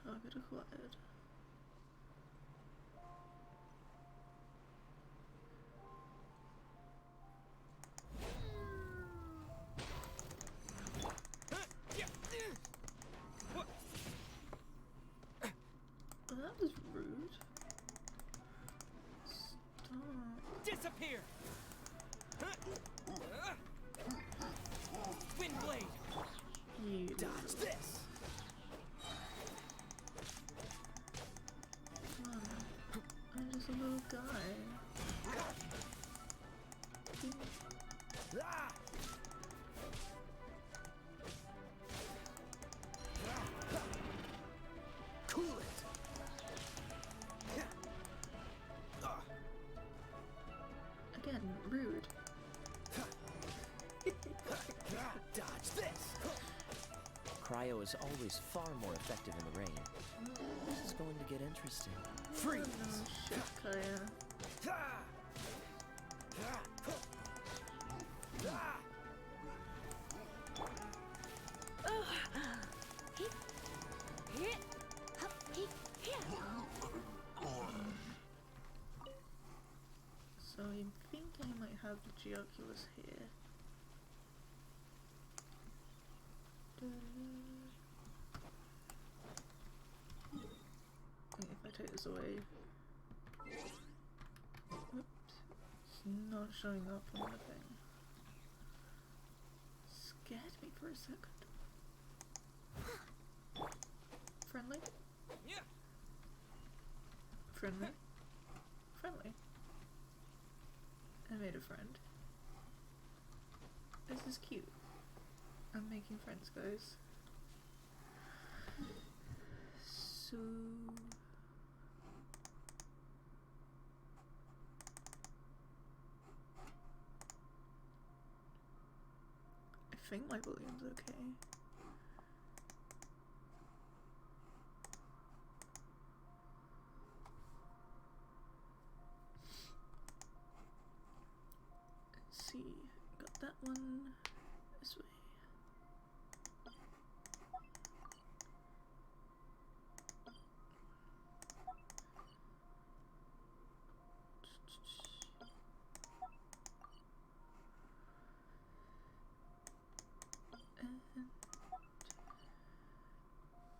Target acquired. Well, that was rude. Stop. Disappear! Wind blade! You Dodge this! Come on. I'm just a little guy. Ah! Cool it! Again, rude. Dodge this! Cryo is always far more effective in the rain. This is going to get interesting. Freeze! Oh shit, Kaya. So I think I might have the Geoculus here. If I take this away. Oops. It's not showing up on the thing. Scared me for a second. Friendly? Yeah. Friendly? Friendly? I made a friend. This is cute. I'm making friends, guys. So... I think my volume's okay. Let's see, got that one this way.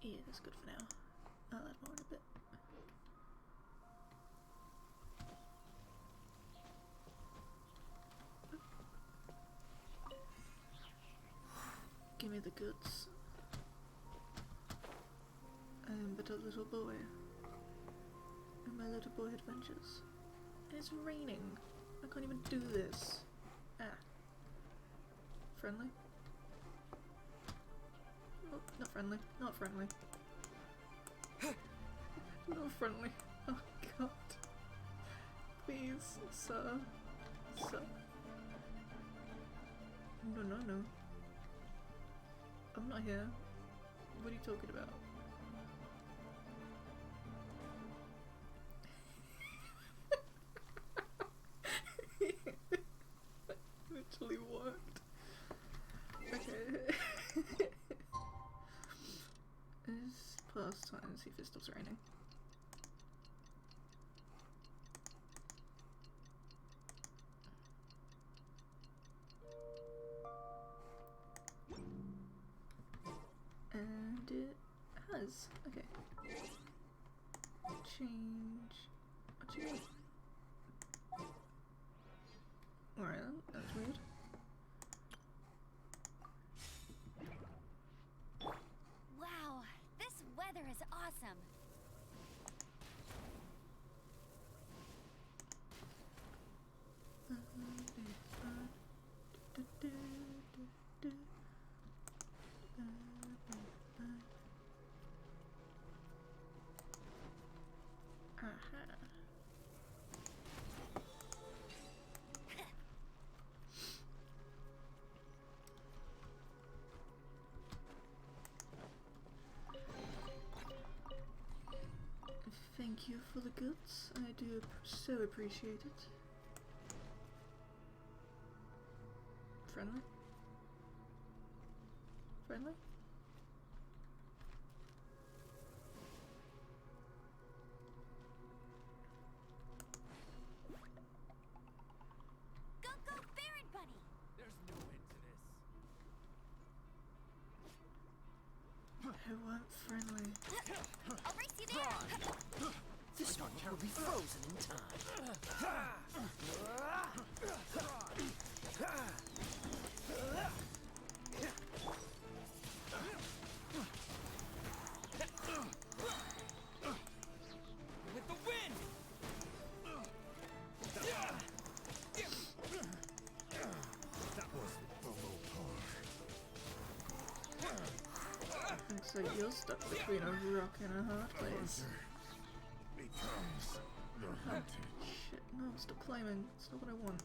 And yeah, that's good for now. I'll add more in a bit. Give me the goods. I am but a little boy. And my little boy adventures. And it's raining. I can't even do this. Ah. Friendly? Oh, not friendly. Not friendly. Not friendly. Oh god. Please, sir. Sir. No, no, no. I'm not here. What are you talking about? Literally worked. Okay. It's past time to see if it stops raining. And it has. Okay. Change. What you mean? Alright, that's weird. Wow, this weather is awesome. Aha. Thank you for the goods. I do so appreciate it. Friendly? Friendly? They weren't friendly. I'll race you there. This one will be frozen in time. With the wind! That was a low par. Looks like you're stuck between a rock and a hard place. Becomes the hunted. Shit, no, stop climbing. It's not what I want.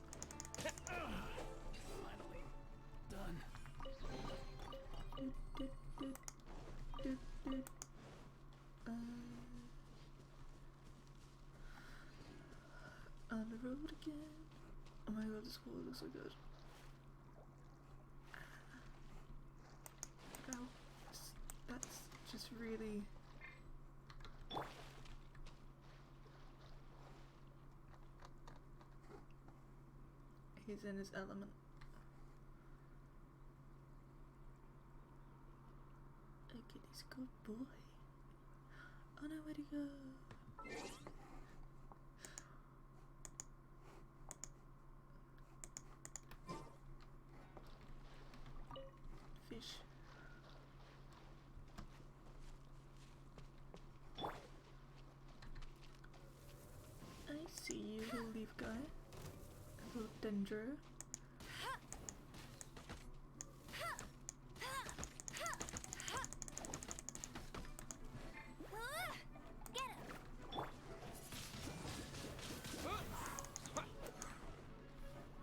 Finally done. On the road again. Oh my god, this water looks so good. Ow. That's just really... He's in his element. Look at this good boy. Oh no, where'd he go? Fish. I see you, little leaf guy. Little dendro. Get him.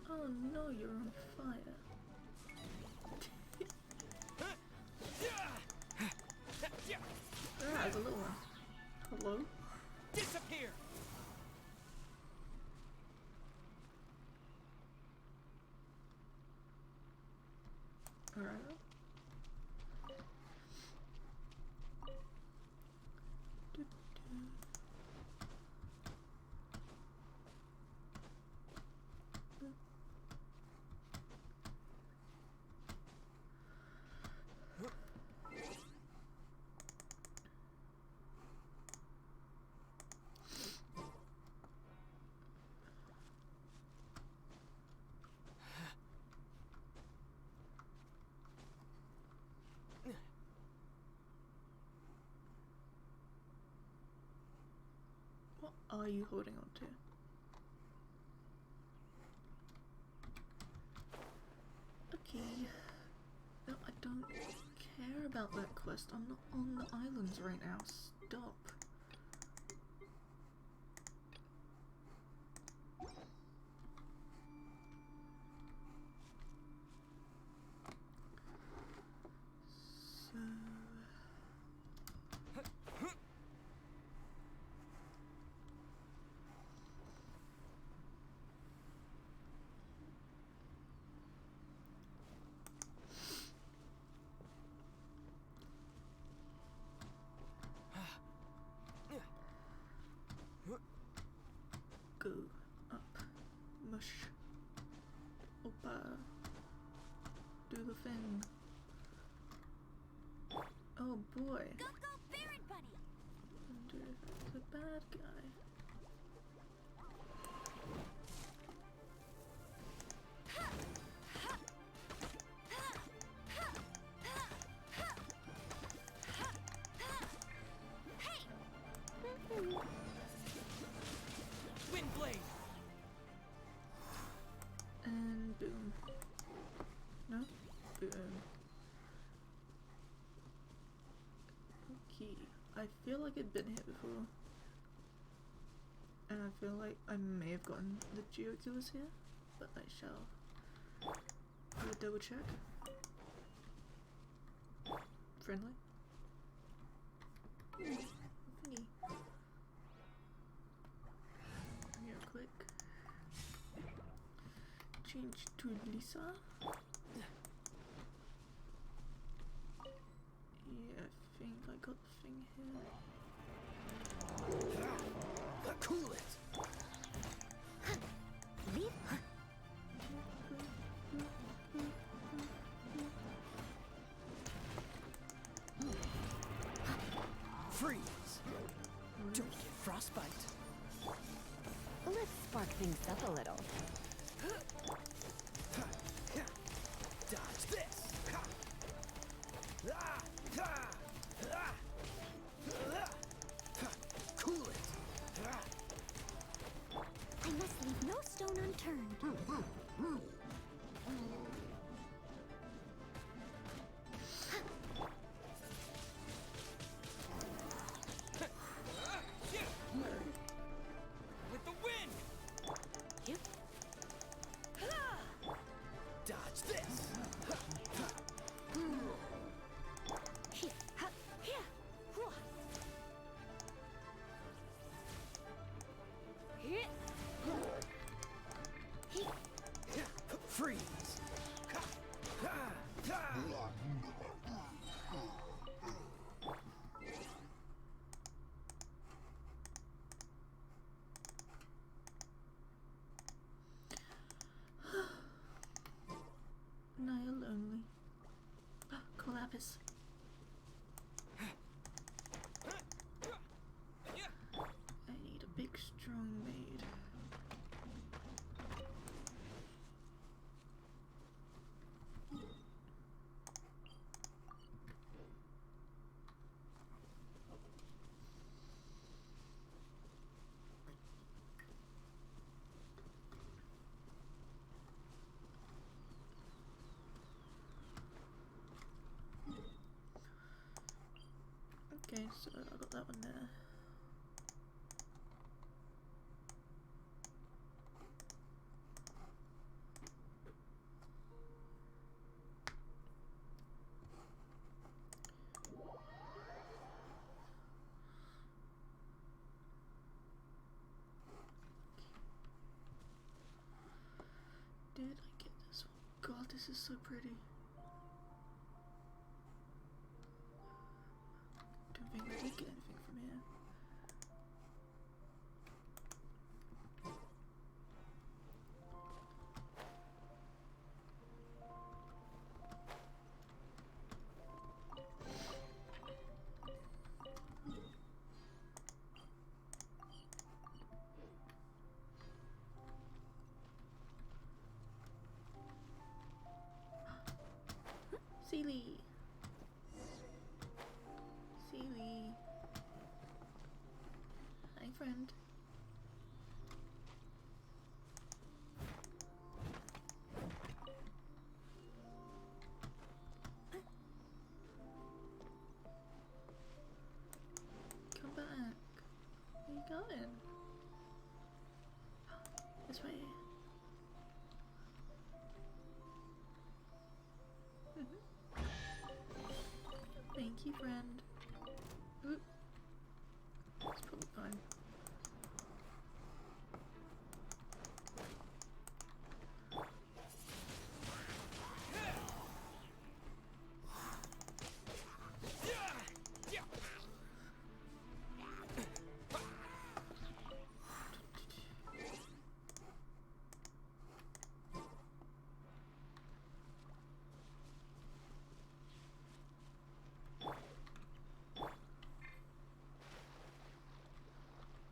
Oh no, you're on fire. Ah, the little one. Hello? Disappear! Alright. What are you holding on to? Okay. No, I don't care about that quest. I'm not on the islands right now. Stop. So... Go up, mush, oppa, do the thing. Oh boy, Go, go, Baron Bunny. wonder if it's a bad guy. Wind blade! And boom. No? Boom. Okay. I feel like I've been here before. And I feel like I may have gotten the Geoculus here, but I shall do a double check. Friendly? Thingy. Real quick. Change to Lisa. Yeah, I think I got the thing here. Cool it! Leave. Freeze! Don't get frostbite. Let's spark things up a little. Dodge this! Cool it! I must leave no stone unturned. With the wind! Yep. Dodge this! Here. Ha. Here. Whoa. Here. Here. Freeze! Niall only. Collapis. I need a big strong maid. Okay, so I got that one there. Did I get this one? God, this is so pretty. Don't think I did get anything from here. Sealy. Sealy. Hi, friend. Come back. Where you going? This way. Thank you, friend. Oop. It's probably fine.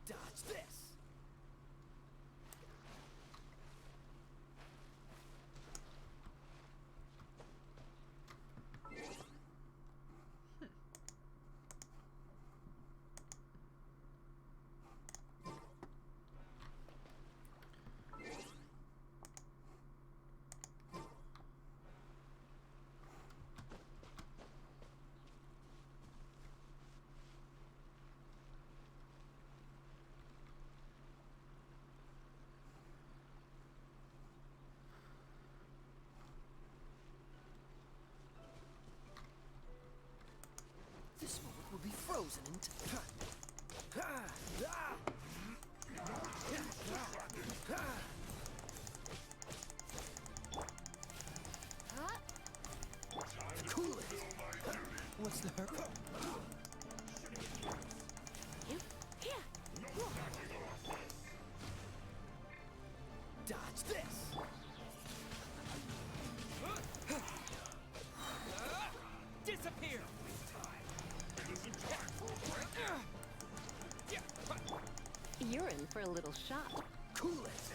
Dodge this! This moment will be frozen in time. Cool it! What's the hurt? Here. Here. Whoa. Dodge this! Disappear! You're in for a little shock. Coolest.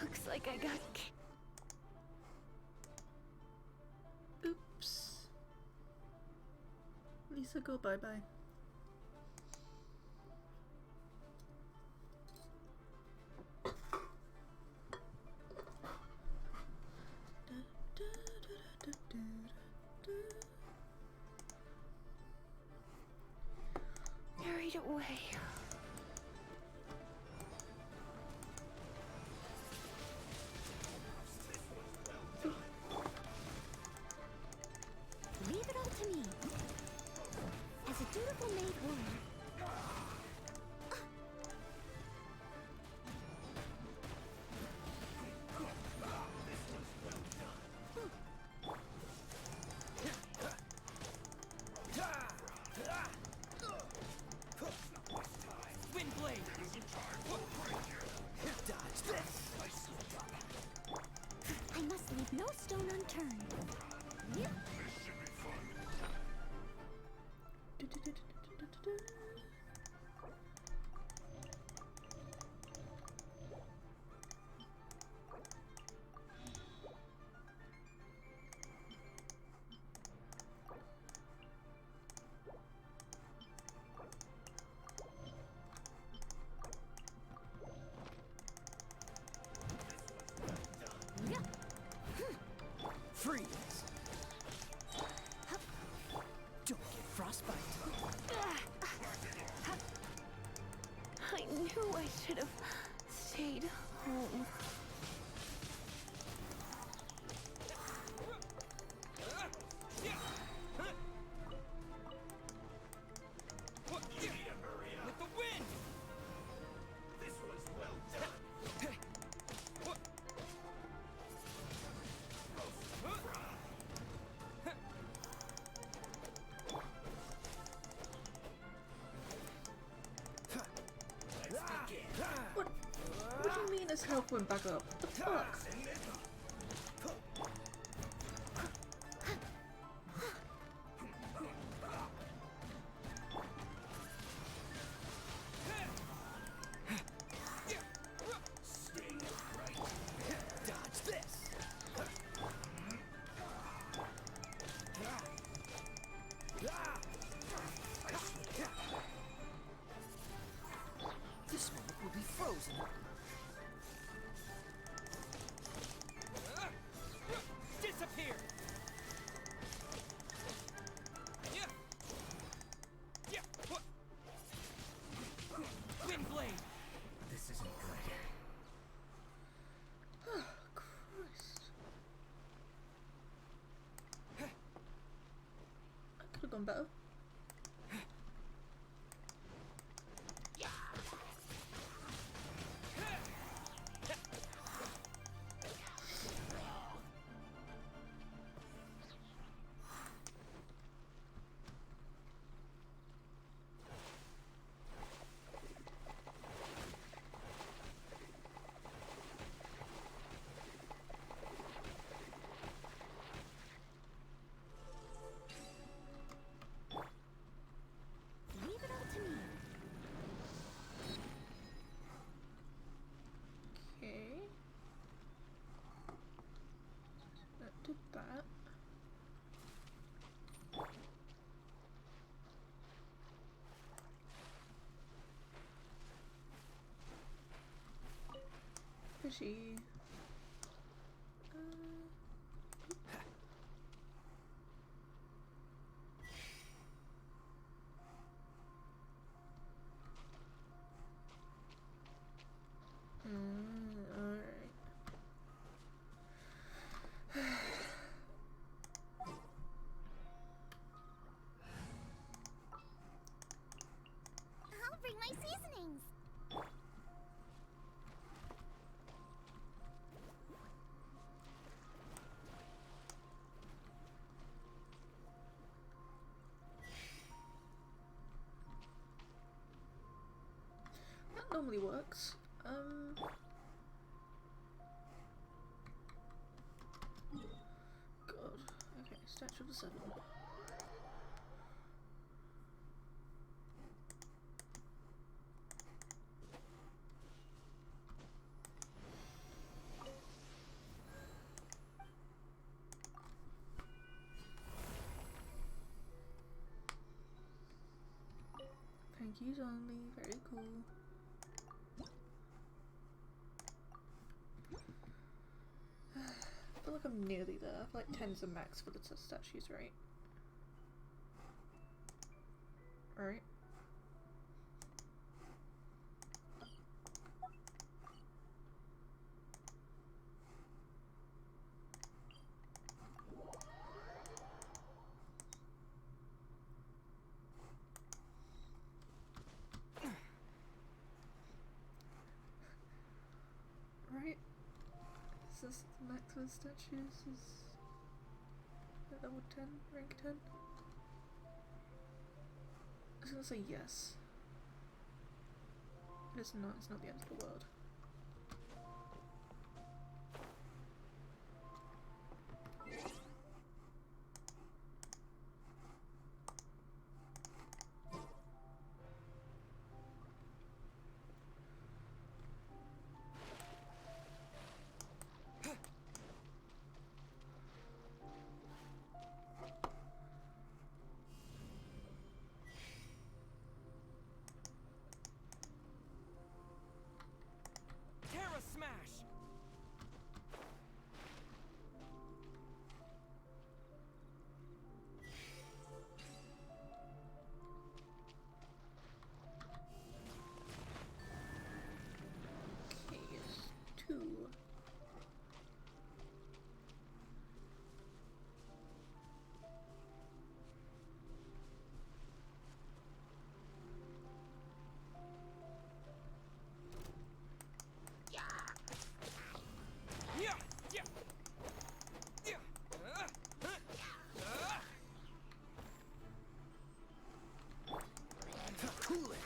Looks like I got Oops. Lisa, go bye bye. carried away. Leave it all to me. As a dutiful maid woman. Dodge this. I must leave no stone unturned. Yep. Freeze. Don't get frostbite. I knew I should have stayed home. With the wind! This was well done. What do you mean his health went back up? What the fuck? Dodge this. This moment will be frozen. Disappear! Wind blade! This isn't good. Oh, Christ. I could have gone better. Leave it all to me. Okay. That did that. Fishy. Alright. I'll bring my seasonings. That normally works. Statue of the Seven. Thank yous only, very cool. I feel like I'm nearly there. I feel like 10's the max for the statues, right? Right? Right? Is this the max for the statues? Is that level 10? Rank 10? I was gonna say yes. It's not the end of the world. Terra Smash! Okay, it's 2. Yeah! Yeah! Yeah! Cool it!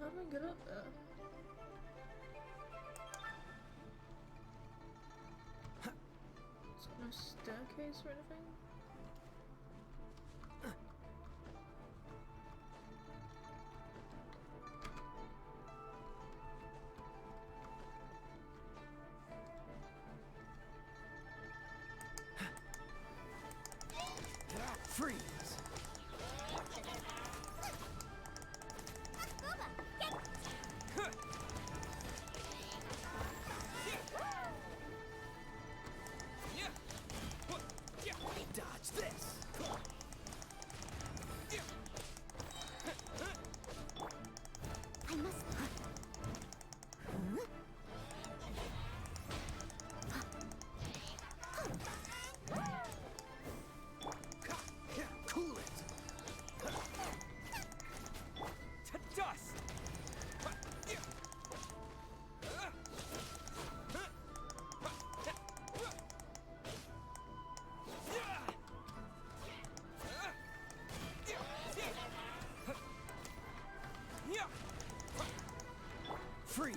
How do I get up there? It's got no staircase or anything? Freeze! Dodge this! I must. Cool it! To dust! Freeze!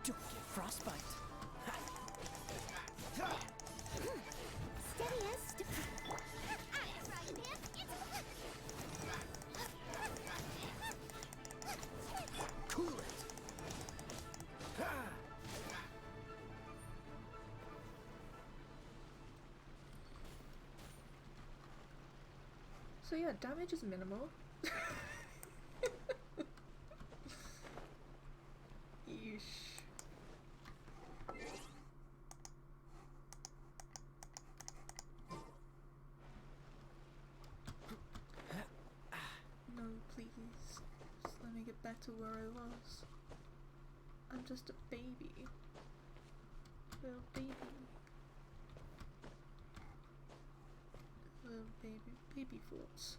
Don't get frostbite. Steady as Cool it! So yeah, damage is minimal. Yeesh. No, please. Just let me get back to where I was. I'm just a baby. Little baby. Little baby thoughts.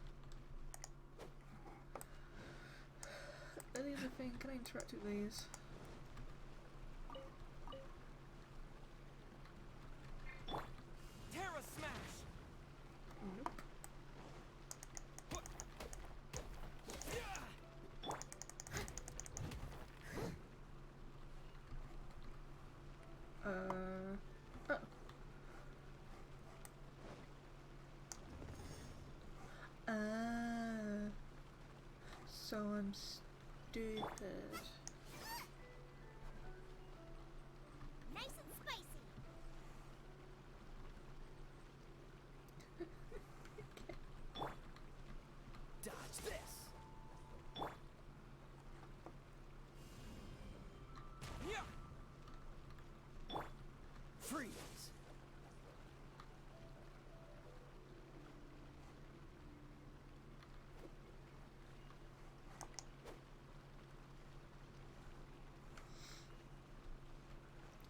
Are these a thing? Can I interact with these? So I'm stupid. Nice and spicy. Dodge this. Yeah. Freeze.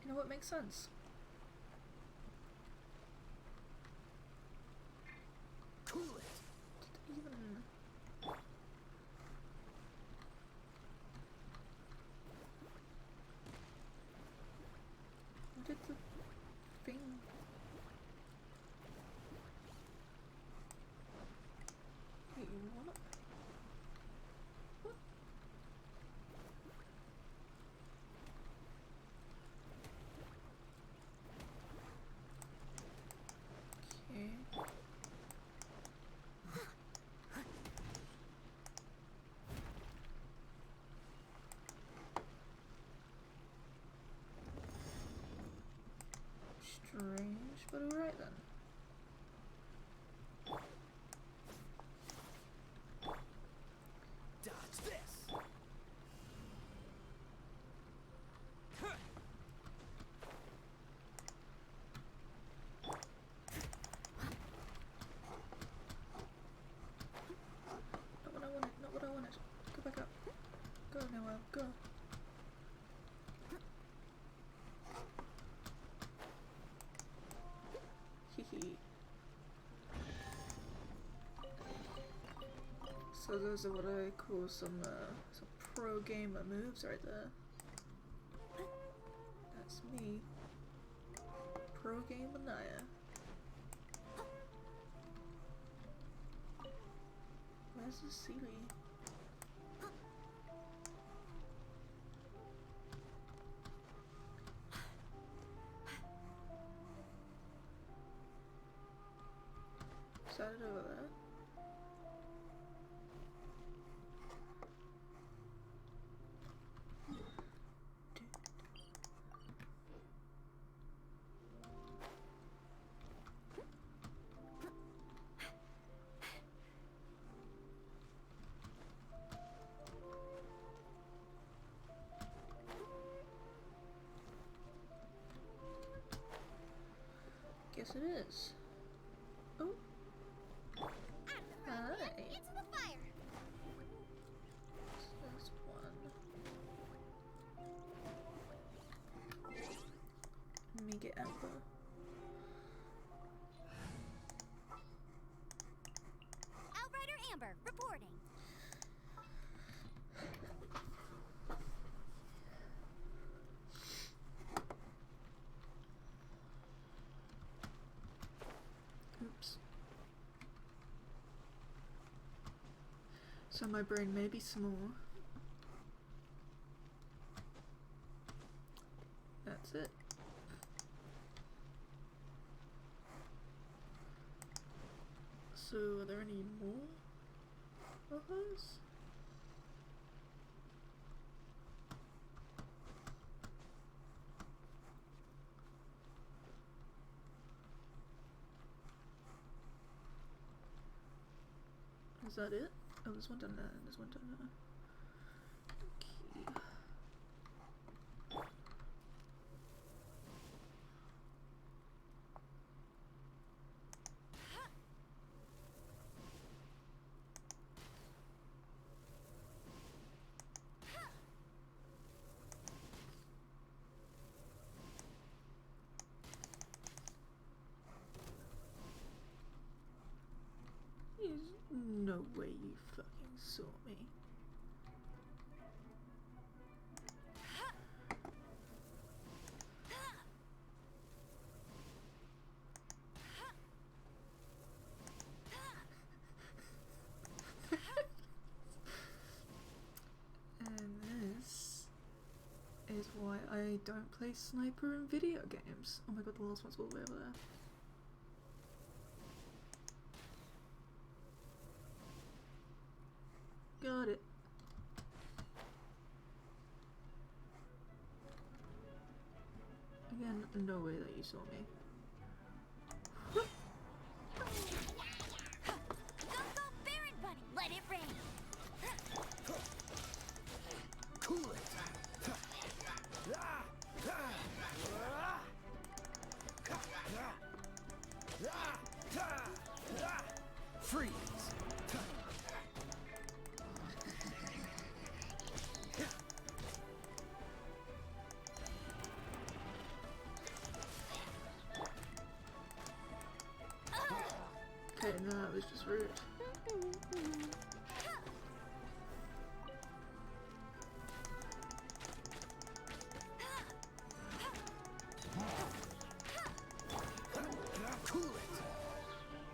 You know what makes sense? Cool it. Even what did the thing? Wait, what? What? Okay. Strange, but alright then. Dodge this. Not what I wanted, not what I wanted. Go back up. Go Noel, go. Hehe. So those are what I call some pro gamer moves right there. That's me. Pro gamer Naya. Where's the Sealy? Is that it over there? Guess it is. Oh. Hi. Into the fire. There's one. Let me get Amber. Outrider Amber reporting. Oops. So my brain may be small. That's it. So are there any more of those? Is that it? Oh, there's one down there. There's one down there. Okay. There's no way you fucking saw me. And this is why I don't play sniper in video games. Oh my god, the last one's all the way over there. Got it. no way that you saw me. Go, go, Baron Bunny! Let it rain! Cool it. Freeze. Okay, no, that was just rude. Cool it.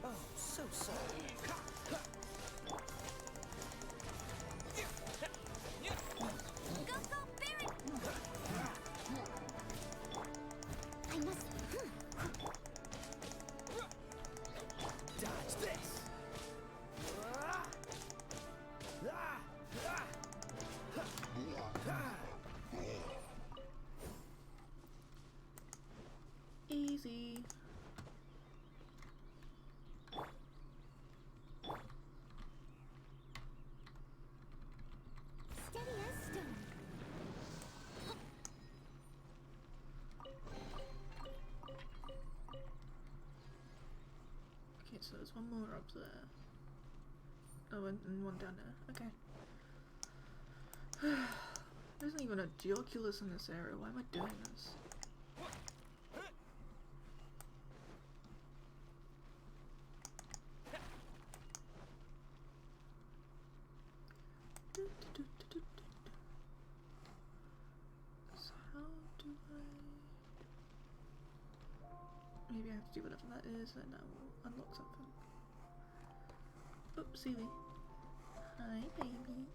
Oh, so sorry. Go, go, Baron! I must... Dodge this. Easy. Steady as stone. Okay, so there's one more up there. Oh, and one down there. Okay. There isn't even a Geoculus in this area. Why am I doing this? So how do I... Maybe I have to do whatever that is and that will unlock something. Oopsie. Hi, baby.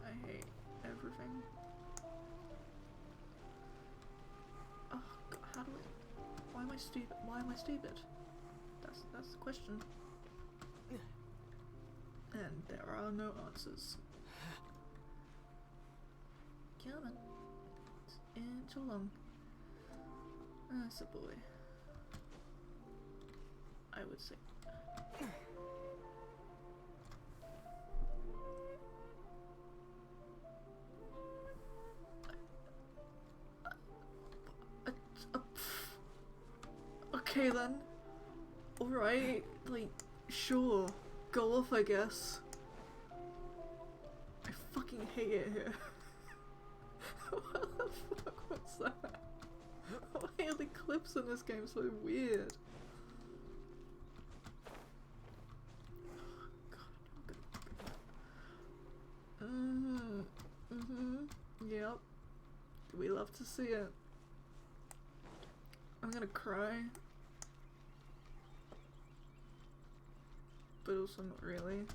I hate everything. Oh God, how do I? Why am I stupid? Why am I stupid? That's the question. And there are no answers. Come on. It's inch along. That's a boy. I would say. Okay then. Alright, like, sure. Go off, I guess. I fucking hate it here. What the fuck was that? Why are the clips in this game so weird? Yep. We love to see it. I'm gonna cry. But also not really.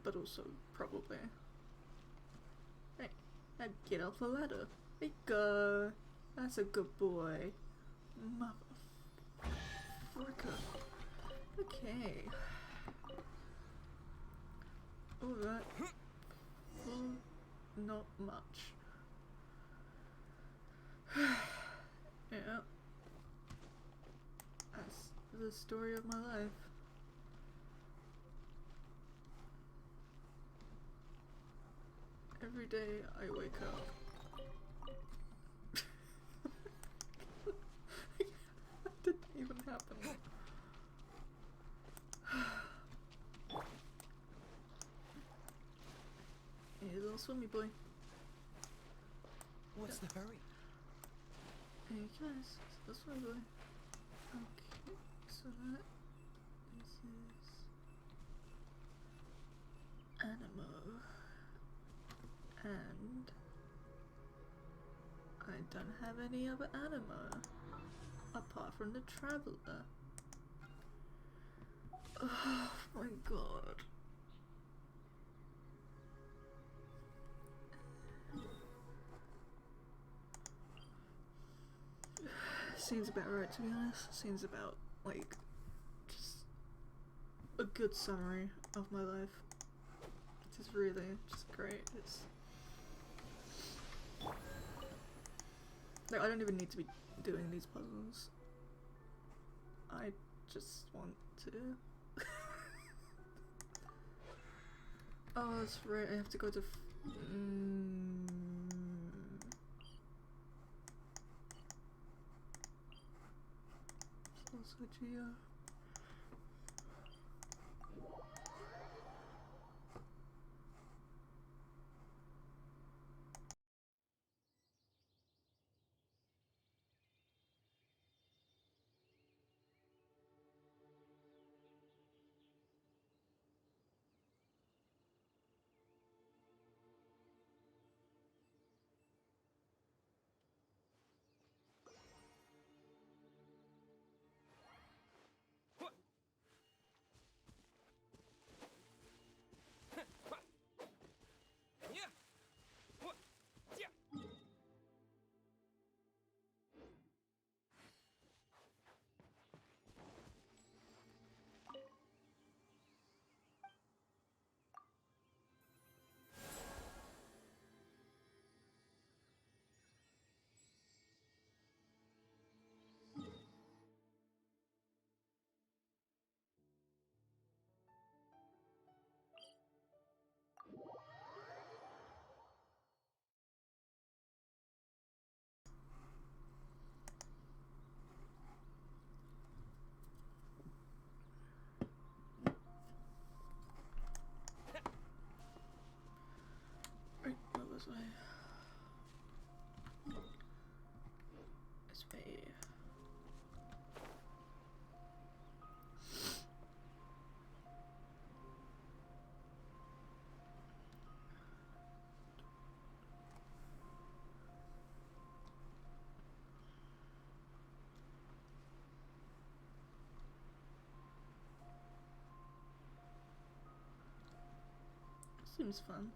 But also probably. Hey, now get off the ladder. There you go. That's a good boy. Motherfucker. Okay. Alright. Not much. Yeah. That's the story of my life. Every day I wake up. That didn't even happen. Hey, little swimmy boy. What's the hurry? Hey guys, it's the swimmy boy. Okay, so that this is Animo. And I don't have any other anima apart from the Traveler. Oh my god. seems about right, to be honest. Seems about, like, just a good summary of my life. It is really just great. It's like, I don't even need to be doing these puzzles. I just want to. Oh, that's right, I have to go to also Geo. Right, what was I? This way. Seems fun.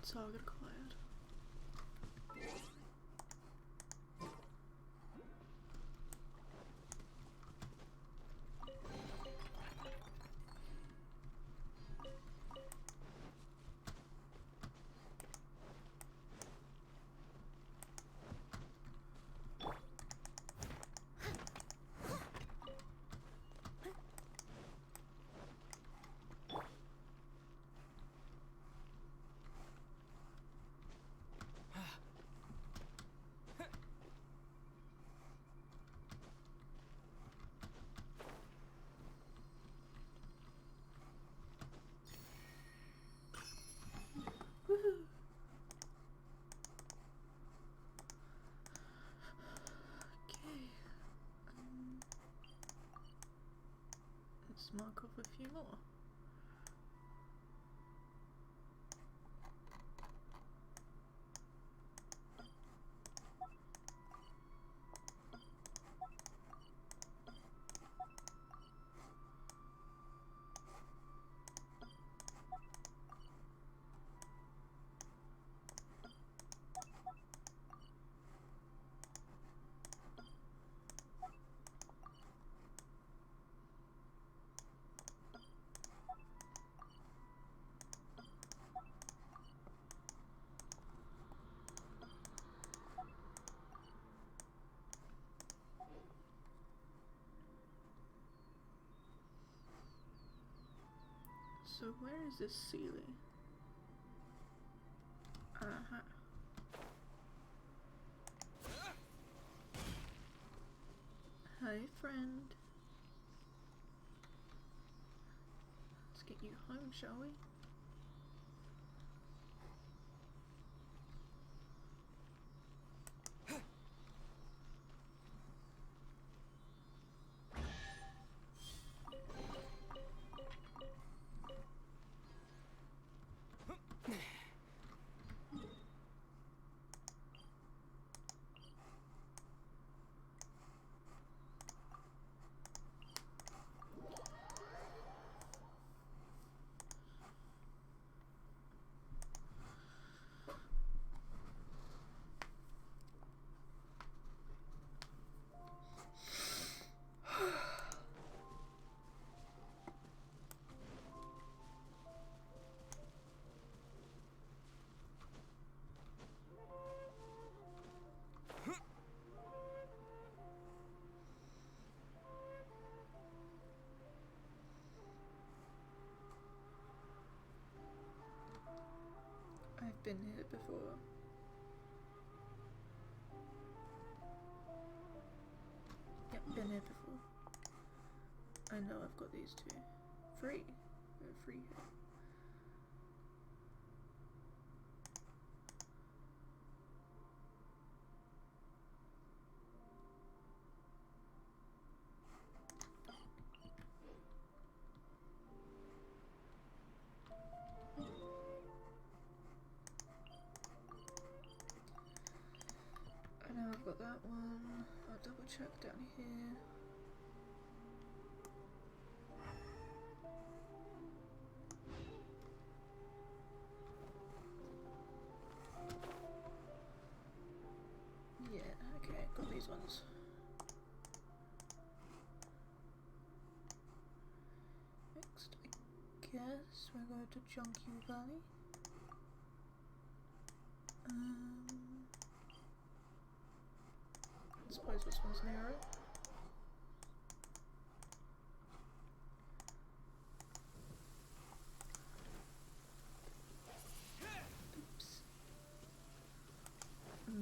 Target acquired. Woohoo! Okay. Let's mark off a few more. So where is this ceiling? Uh-huh. Hi, friend. Let's get you home, shall we? I've been here before. Yep, been here before. I know I've got these two. Free. They're free here. I know I've got that one. I'll double check down here. Yeah, okay, got these ones. Next, I guess we're going to Junkie Valley. I suppose this one's nearer. Oops.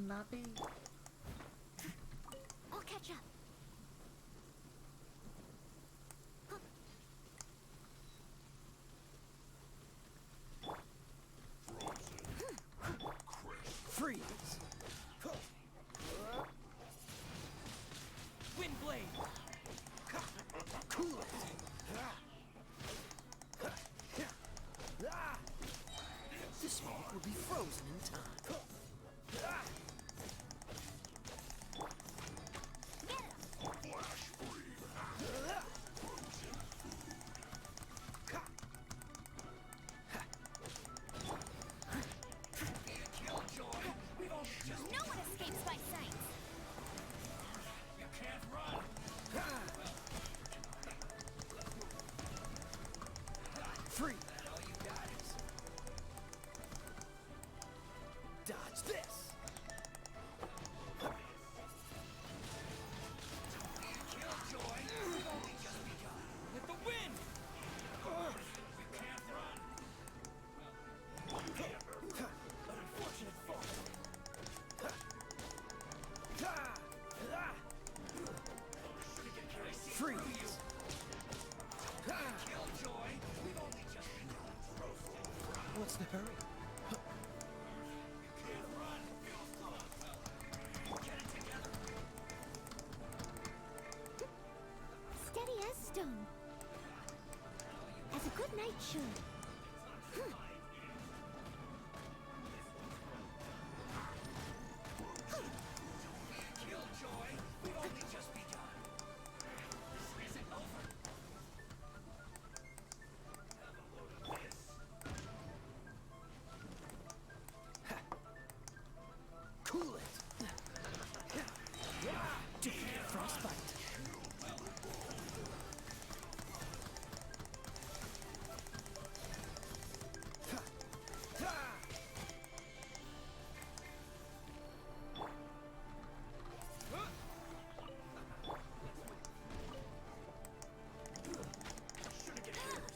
Nappy. I'll catch up. Freeze! Wind blade! Cool it! This smoke will be frozen in time. should. Killjoy, we've only just begun. This isn't over. Have a load of this. Cool it. Frostbite. Should've get yours.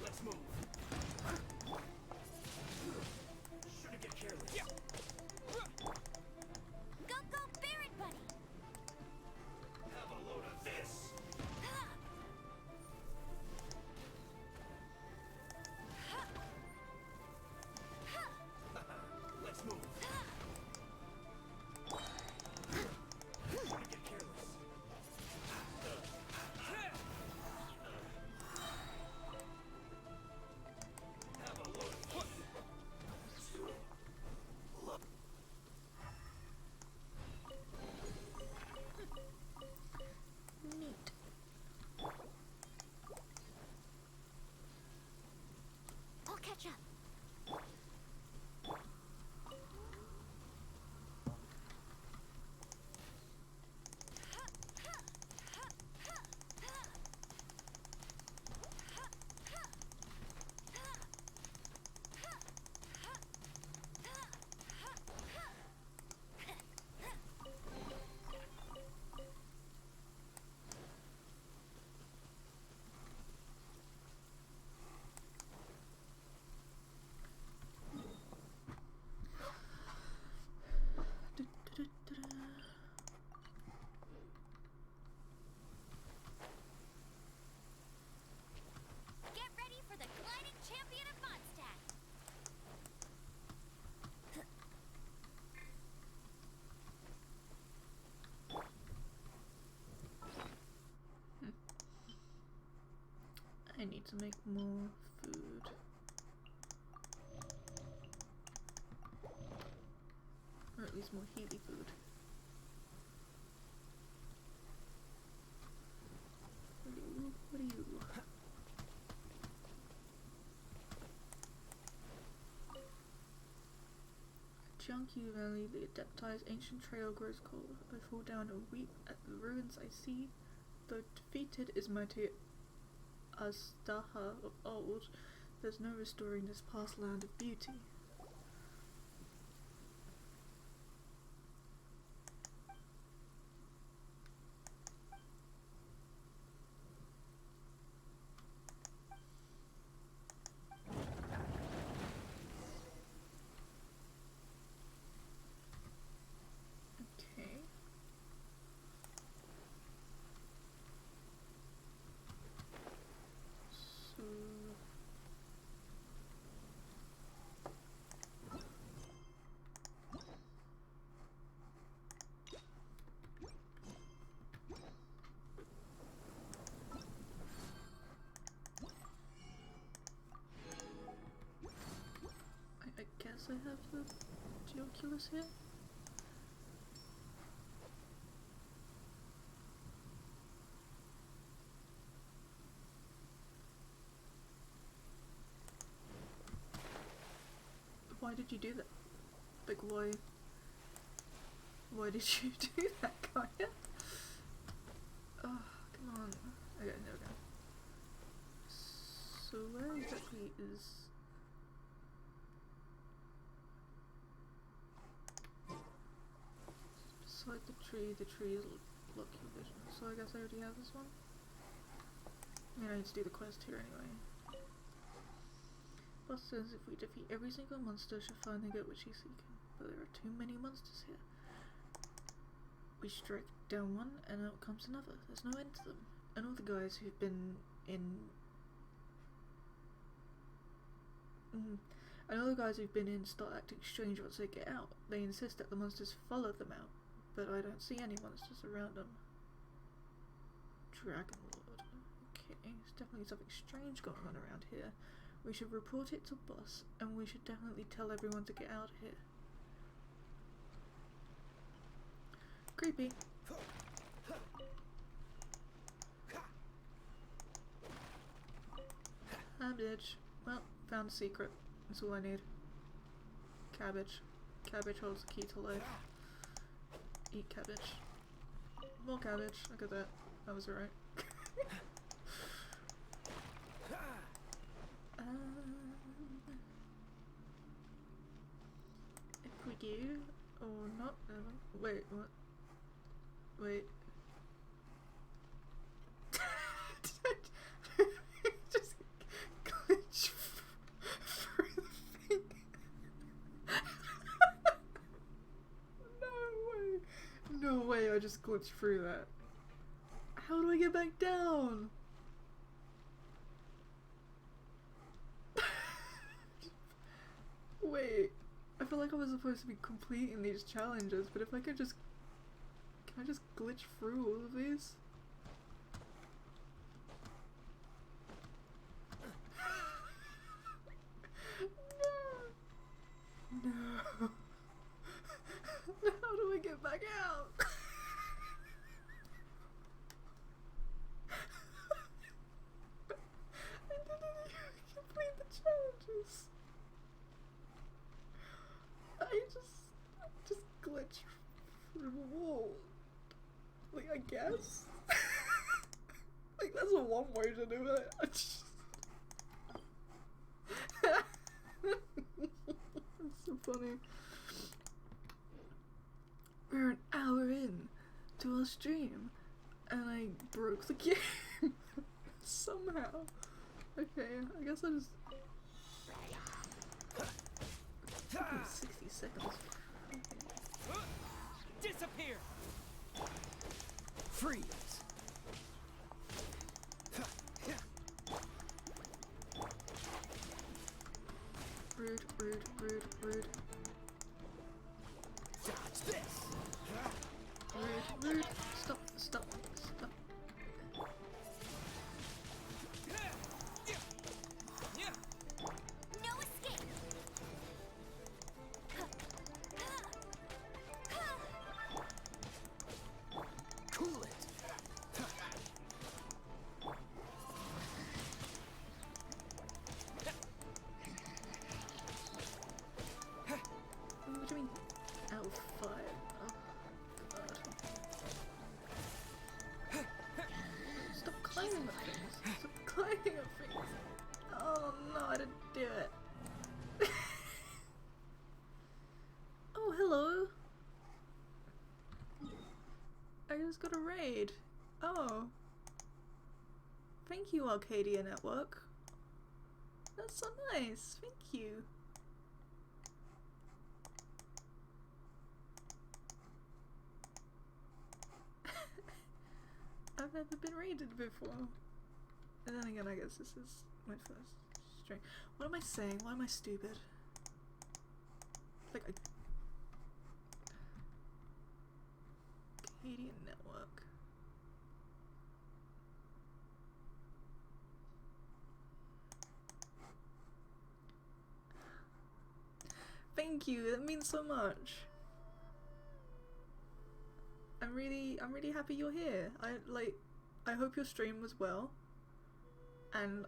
Let's move. Shouldn't get careless. Go, go, bear it, buddy! Have a load of this. Let's move. Shouldn't get careless. Have a load of this. Neat. I'll catch up. Du-du-du-du-du. Get ready for the gliding champion of Mondstadt! I need to make more food. Or at least more healy food. What are you? Junkie Valley, the adeptized ancient trail grows cold. I fall down and weep at the ruins I see. Though defeated is mighty Astaha of old, there's no restoring this past land of beauty. Okay. So I guess I have the Geoculus here. Why did you do that? Like, why did you do that, Kaya? Oh, come on. Okay, there we go. So where exactly is... Beside the trees block your vision. So I guess I already have this one. I mean, I need to do the quest here anyway. Boss says if we defeat every single monster, she'll finally get what she's seeking. But there are too many monsters here. We strike down one, and out comes another. There's no end to them. And all the guys who've been in I know the guys who've been in start acting strange once they get out. They insist that the monsters follow them out, but I don't see any monsters around them. Dragon Lord. Okay, there's definitely something strange going on around here. We should report it to boss, and we should definitely tell everyone to get out of here. Creepy. Cabbage. Well, found a secret. That's all I need. Cabbage. Cabbage holds the key to life. Eat cabbage. More cabbage. Look at that. That was alright. If we do, or not, wait, what? Wait. Just glitch through the thing. No way, I just glitched through that. How do I get back down? Wait, I feel like I was supposed to be completing these challenges, but if I could just... Can I just glitch through all of these? No. No. How do I get back out? I didn't even complete the challenges. I just glitched through the wall. Like, I guess? Like, that's a one way to do it. I just... That's so funny. We're an hour in to our stream, and I broke the game somehow. Okay, I guess I just... It took me 60 seconds. Disappear! Freeze! Rude, rude, rude, rude. Dodge this! Rude, rude. Stop, stop, stop. No escape. Cool it! What do you mean? L5? Oh, God. Stop climbing up things. Stop climbing up things. Oh no, I didn't do it. Oh, hello. I just got a raid. Oh. Thank you, Arcadia Network. That's so nice. Thank you. I've never been raided before. And then again, I guess this is my first stream. What am I saying? Why am I stupid? Like, Canadian Network. Thank you, that means so much. I'm really happy you're here. I hope your stream was well. And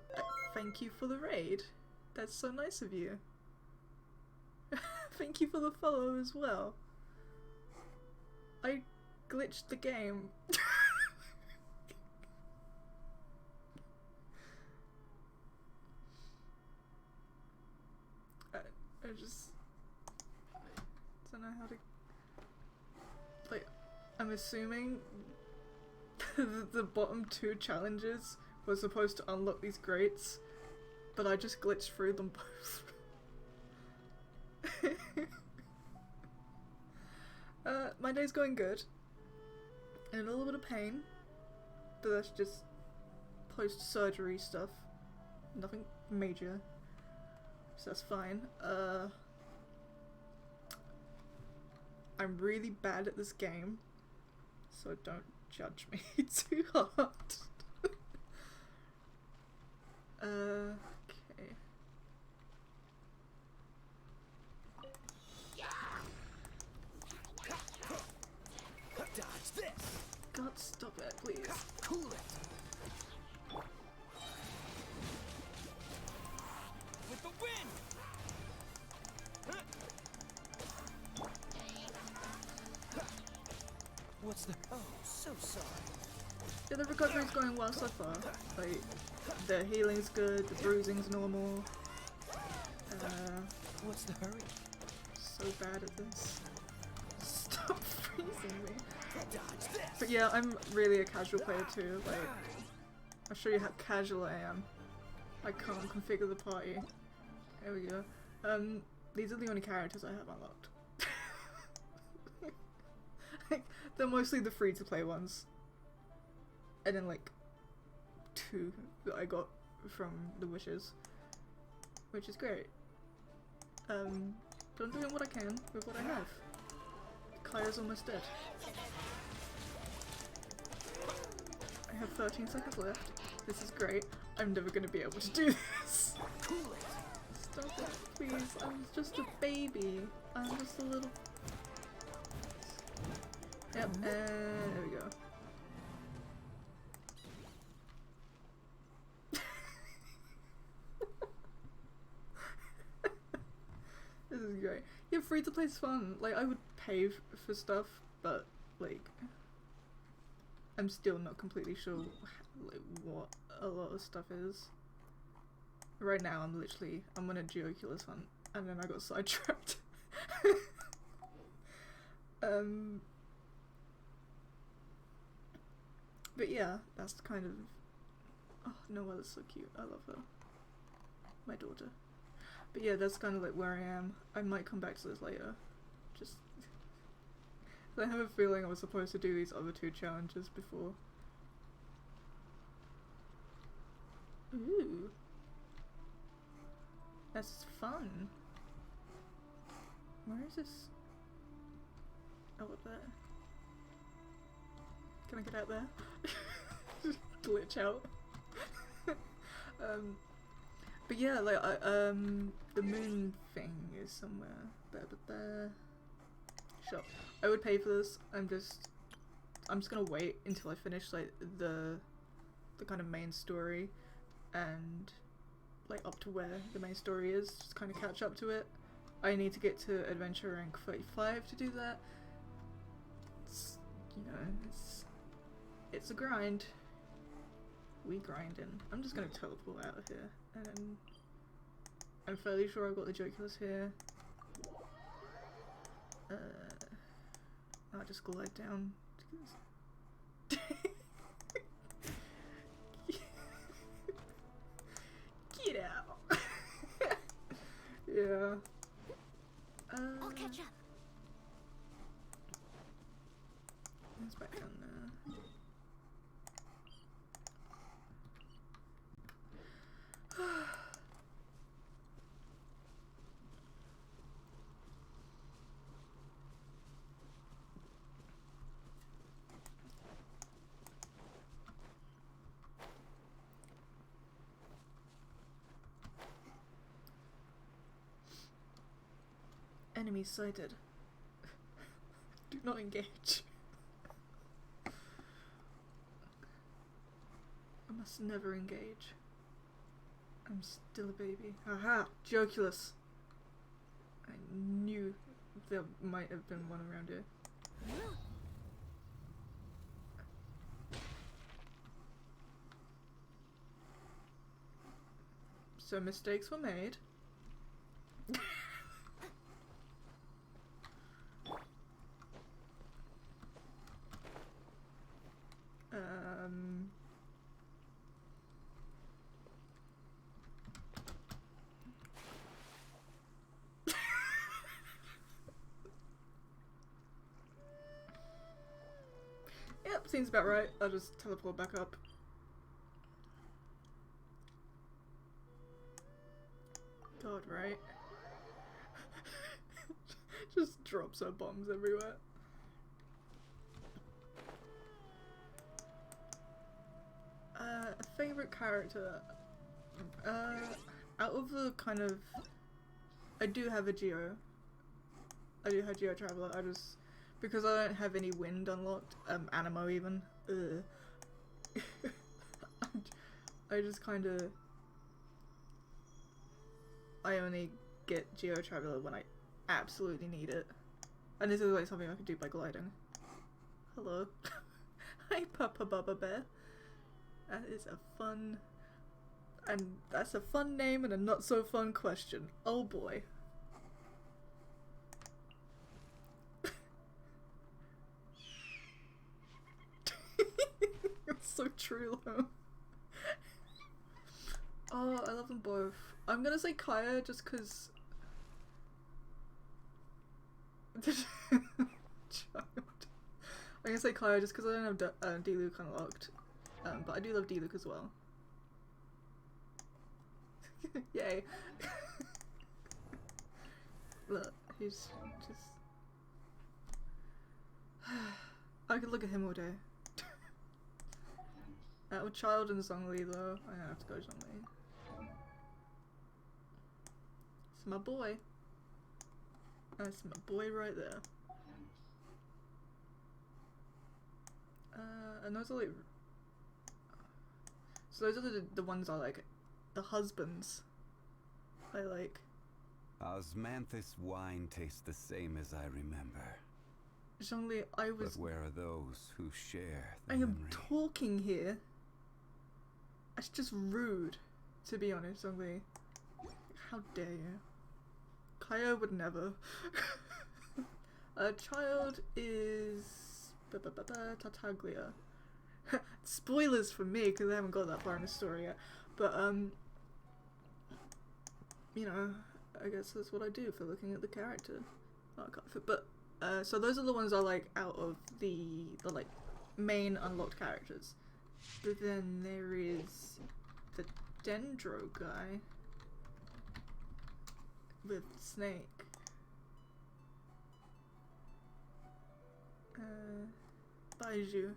thank you for the raid. That's so nice of you. Thank you for the follow as well. I glitched the game. I just don't know how to, like, I'm assuming the bottom two challenges were supposed to unlock these grates, but I just glitched through them both. My day's going good. In a little bit of pain, but that's just post-surgery stuff. Nothing major. so that's fine. I'm really bad at this game, so don't judge me too hard. Okay. Dodge this. God, stop it, please. Cool it. With the wind. What's the... Oh, so sorry. Yeah, the recovery's going well so far. Like, the healing's good, the bruising's normal. What's the hurry? So bad at this. Stop freezing me. Dodge this. But yeah, I'm really a casual player too. Like, I'll show you how casual I am. I can't configure the party. There we go. These are the only characters I have unlocked. Like, they're mostly the free-to-play ones. And then like 2 that I got from the wishes. Which is great. But I'm doing what I can with what I have. Kaya's almost dead. I have 13 seconds left. This is great. I'm never gonna be able to do this. Cool it. Stop it, please. I'm just a baby. I'm just a little... Yep, and there we go. This is great. Yeah, free to play's fun. Like, I would pay for stuff, but like, I'm still not completely sure like what a lot of stuff is. Right now, I'm on a Geoculus hunt, and then I got sidetracked. But yeah, that's kind of. Oh, Noella's so cute. I love her. My daughter. But yeah, that's kind of like where I am. I might come back to this later. Just... I have a feeling I was supposed to do these other 2 challenges before. Ooh. That's fun. Where is this? Oh, up there. Can I get out there? Glitch out. But yeah, like the moon thing is somewhere. Sure, I would pay for this. I'm just gonna wait until I finish like the kind of main story, and like up to where the main story is. Just kind of catch up to it. I need to get to adventure rank 35 to do that. It's, you know, it's a grind. We grinding. I'm just gonna teleport out of here, and then I'm fairly sure I've got the Geoculus here. I'll just glide down. Get out. Yeah. I'll catch up. It's back down there. Enemy sighted. Do not engage. I must never engage. I'm still a baby. Aha! Geoculus! I knew there might have been one around here. So mistakes were made. Yep, seems about right. I'll just teleport back up. God, right? Just drops her bombs everywhere. A favorite character. Out of the kind of, I do have a Geo. I do have Geo Traveler. I just, because I don't have any wind unlocked, Animo even. Ugh. I just kind of, I only get Geo Traveler when I absolutely need it, and this is like something I could do by gliding. Hello. Hi, Papa Bubba Bear. That is a fun, and that's a fun name and a not so fun question. Oh boy. It's so true though. Oh, I love them both. I'm gonna say Kaya just cause Child. I'm gonna say Kaya just cause I don't have D-Luke unlocked. But I do love D-Luke as well. Yay. Look, he's just... I could look at him all day. With Child and Zhongli though, I have to go Zhongli. It's my boy. That's my boy right there. And those are like... So those are the ones I like. The husbands I like. Osmanthus wine tastes the same as I remember. Zhongli, I was... But where are those who share the I am memory? talking here. It's just rude, to be honest, Zhongli. How dare you? Kaya would never. Child is... Tartaglia. Spoilers for me, because I haven't got that far in the story yet. But, you know, I guess that's what I do for looking at the character archive. But, so those are the ones I like out of the like, main unlocked characters. But then there is the Dendro guy with Snake. Baiju.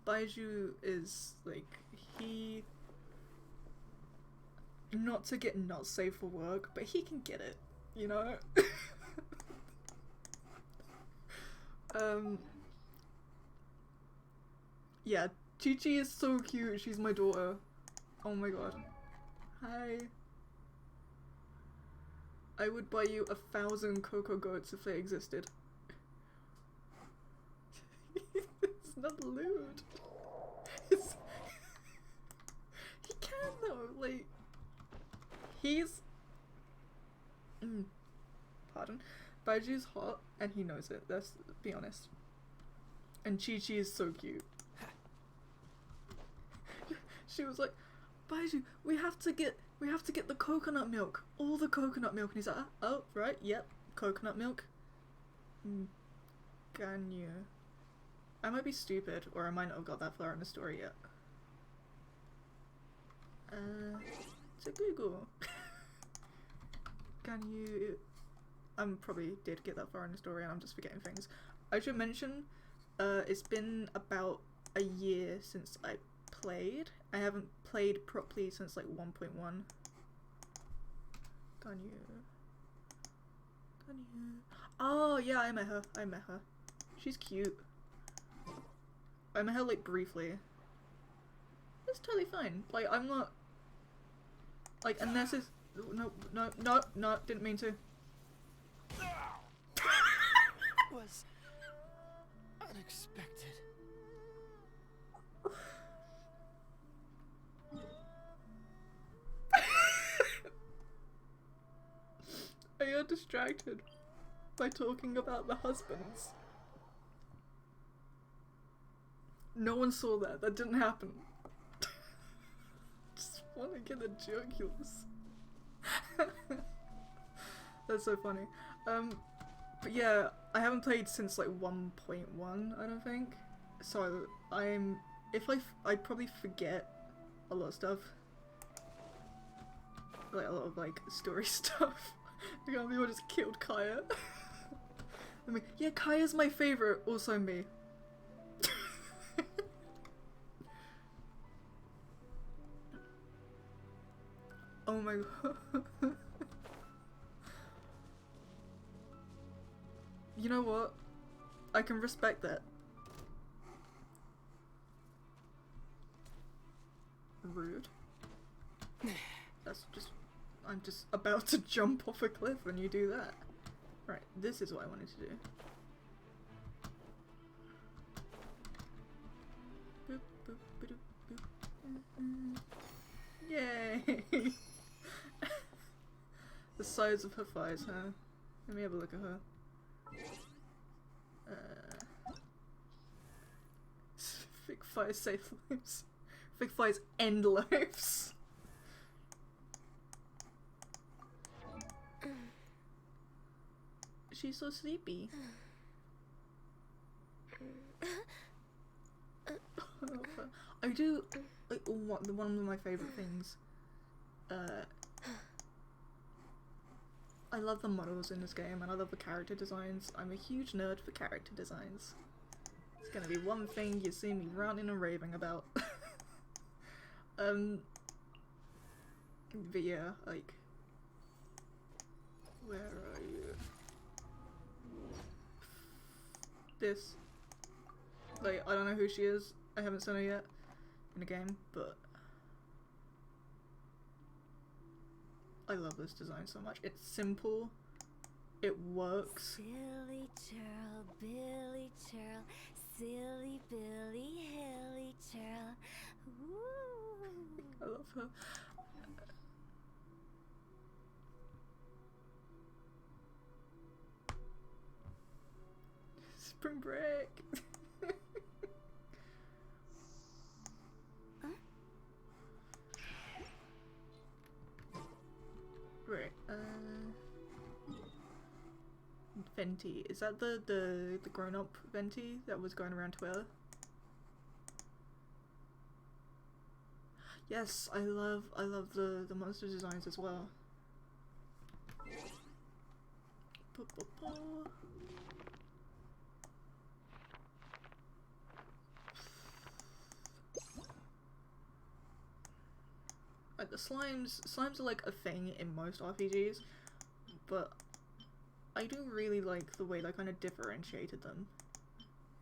Baiju is like, he, not to get not safe for work, but he can get it, you know? Yeah, Chi-Chi is so cute, she's my daughter. Oh my god. Hi. I would buy you 1,000 Coco Goats if they existed. It's not lewd. It's he can though, like, he's... Pardon. Baiju's hot, and he knows it, let's be honest. And Chi-Chi is so cute. She was like, Baiju, we have to get the coconut milk. All the coconut milk. And he's like, oh, right, yep, coconut milk. Ganyu. I might be stupid, or I might not have got that far in the story yet. It's a Google. Ganyu. I probably did get that far in the story and I'm just forgetting things. I should mention, it's been about a year since I played. I haven't played properly since like 1.1. Ganyu. Oh yeah, I met her. She's cute. I met her like briefly. It's totally fine. Like, I'm not, like, unless it's... No, didn't mean to. Was unexpected. I got distracted by talking about the husbands. No one saw that. That didn't happen. Just want to get a Geoculus. That's so funny. But yeah, I haven't played since like 1.1, I don't think. So I probably forget a lot of stuff. like a lot of like story stuff. Like, people just killed Kaya. I mean, yeah, Kaya's my favorite. Also me. Oh my god. You know what? I can respect that. Rude. That's just... I'm just about to jump off a cliff when you do that. Right, this is what I wanted to do. Boop, boop, ba-doop, boop. Yay! The size of her thighs, huh? Let me have a look at her. Thick thighs save lives. Thick thighs end lives. She's so sleepy. I do like one of my favorite things. I love the models in this game, and I love the character designs. I'm a huge nerd for character designs. It's gonna be one thing you see me ranting and raving about. But yeah, like, where are you? This. Like, I don't know who she is. I haven't seen her yet in the game, but I love this design so much. It's simple. It works. Silly churl, Billy churl, silly Billy, hilly churl. Woo. I love her. Spring break. Right, Venti. Is that the grown-up Venti that was going around Twitter? Yes, I love the monster designs as well. Like, the slimes are like a thing in most RPGs, but I do really like the way they kind of differentiated them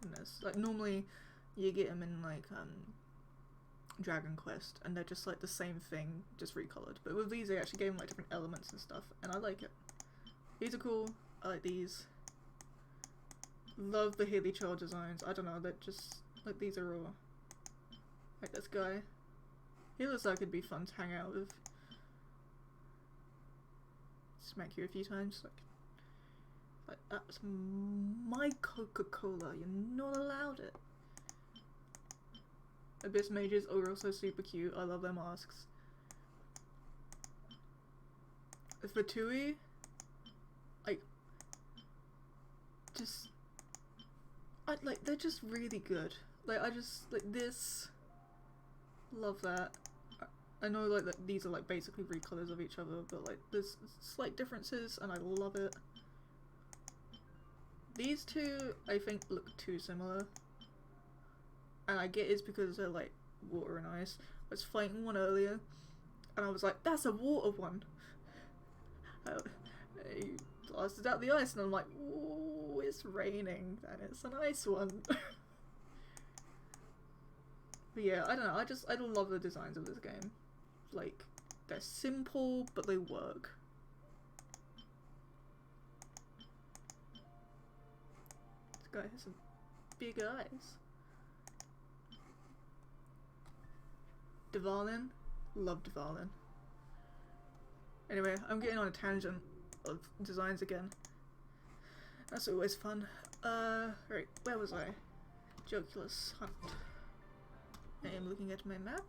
in this. Like, normally you get them in like Dragon Quest, and they're just like the same thing, just recolored. But with these, they actually gave them like different elements and stuff, and I like it. These are cool. I like these. Love the Haley Child designs. I don't know, they're just like, these are all like this guy. He looks like it'd be fun to hang out with. Smack you a few times, like that's my Coca-Cola. You're not allowed it. Abyss mages are also super cute. I love their masks. Vtuber, they're just really good. Like, I just like this. Love that. I know like that these are like basically recolors of each other, but like there's slight differences, and I love it. These two I think look too similar, and I get it's because they're like water and ice. I was fighting one earlier, and I was like, that's a water one. He blasted out the ice, and I'm like, ooh, it's raining, and it's an ice one. But yeah, I don't know, I don't love the designs of this game. Like, they're simple, but they work. This guy has some big eyes. Dvalin? Love Dvalin. Anyway, I'm getting on a tangent of designs again. That's always fun. Right, where was I? Geoculus Hunt. I am looking at my map,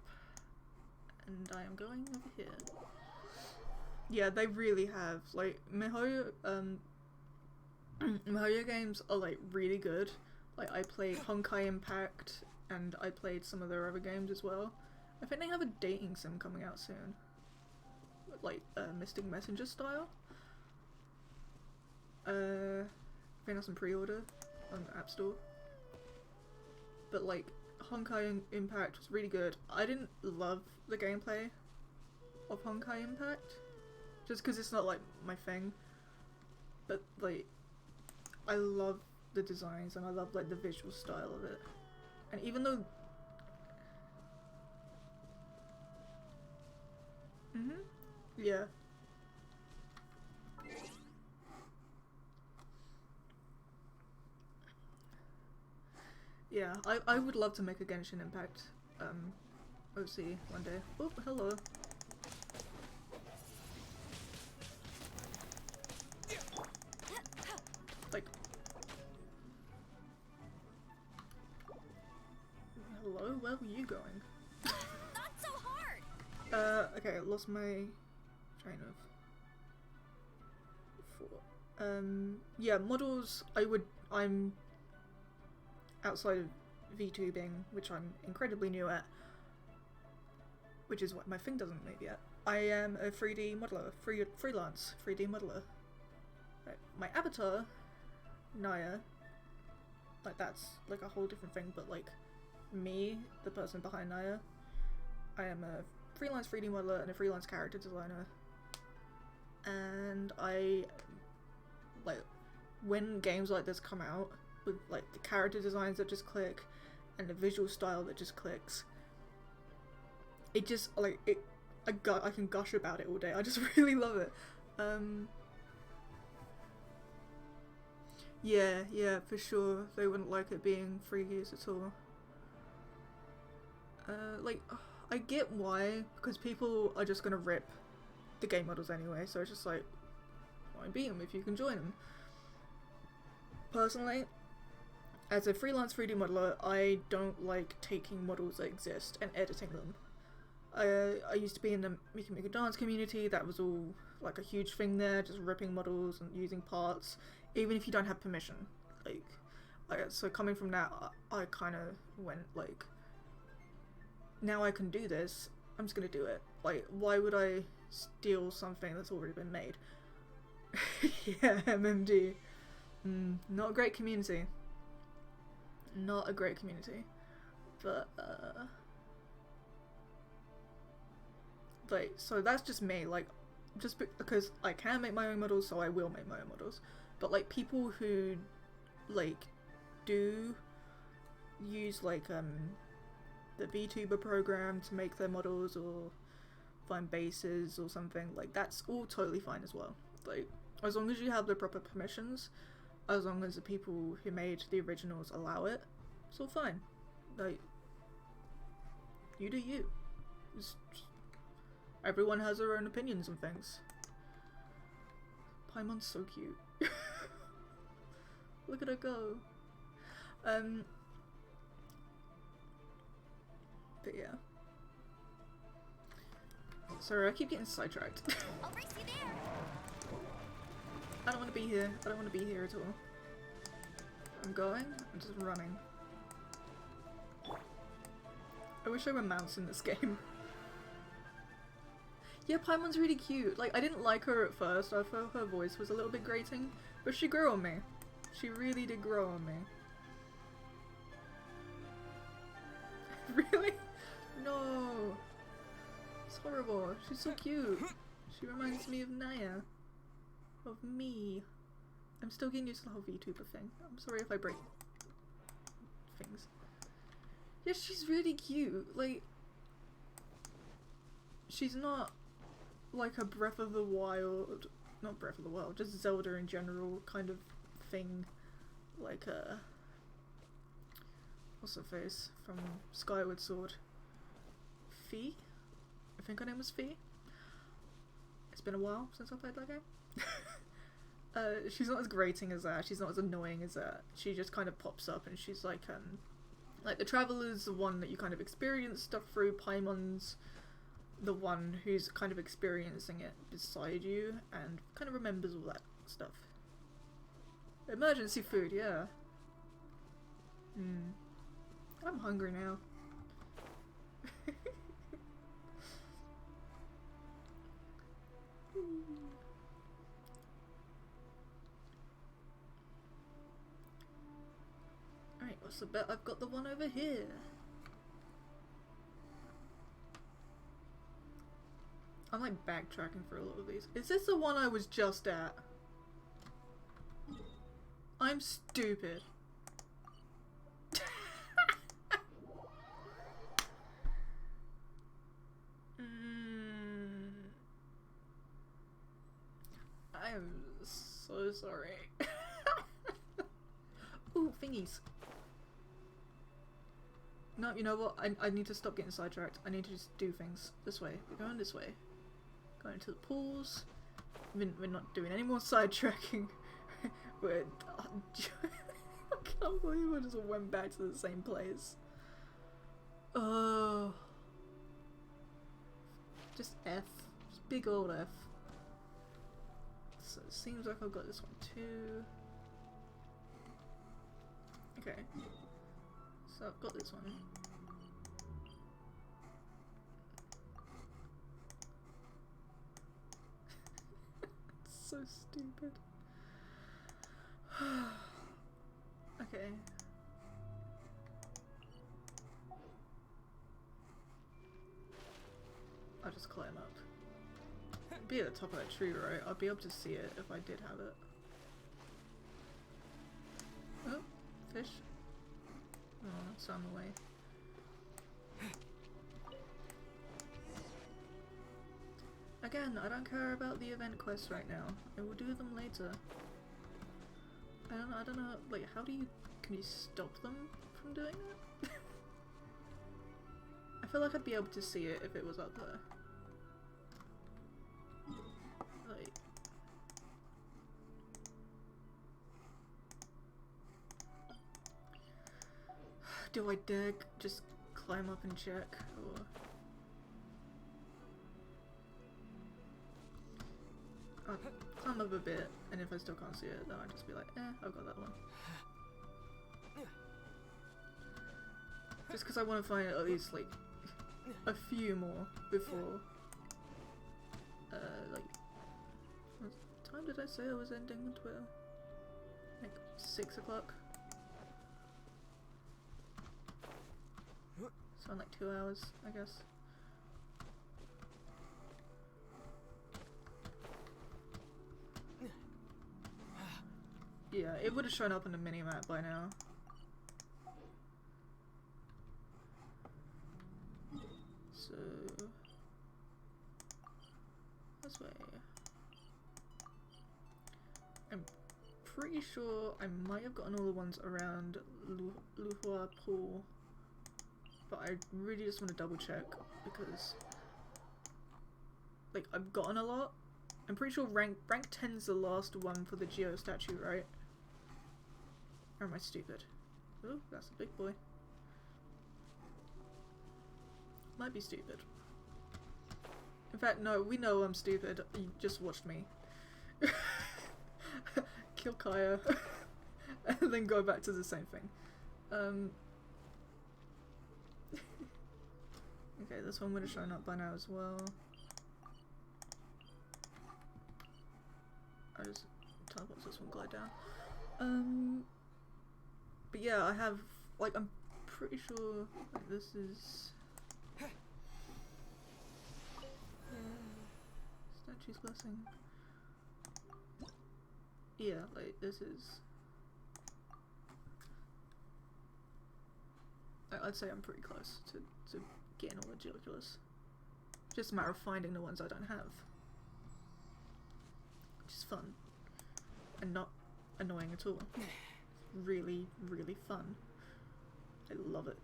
and I am going over here. Yeah, they really have, like, MiHoYo, MiHoYo games are, like, really good. Like, I played Honkai Impact, and I played some of their other games as well. I think they have a dating sim coming out soon. like Mystic Messenger style. I think that's in pre-order on the App Store. But like Honkai Impact was really good. I didn't love the gameplay of Honkai Impact, just because it's not like my thing. But like, I love the designs and I love like the visual style of it. And even though, yeah. Yeah, I would love to make a Genshin Impact OC one day. Oh, hello. Like, hello? Where were you going? Not so hard! Okay, I lost my train of thought. Yeah, models, I'm outside of VTubing, which I'm incredibly new at, which is what my thing doesn't move yet. I am a 3D modeler, freelance 3D modeler. Right. My avatar, Naya, like that's like a whole different thing, but like me, the person behind Naya, I am a freelance 3D modeler and a freelance character designer, and I, like, when games like this come out, with like the character designs that just click and the visual style that just clicks, it just like I can gush about it all day. I just really love it. Yeah, for sure they wouldn't like it being free use at all. Like, I get why, because people are just gonna rip the game models anyway, so it's just like, why beat them if you can join them? Personally, as a freelance 3D modeler, I don't like taking models that exist and editing them. I used to be in the Miku Miku dance community. That was all like a huge thing there, just ripping models and using parts, even if you don't have permission. Like so coming from that, I kind of went like, now I can do this, I'm just gonna do it. Like, why would I steal something that's already been made? Yeah, MMD. Not a great community. Not a great community. But, like, so that's just me. Like, just because I can make my own models, so I will make my own models. But, like, people who, like, do use, like, the Vtuber program to make their models or find bases or something, like, that's all totally fine as well. Like, as long as you have the proper permissions, as long as the people who made the originals allow it, it's all fine. Like, you do you. Everyone has their own opinions on things. Paimon's so cute. Look at her go. But yeah. Sorry, I keep getting sidetracked. I'll race you there! I don't want to be here. I don't want to be here at all. I'm going. I'm just running. I wish I were mouse in this game. Yeah, Paimon's really cute. Like, I didn't like her at first. I felt her voice was a little bit grating, but she grew on me. She really did grow on me. Really? No. It's horrible. She's so cute. She reminds me of Naya. Of me. I'm still getting used to the whole VTuber thing. I'm sorry if I break things. Yeah, she's really cute. Like, she's not like a Breath of the Wild, not Breath of the Wild, just Zelda in general kind of thing. Like, what's her face from Skyward Sword? Fee? I think her name was Fee. It's been a while since I played that game. She's not as grating as that. She's not as annoying as that. She just kind of pops up and she's like the Traveler's the one that you kind of experience stuff through. Paimon's the one who's kind of experiencing it beside you and kind of remembers all that stuff. Emergency food, yeah. I'm hungry now. Alright, what's the bet? I've got the one over here. I'm like backtracking for a lot of these. Is this the one I was just at? I'm stupid. I am so sorry. Ooh, thingies. No, you know what? I need to stop getting sidetracked. I need to just do things. This way. We're going this way. Going to the pools. We're not doing any more sidetracking. We're... I can't believe I just went back to the same place. Oh. Just F. Just big old F. So it seems like I've got this one too. Okay. So I've got this one. It's so stupid. Okay. I'll just climb up. It'd be at the top of that tree, right? I'll be able to see it if I did have it. Oh, fish. Oh, it's on the way. Again, I don't care about the event quests right now. I will do them later. I don't know, like, how do you... Can you stop them from doing that? I feel like I'd be able to see it if it was up there. Like... Do I dare just climb up and check, or... I'll climb up a bit, and if I still can't see it, then I'll just be like, I've got that one. Just because I want to find at least, like, a few more before, like, what time did I say I was ending on Twitter? Like, 6 o'clock? So in like 2 hours, I guess. Yeah, it would have shown up on the minimap by now. So... this way. I'm pretty sure I might have gotten all the ones around Luhua Pool. But I really just want to double check because... like, I've gotten a lot. I'm pretty sure rank 10's the last one for the Geo statue, right? Or am I stupid? Oh, that's a big boy. Might be stupid. In fact, no, we know I'm stupid. You just watched me. Kill Kaya. And then go back to the same thing. Okay, this one would have shown up by now as well. I just teleport this one, glide down. But yeah, I have, like, I'm pretty sure, like, this is... Statue's Blessing. Yeah, like, this is... I'd say I'm pretty close to getting all the Geoculus. Just a matter of finding the ones I don't have. Which is fun. And not annoying at all. Really, really fun. I love it.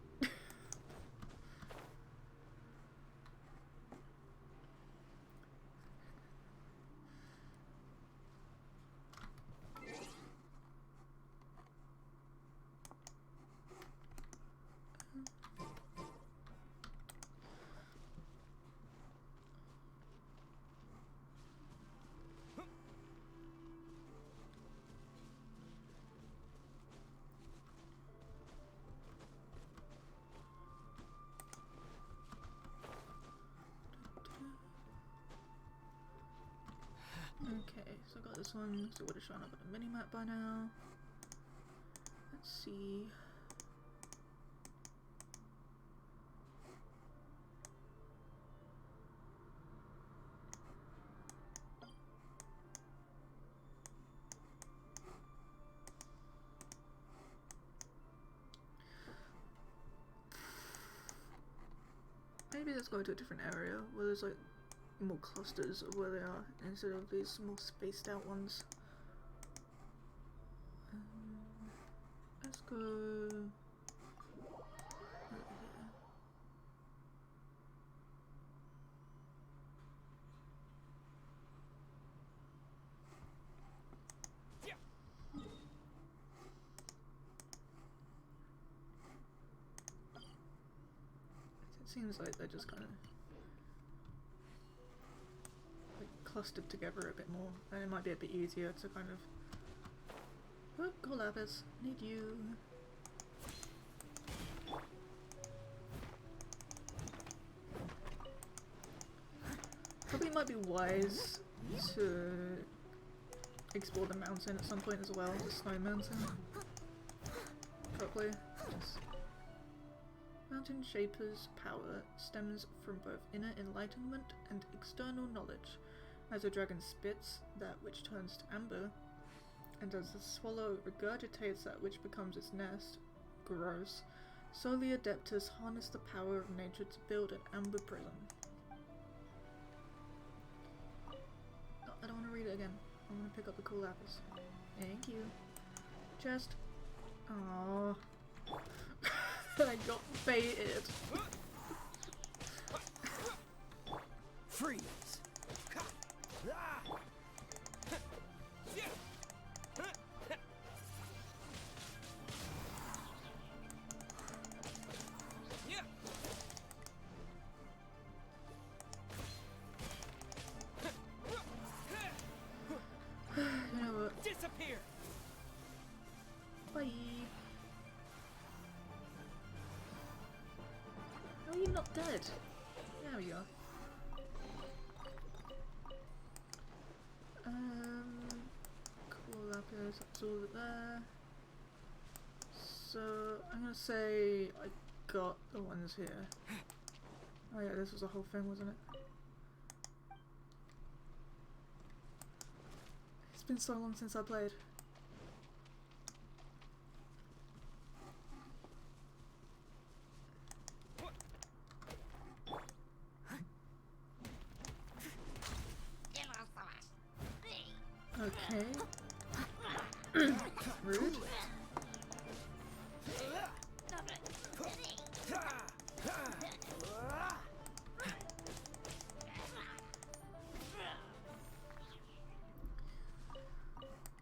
So I got this one, so would have shown up on the minimap by now. Let's see. Maybe let's go to a different area where there's like more clusters of where they are instead of these more spaced out ones. Let's go over here. It seems like they're just kind of like clustered together a bit more, and it might be a bit easier to kind of. Oh, go Lapis, need you. Probably might be wise to explore the mountain at some point as well, the snow mountain. Properly. Just Mountain Shaper's power stems from both inner enlightenment and external knowledge. As a dragon spits that which turns to amber, and as the swallow regurgitates that which becomes its nest, grows, so the Adeptus harness the power of nature to build an amber prison. No, I don't want to read it again. I'm going to pick up the cool lapis. Thank you. Chest. Aww. I got baited. Freeze! You know what? Disappear! Bye. No, you're not dead. There we go. Cool lapis, that's all there. So I'm gonna say I got the ones here. Oh yeah, this was the whole thing, wasn't it? It's been so long since I played. Okay. Rude.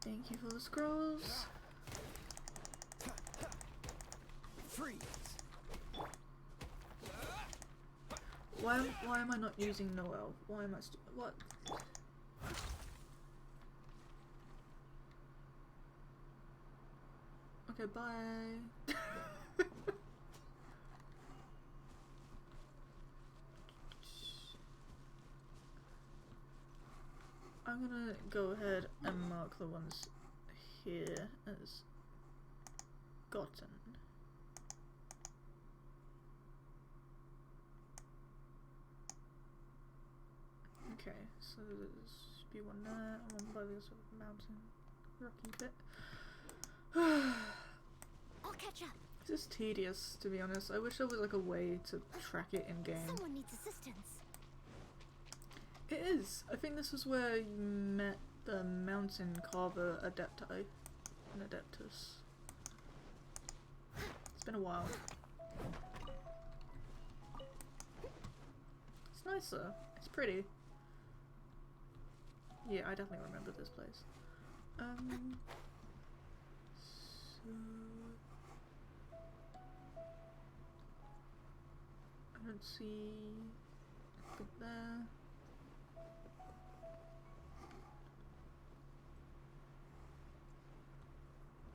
Thank you for the scrolls. Freeze! Why am I not using Noel? Why am I what? Okay, bye. I'm gonna go ahead and mark the ones here as gotten. Okay, so there should be one there, and one by the other side of the mountain. Rocky bit. I'll catch up. This is tedious, to be honest. I wish there was like a way to track it in game. Someone needs assistance. It is. I think this is where you met the mountain carver adepti, an adeptus. It's been a while. It's nicer. It's pretty. Yeah, I definitely remember this place. So I don't see anything there.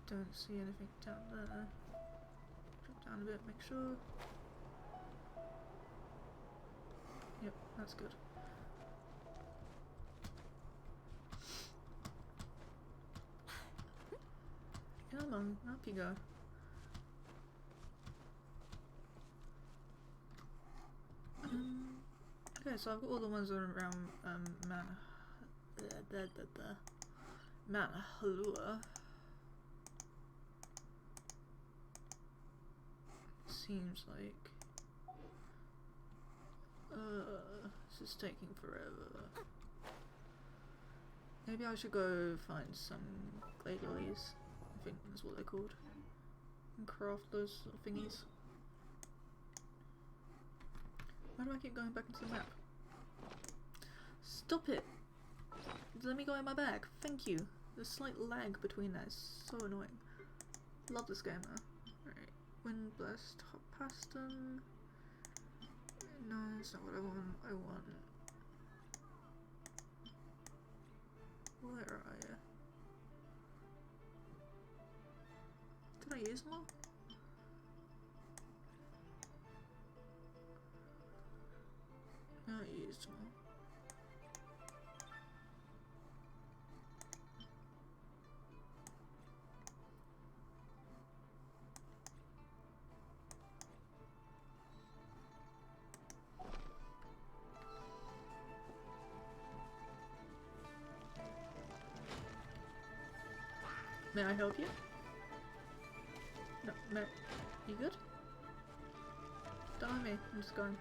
Don't see anything down there. Drop down a bit, make sure. Yep, that's good. Come on, up you go. Okay, so I've got all the ones that are around Mount Halua. Seems like this is taking forever. Maybe I should go find some clay lilies. I think that's what they're called. And craft those little thingies. Why do I keep going back into the map? Stop it! Let me go in my bag. Thank you. There's slight lag between that. It's so annoying. Love this game though. Alright. Wind blast, hot past them. No, that's not what I want. I want. Where are you? Did I use them all? No, I used them all. May I help you? No, no. You good? Don't mind me. I'm just going.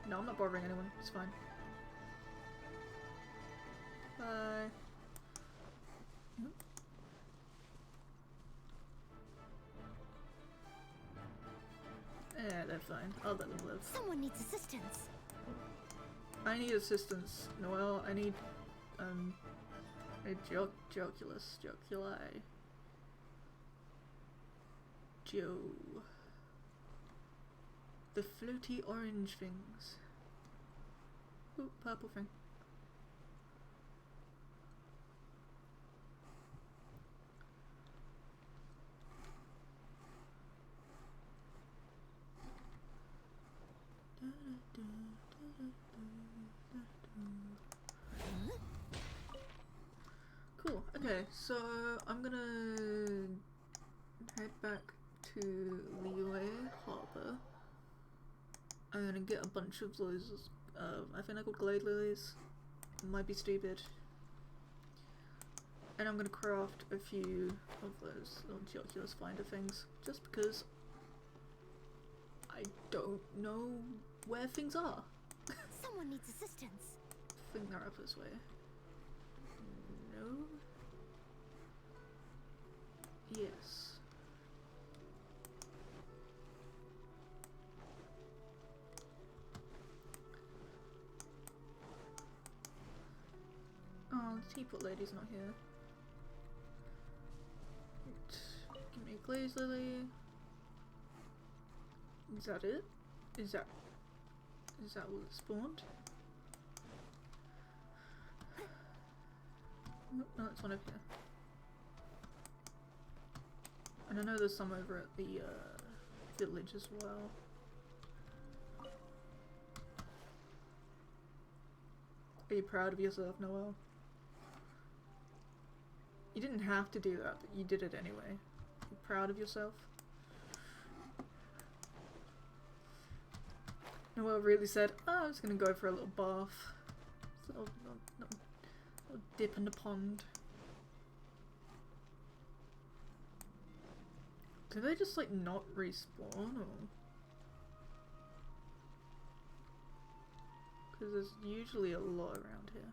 No, I'm not bothering anyone. It's fine. Bye. Yeah, they're fine. I'll let them live. Someone needs assistance. I need assistance, Noelle. I need, a Geoculus. Geoculi. The floaty orange things. Ooh, purple thing. Cool, okay, so I'm gonna head back to Liyue Harbor. I'm gonna get a bunch of those, I think they're called glade lilies. Might be stupid. And I'm gonna craft a few of those little Geoculus finder things, just because I don't know where things are. Someone needs assistance. I think they're up this way. No? Yes. Oh, the teapot lady's not here. Right. Give me a glaze lily. Is that it? Is that what it spawned? Nope, no, it's one over here. And I know there's some over at the village as well. Are you proud of yourself, Noelle? You didn't have to do that, but you did it anyway. You proud of yourself? Noelle really said, oh, I'm just gonna go for a little bath. Just a little dip in the pond. Do they just like not respawn or? Because there's usually a lot around here.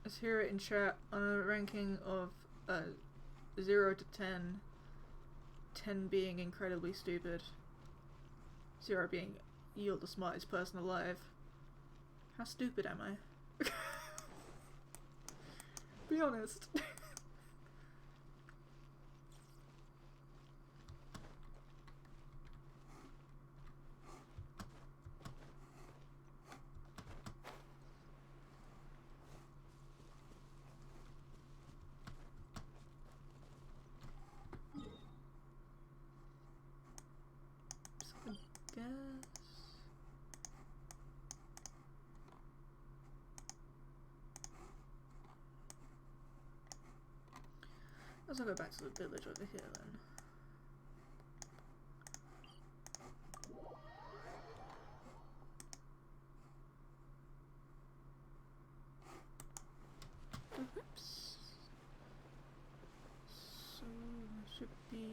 Let's hear it in chat. On a ranking of 0 to 10, 10 being incredibly stupid, 0 being you're the smartest person alive. How stupid am I? Be honest. So I guess Guess I'll go back to the village over here then. Oops. So should be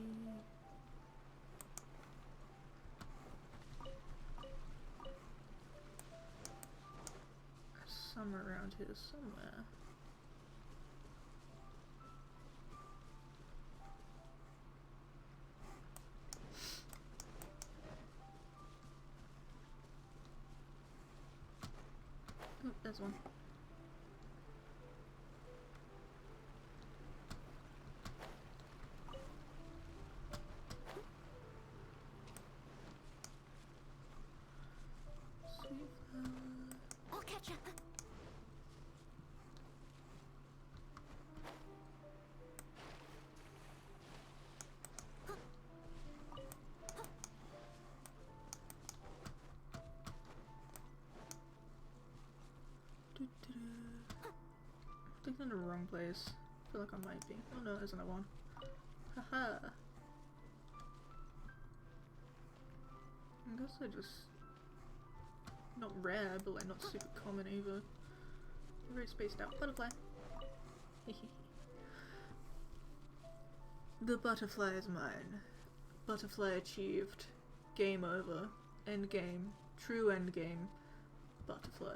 somewhere around here somewhere. Oh, there's one. I'll catch up. I think I'm in the wrong place. I feel like I might be. Oh no, there's another one. Haha. I guess they're just not rare, but like not super common either. Very spaced out. Butterfly. The butterfly is mine. Butterfly achieved. Game over. End game. True end game. Butterfly.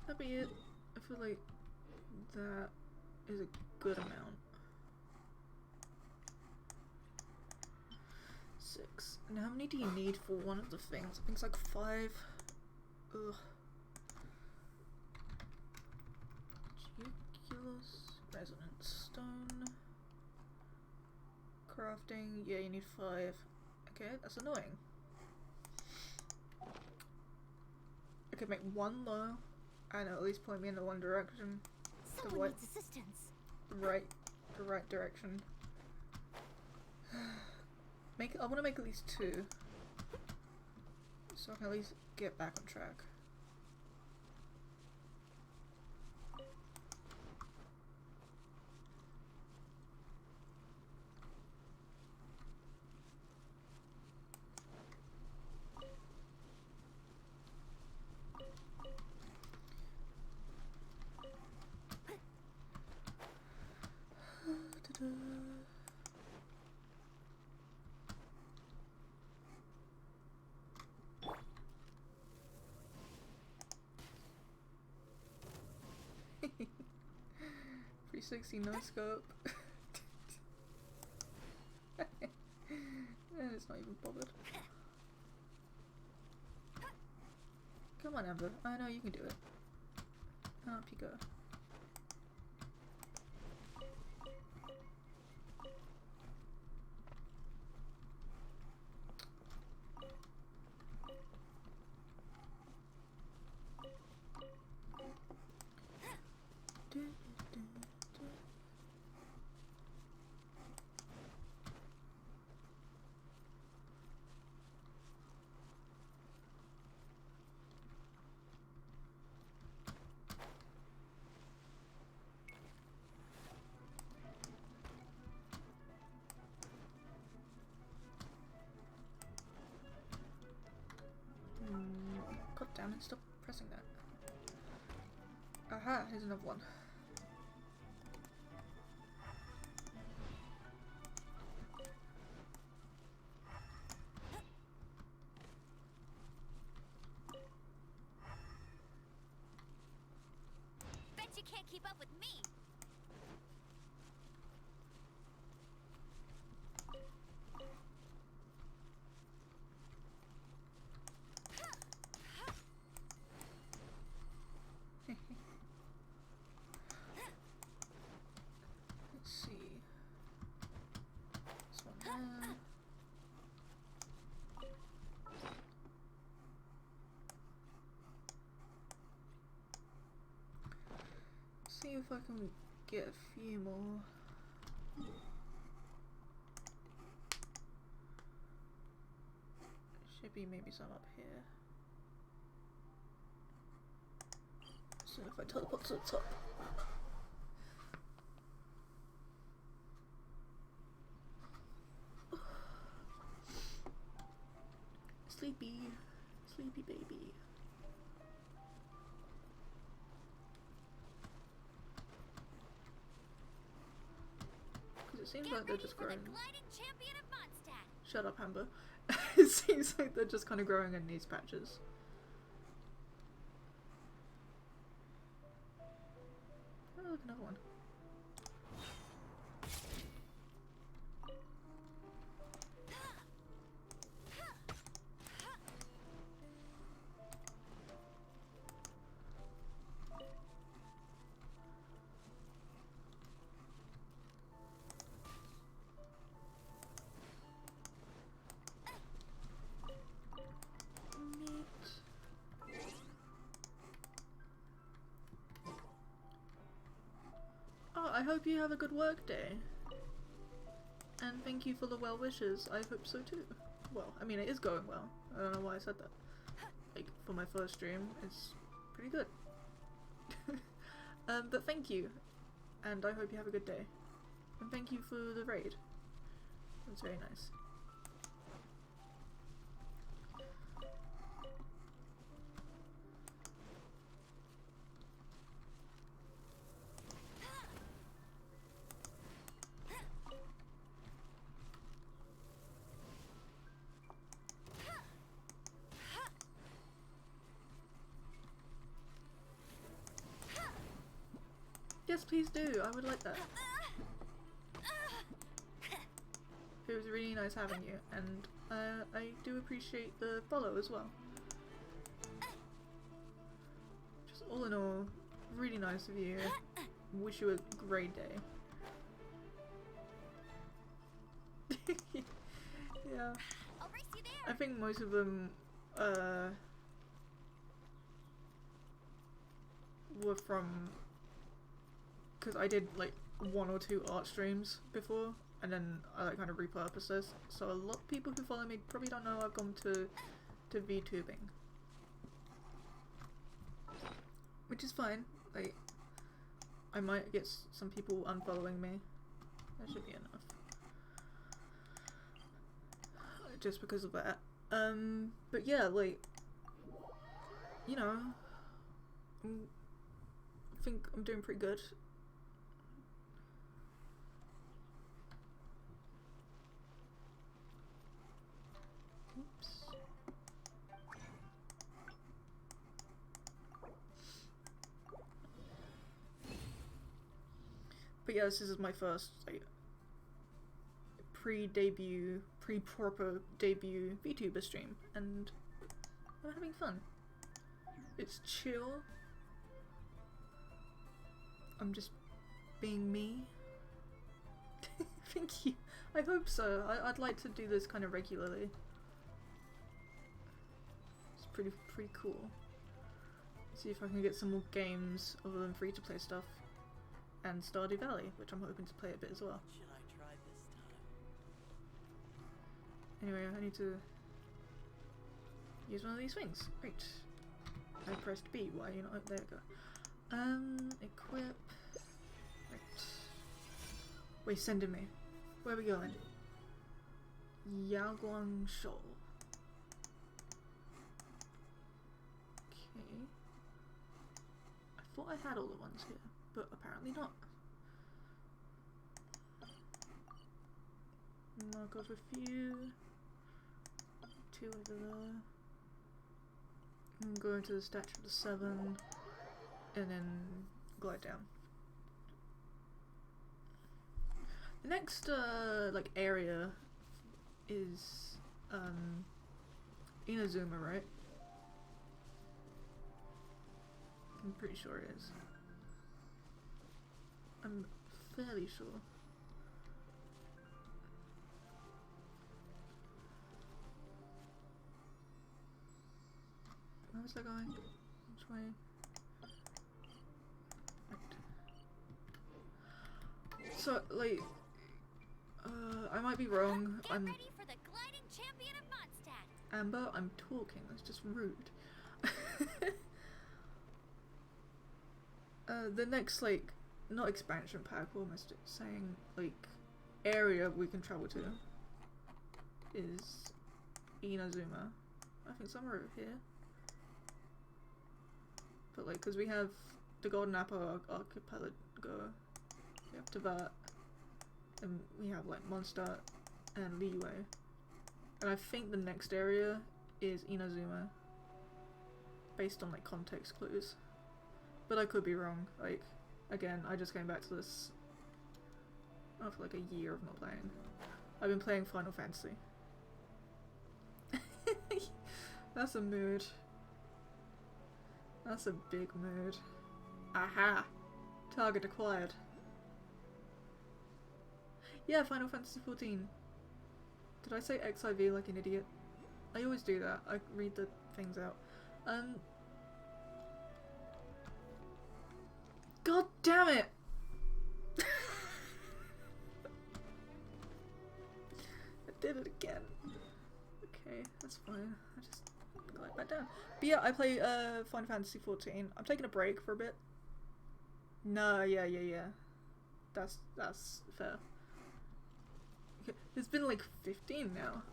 That'd be it. I feel like that is a good amount. 6. And how many do you need for one of the things? I think it's like 5. Ugh. Geoculus, resonant stone. Crafting, yeah, you need 5. Okay, that's annoying. I could make one though, and at least point me in the one direction. Someone needs assistance. The right direction. I want to make at least 2, so I can at least get back on track. .360 no scope. And it's not even bothered. Come on, Amber. I know you can do it. Up you go. God damn it, stop pressing that. Aha, here's another one. Bet you can't keep up with me. Let's see. This one there. See if I can get a few more. Should be maybe some up here. So if I teleport to the top. Sleepy, sleepy baby. Because it seems like they're just growing. Shut up, Amber. It seems like they're just kind of growing in these patches. Oh, look, another one. I hope you have a good work day. And thank you for the well wishes. I hope so too. Well, I mean, it is going well. I don't know why I said that. Like, for my first stream, it's pretty good. But thank you. And I hope you have a good day. And thank you for the raid. It was very nice. Yes, please do. I would like that. It was really nice having you, and I do appreciate the follow as well. Just all in all, really nice of you. Wish you a great day. Yeah. I think most of them were from, because I did like 1 or 2 art streams before, and then I like kind of repurposed this. So a lot of people who follow me probably don't know I've gone to VTubing, which is fine. Like, I might get some people unfollowing me. That should be enough. Just because of that. But yeah, like, you know, I think I'm doing pretty good. Oops. But yeah, this is my first like pre-debut, pre-proper debut VTuber stream, and I'm having fun. It's chill. I'm just being me. Thank you. I hope so. I'd like to do this kind of regularly. It's pretty cool. See if I can get some more games other than free-to-play stuff, and Stardew Valley, which I'm hoping to play a bit as well. Should I try this time? Anyway, I need to use one of these things. Great. I pressed B. Why are you not? Oh, there we go. Equip. Right. Where you sending me? Where are we going? Yaguangshou. Okay. I thought I had all the ones here, but apparently not. Mark off a few. 2 over there. And go into the statue of the 7, and then glide down. The next like area is Inazuma, right? I'm pretty sure it is. I'm fairly sure. Where's that going? Which way? Right. So, like, I might be wrong. Get ready for the gliding champion of Mondstadt. Amber, I'm talking. That's just rude. The next, like, not expansion pack, what am I saying, like, area we can travel to is Inazuma. I think somewhere over here. But, like, because we have the Golden Apple Archipelago, we have Teyvat, and we have, like, Mondstadt and Liyue. And I think the next area is Inazuma, based on, like, context clues. But I could be wrong. Like, again, I just came back to this after like a year of not playing. I've been playing Final Fantasy. That's a mood. That's a big mood. Aha! Target acquired. Yeah, Final Fantasy 14. Did I say XIV like an idiot? I always do that. I read the things out. God damn it! I did it again. Okay, that's fine. I just glide back down. But yeah, I play Final Fantasy 14. I'm taking a break for a bit. No, yeah. That's fair. Okay, there's been like 15 now.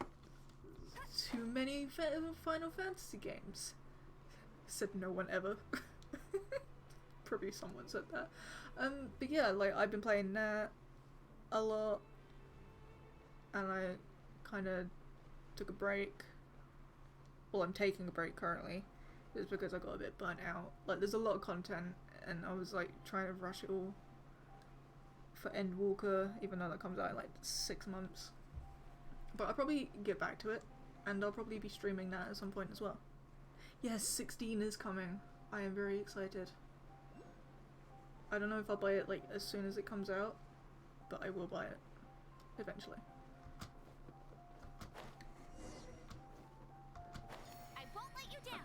Too many Final Fantasy games. Said no one ever. Probably someone said that. But yeah, like, I've been playing that a lot, and I kind of took a break. Well, I'm taking a break currently. It's because I got a bit burnt out. Like, there's a lot of content, and I was like trying to rush it all for Endwalker, even though that comes out in like 6 months. But I'll probably get back to it, and I'll probably be streaming that at some point as well. Yes, 16 is coming. I am very excited. I don't know if I'll buy it like as soon as it comes out, but I will buy it eventually. I won't let you down.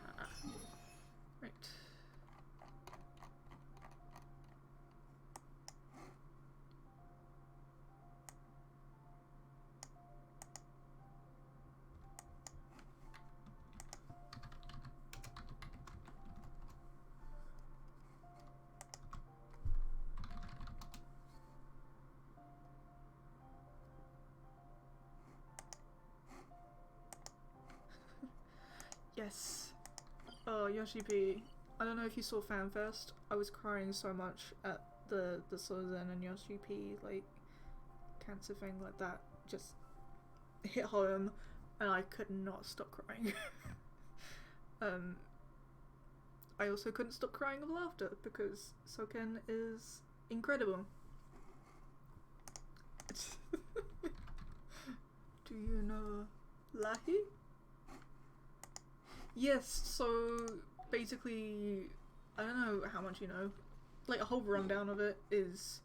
Right. Yes. Oh, Yoshi P. I don't know if you saw FanFest. I was crying so much at the Sozen and Yoshi P, like, cancer thing like that. Just hit home, and I could not stop crying. I also couldn't stop crying of laughter because Soken is incredible. Do you know Lahi? Yes, so basically, I don't know how much you know, like a whole rundown of it is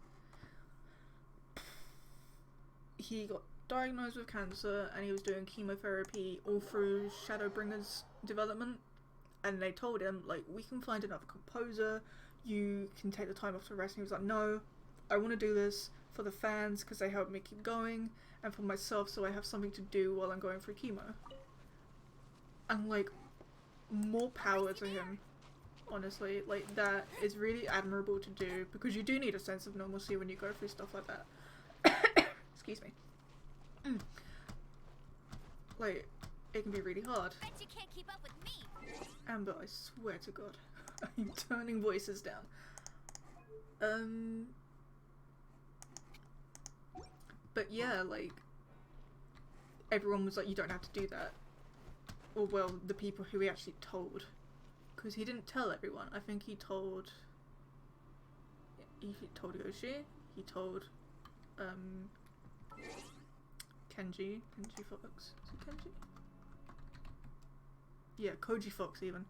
he got diagnosed with cancer and he was doing chemotherapy all through Shadowbringer's development, and they told him, like, we can find another composer, you can take the time off to rest, and he was like, no, I want to do this for the fans because they help me keep going, and for myself so I have something to do while I'm going through chemo. And like, more power to him, honestly. Like, that is really admirable to do because you do need a sense of normalcy when you go through stuff like that. Excuse me. Like, it can be really hard. Bet you can't keep up with me. Amber, I swear to God, I'm turning voices down. But yeah, like, everyone was like, you don't have to do that. Or, well, the people who he actually told. Because he didn't tell everyone. I think he told Yoshi, he told, Kenji Fox. Is it Kenji? Yeah, Koji Fox even.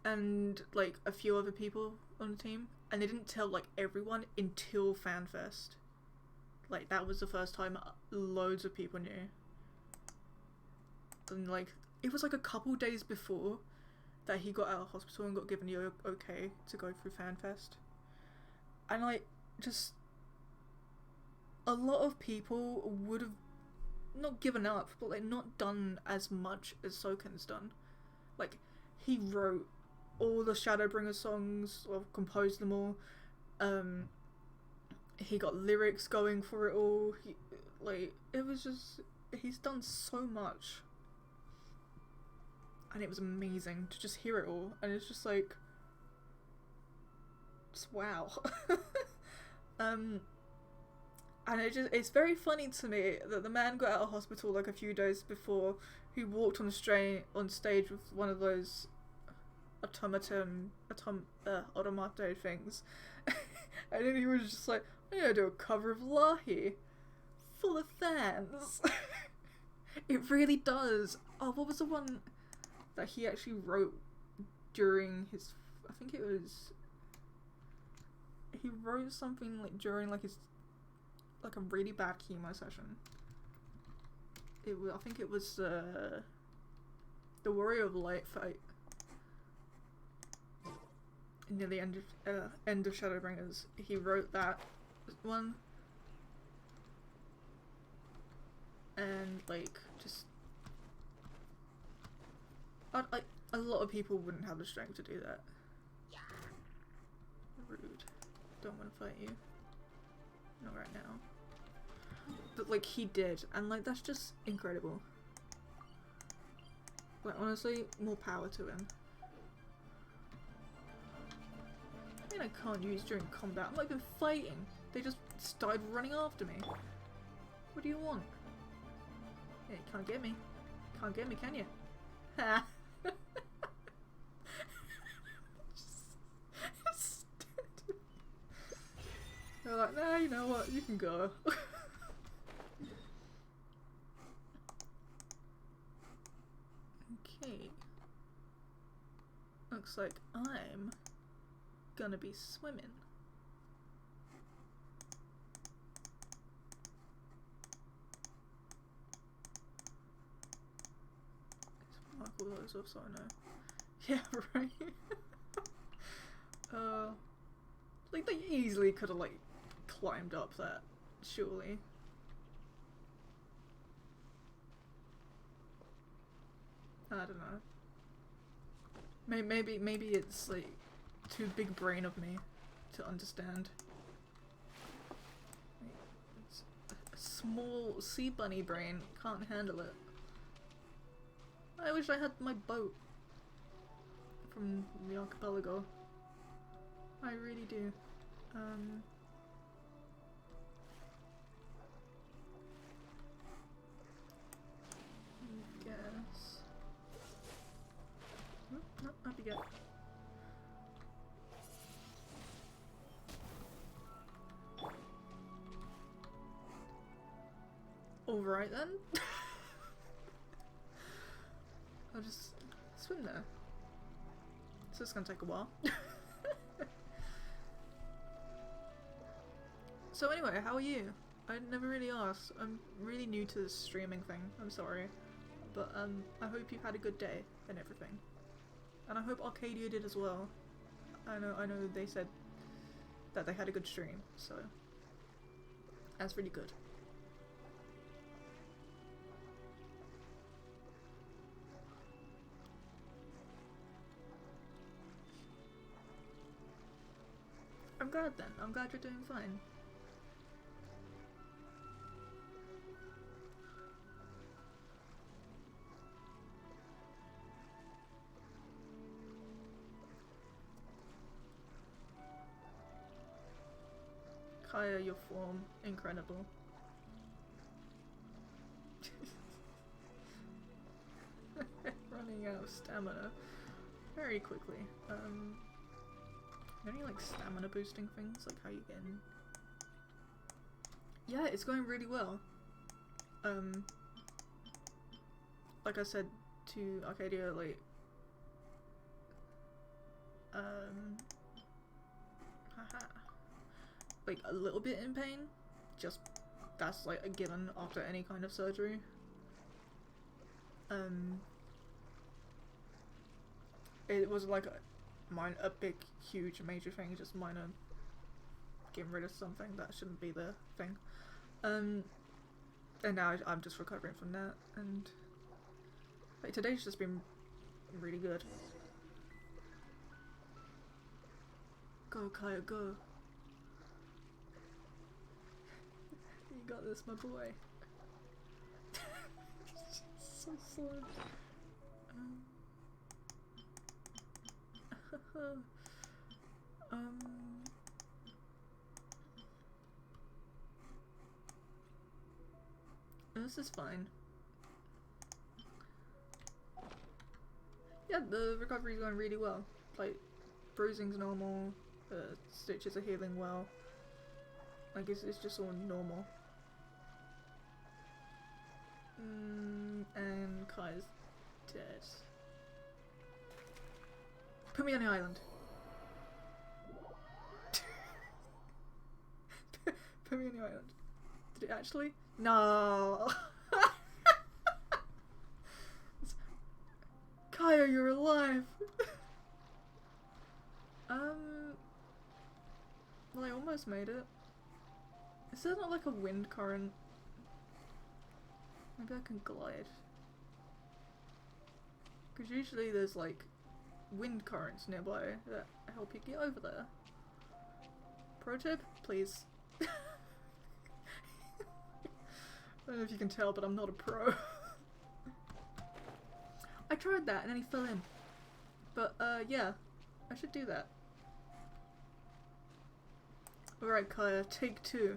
And, like, a few other people on the team. And they didn't tell, like, everyone until FanFest. Like, that was the first time loads of people knew. And, like, it was like a couple days before that he got out of hospital and got given the okay to go through FanFest. And, like, just a lot of people would have not given up, but, like, not done as much as Soken's done. Like, he wrote all the Shadowbringer songs, or composed them all. He got lyrics going for it all. It was just, he's done so much. And it was amazing to just hear it all. And it's just like, just wow. And it's very funny to me that the man got out of hospital like a few days before. He walked on stage with one of those automate things. And then he was just like, I'm gonna do a cover of Lahi, full of fans. It really does. Oh, what was the one that he actually wrote during his, I think it was, he wrote something like during like his, like a really bad chemo session. I think it was the Warrior of Light fight near the end of Shadowbringers. He wrote that one, and like just a lot of people wouldn't have the strength to do that. Rude. Don't want to fight you. Not right now. But like he did, and like that's just incredible. Like honestly, more power to him. I mean, I can't use during combat. I'm not even fighting. They just started running after me. What do you want? Yeah, you can't get me. Can't get me, can you? Ha! They're like, nah, you know what? You can go. Okay. Looks like I'm gonna be swimming. Mark all those off so I know. Yeah, right? Like they easily could have like climbed up that, surely. I don't know. Maybe it's like too big brain of me to understand. It's a small sea bunny brain can't handle it. I wish I had my boat from the archipelago. I really do. Guess. No, up you go. Alright then. I'll just swim there. So it's gonna take a while. So anyway, how are you? I never really asked. I'm really new to this streaming thing. I'm sorry. But I hope you've had a good day and everything. And I hope Arcadia did as well. I know they said that they had a good stream, so that's really good. I'm glad then. I'm glad you're doing fine. Kaya, your form, incredible. Running out of stamina very quickly. Any like stamina boosting things? Like how you getting? Yeah, it's going really well. Like I said to Arcadia, like like a little bit in pain, just that's like a given after any kind of surgery. It was like a big, huge, major thing, just minor getting rid of something that shouldn't be the thing. And now I'm just recovering from that, and like today's just been really good. Go, Kaya, go. You got this, my boy. So slow. This is fine. Yeah, the recovery's going really well. Like, bruising's normal, stitches are healing well. I guess it's just all normal. And Kai's dead. Put me on the island. Put me on the island. Did it actually? No! Kaya, you're alive! Well, I almost made it. Is there not like a wind current? Maybe I can glide. Because usually there's like wind currents nearby that help you get over there. Pro tip, please. I don't know if you can tell, but I'm not a pro. I tried that and then he fell in. But yeah, I should do that. Alright, Kaya, take 2.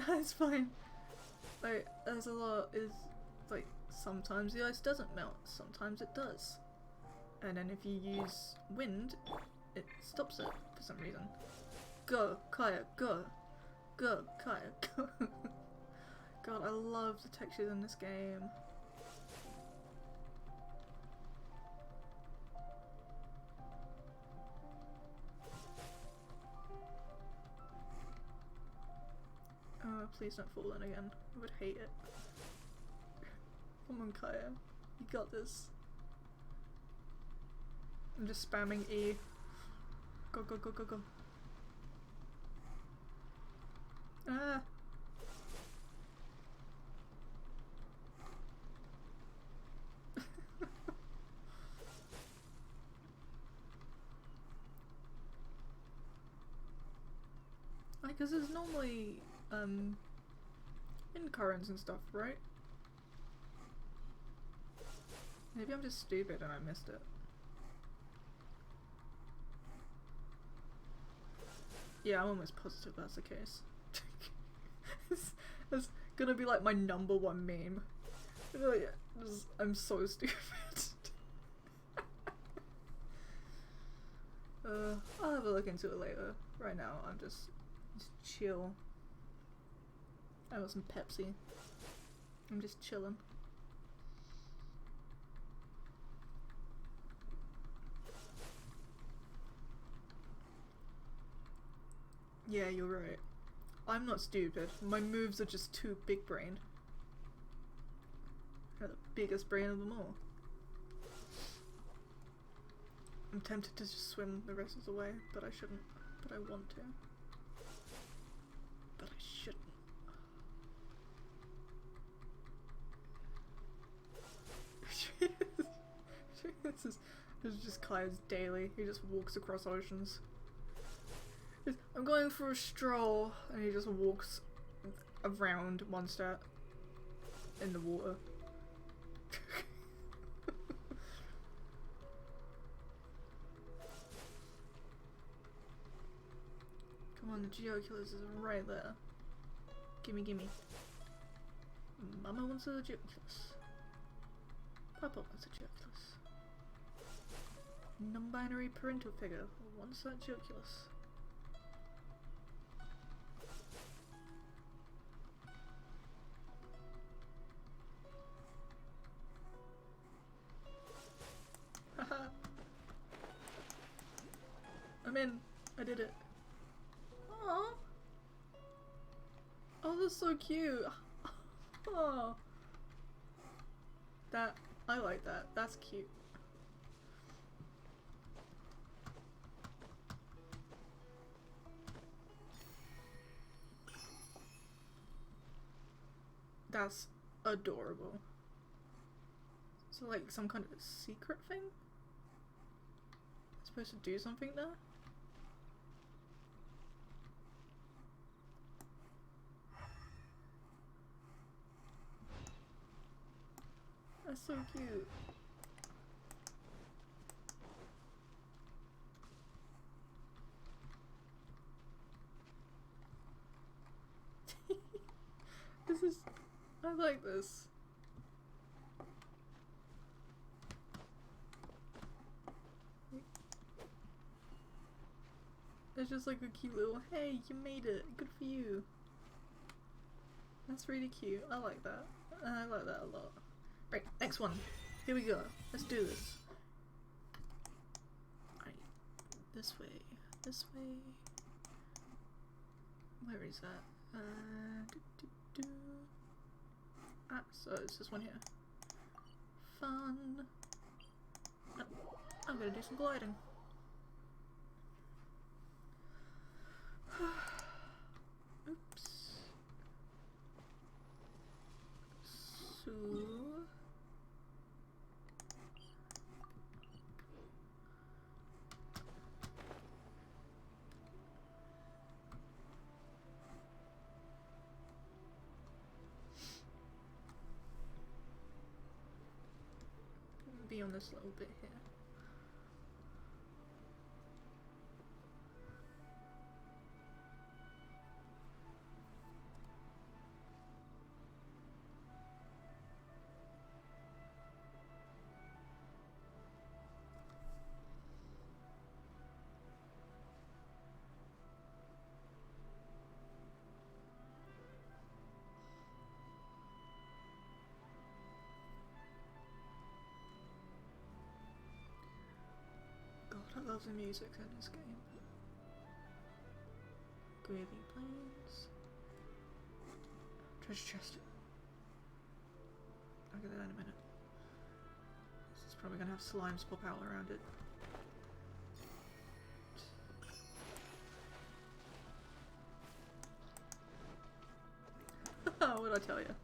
It's fine. Like, there's a lot is like sometimes the ice doesn't melt, sometimes it does. And then if you use wind, it stops it for some reason. Go, Kaya, go! Go, Kaya, go! God, I love the textures in this game. Oh, please don't fall in again. I would hate it. Come on, Kaya. You got this. I'm just spamming E. Go, go, go, go, go. Ah! Because there's normally wind currents and stuff, right? Maybe I'm just stupid and I missed it. Yeah, I'm almost positive that's the case. It's gonna be like my #1 meme. Like, I'm so stupid. I'll have a look into it later. Right now, I'm just chill. I want some Pepsi. I'm just chilling. Yeah, you're right. I'm not stupid. My moves are just too big brained. They're the biggest brain of them all. I'm tempted to just swim the rest of the way, but I shouldn't. But I want to. But I shouldn't. This is just Kaya's daily. He just walks across oceans. I'm going for a stroll, and he just walks around one step in the water. Come on, the Geoculus is right there. Gimme, gimme. Mama wants a Geoculus. Papa wants a Geoculus. Non-binary parental figure wants that Geoculus. Haha. I'm in. I did it. Aww. Oh, that's so cute. Oh. I like that. That's cute. That's adorable. So like some kind of a secret thing? supposed to do something there? That's so cute. This is... I like this. It's just like a cute little, hey, you made it, good for you. That's really cute. I like that. I like that a lot. Right, next one. Here we go. Let's do this. Alright, this way. This way. Where is that? Ah, so it's this one here. Fun. Oh, I'm gonna do some gliding. Oops. So... be on this little bit here. I love the music in this game. Gravy planes. Treasure chest. I'll get that in a minute. This is probably gonna have slimes pop out around it. What'd I tell you?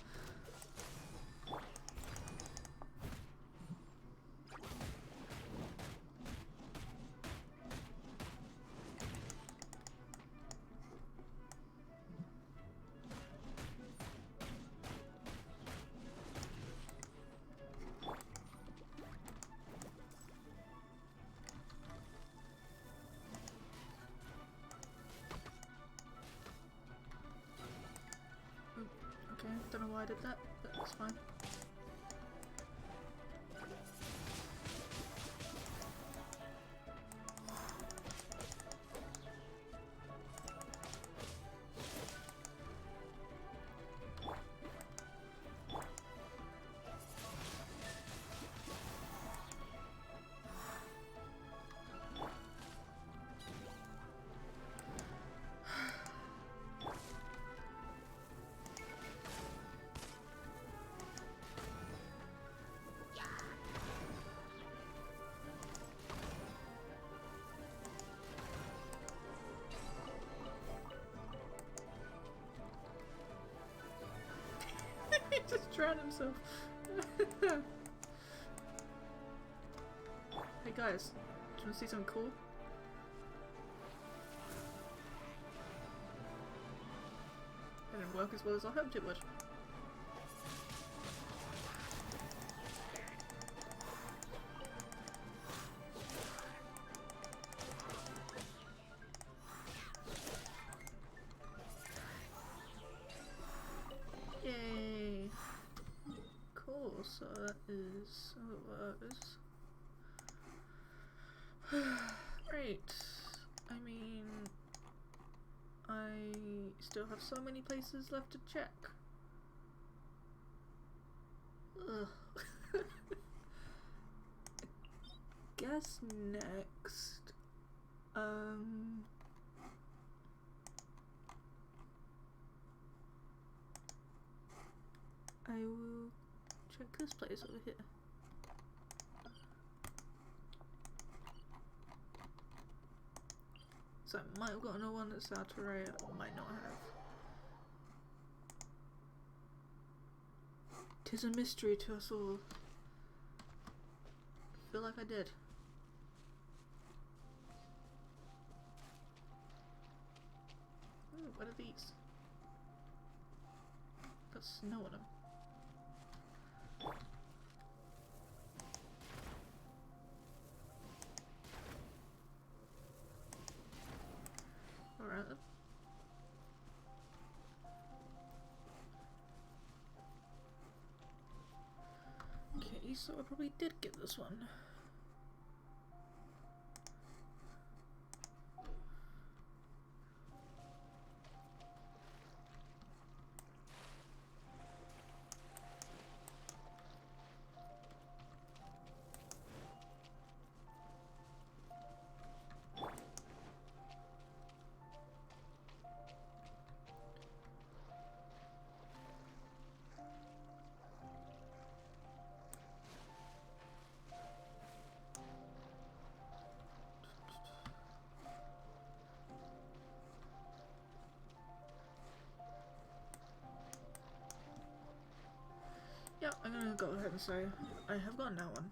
Okay, don't know why I did that, but that's fine. He just drowned himself. Hey guys, do you want to see something cool? It didn't work as well as I hoped it would. Yay! Cool, so that is how it was. Right. I mean, I still have so many places left to check. Ugh. I guess next, I will check this place over here. So I might have gotten a one that's out to Raya, or might not have. 'Tis a mystery to us all. I feel like I did. What are these? Got snow on them. Alright then. Okay, so I probably did get this one. Yeah, I'm gonna go ahead and say I have gotten that one.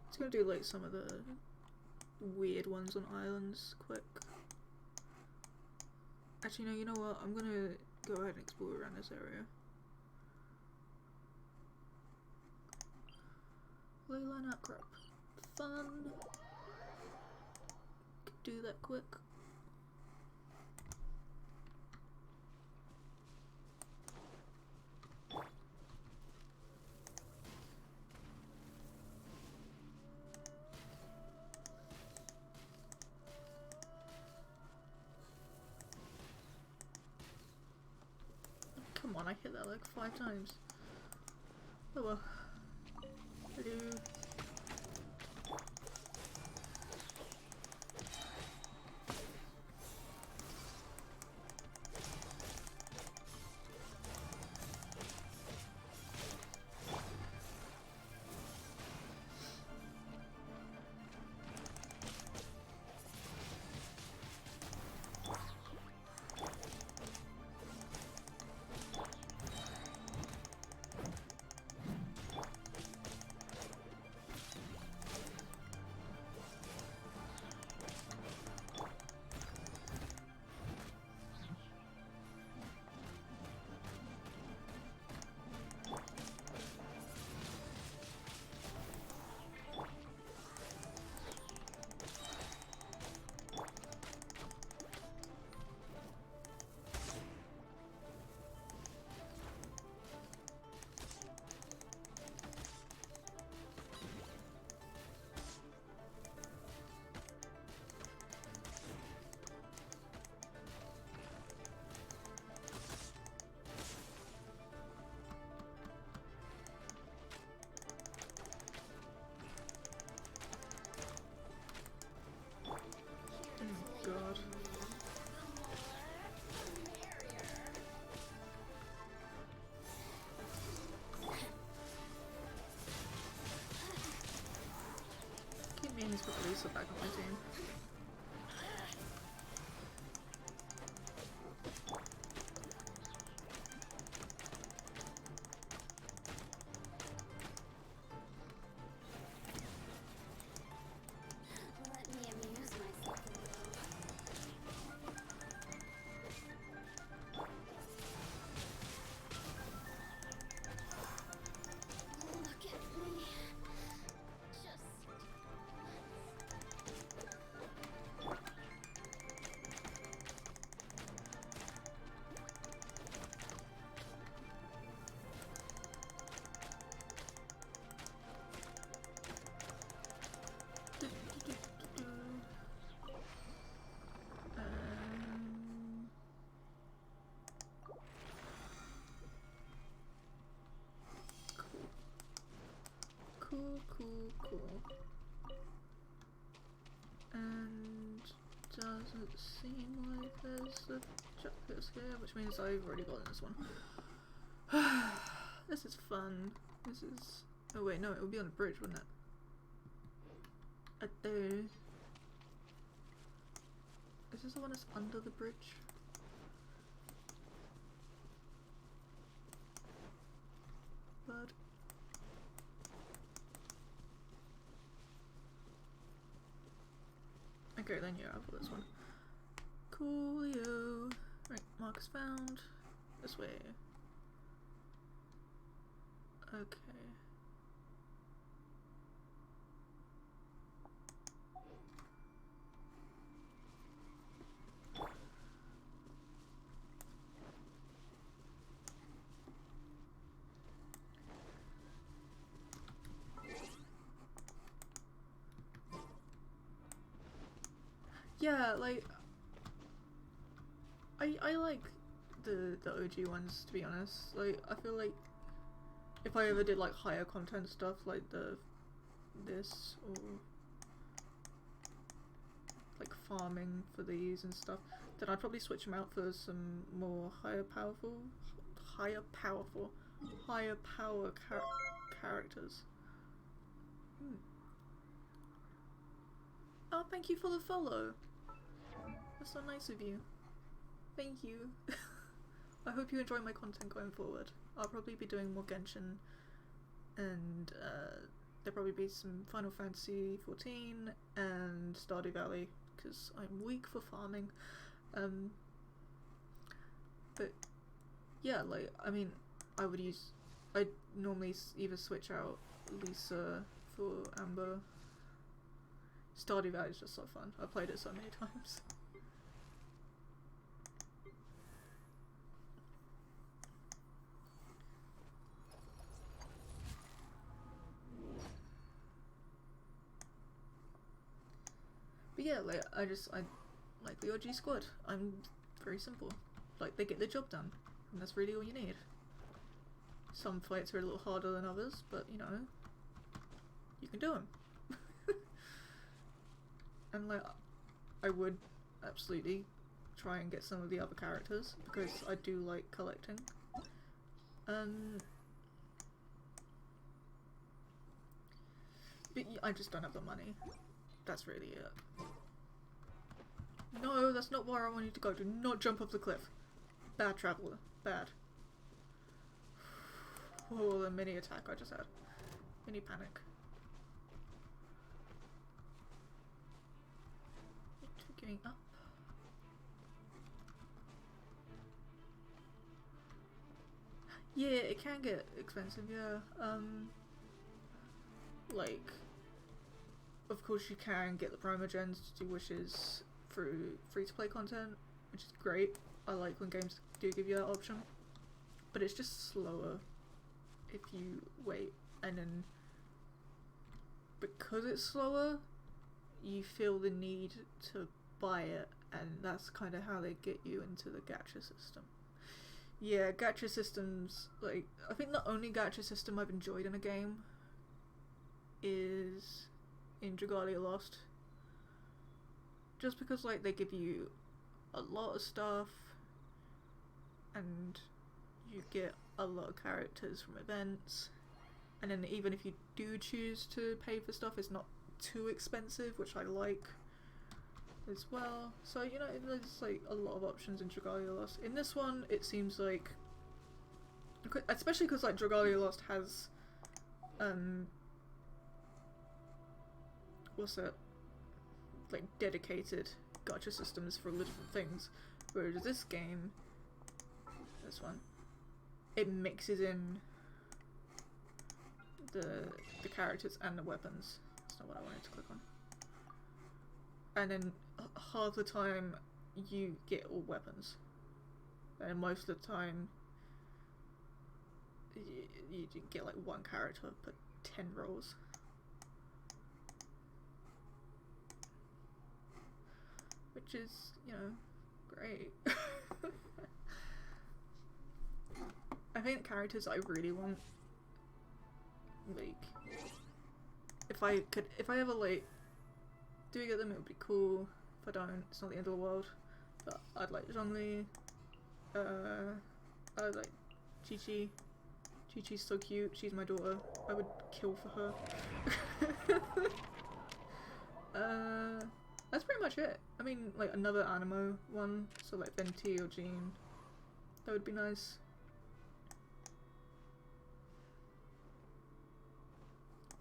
It's gonna do like some of the weird ones on islands quick. Actually, no, you know what? I'm gonna go ahead and explore around this area. Leyline outcrop. Fun. Could do that quick. Come on, I hit that like 5 times. Oh well. Hello. God. Keep meaning to put Lisa back on my team. Let me amuse myself a little. Look at me. Just Cool. And doesn't seem like there's a Geoculus here, which means I've already gotten this one. This is fun. This is... Oh wait, no, it would be on the bridge, wouldn't it? Right there. Is this the one that's under the bridge? But... Okay, then yeah, I've got this one. Coolio. Right, markers found. This way. Okay. Yeah, like I like the OG ones, to be honest. Like I feel like if I ever did like higher content stuff like this or like farming for these and stuff, then I'd probably switch them out for some more higher power characters. Oh, thank you for the follow. That's so nice of you. Thank you. I hope you enjoy my content going forward. I'll probably be doing more Genshin, and there'll probably be some Final Fantasy 14 and Stardew Valley, because I'm weak for farming. But yeah, like, I mean, I'd normally either switch out Lisa for Amber. Stardew Valley is just so fun. I've played it so many times. But yeah, like I like the OG squad. I'm very simple. Like they get the job done, and that's really all you need. Some fights are a little harder than others, but you know, you can do them. And like, I would absolutely try and get some of the other characters because I do like collecting. But I just don't have the money. That's really it. No, that's not where I want you to go. Do not jump off the cliff. Bad traveler. Bad. Oh, the mini attack I just had. Mini panic. Going up. Yeah, it can get expensive, yeah. Like, of course you can get the Primogens to do wishes through free-to-play content, which is great. I like when games do give you that option. But it's just slower if you wait, and then because it's slower, you feel the need to buy it, and that's kind of how they get you into the gacha system. Yeah, gacha systems, like, I think the only gacha system I've enjoyed in a game is in Dragalia Lost. Just because, like, they give you a lot of stuff, and you get a lot of characters from events, and then even if you do choose to pay for stuff, it's not too expensive, which I like as well. So, you know, there's like a lot of options in Dragalia Lost. In this one, it seems like, especially because like Dragalia Lost has what's it, like dedicated gacha systems for different things, whereas this game, this one, it mixes in the characters and the weapons. That's not what I wanted to click on. And then half the time you get all weapons, and most of the time you get like one character per 10 rolls. Which is, you know, great. I think characters I really want, like, if I ever like do get them, it would be cool. If I don't, it's not the end of the world. But I'd like Zhongli. I'd like Chi-Chi. Chi-Chi's so cute. She's my daughter. I would kill for her. That's pretty much it. I mean, like another Animo one, so like Venti or Jean. That would be nice.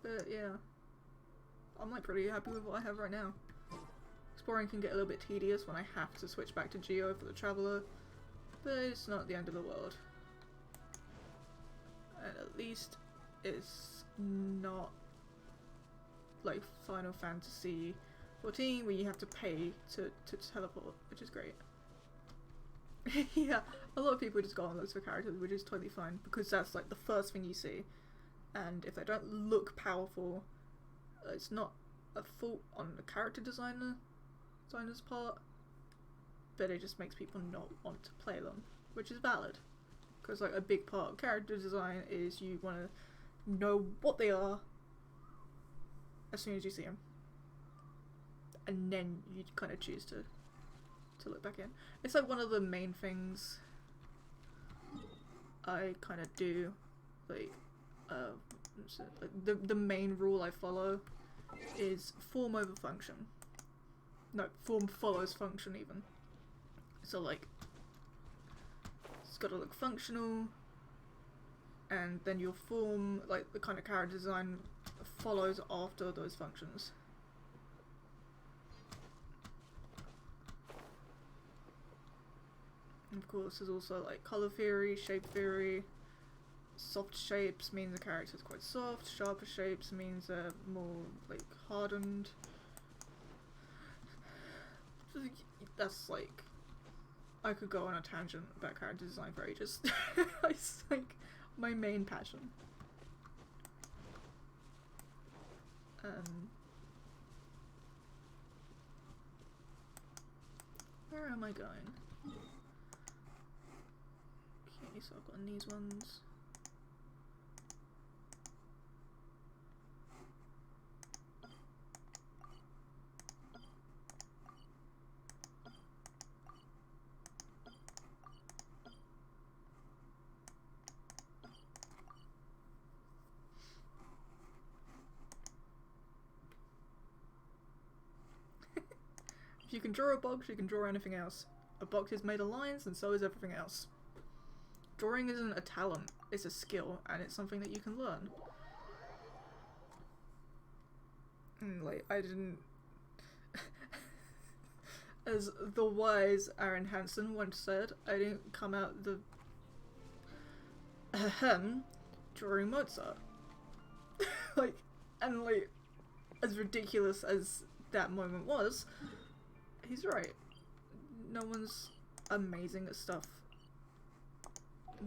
But yeah, I'm like pretty happy with what I have right now. exploring can get a little bit tedious when I have to switch back to Geo for the Traveler, but it's not the end of the world. And at least it's not like Final Fantasy 14 where you have to pay to teleport, which is great. Yeah, a lot of people just go on looks for characters, which is totally fine, because that's like the first thing you see, and if they don't look powerful, it's not a fault on the character designer's part, but it just makes people not want to play them, which is valid, because like a big part of character design is you want to know what they are as soon as you see them, and then you kind of choose to look back in. It's like one of the main things I kind of do, like the main rule I follow is form over function. No, form follows function even. So like, it's got to look functional, and then your form, like the kind of character design, follows after those functions. And of course, there's also like color theory, shape theory. Soft shapes mean the character's quite soft. Sharper shapes means they're more like hardened. That's like, I could go on a tangent about character design for ages. It's like my main passion. Where am I going? Okay, so I've got these ones. If you can draw a box, you can draw anything else. A box is made of lines, and so is everything else. Drawing isn't a talent, it's a skill, and it's something that you can learn. And like, I didn't... As the wise Aaron Hansen once said, I didn't come out the... drawing Mozart. Like, and like, as ridiculous as that moment was, he's right. No one's amazing at stuff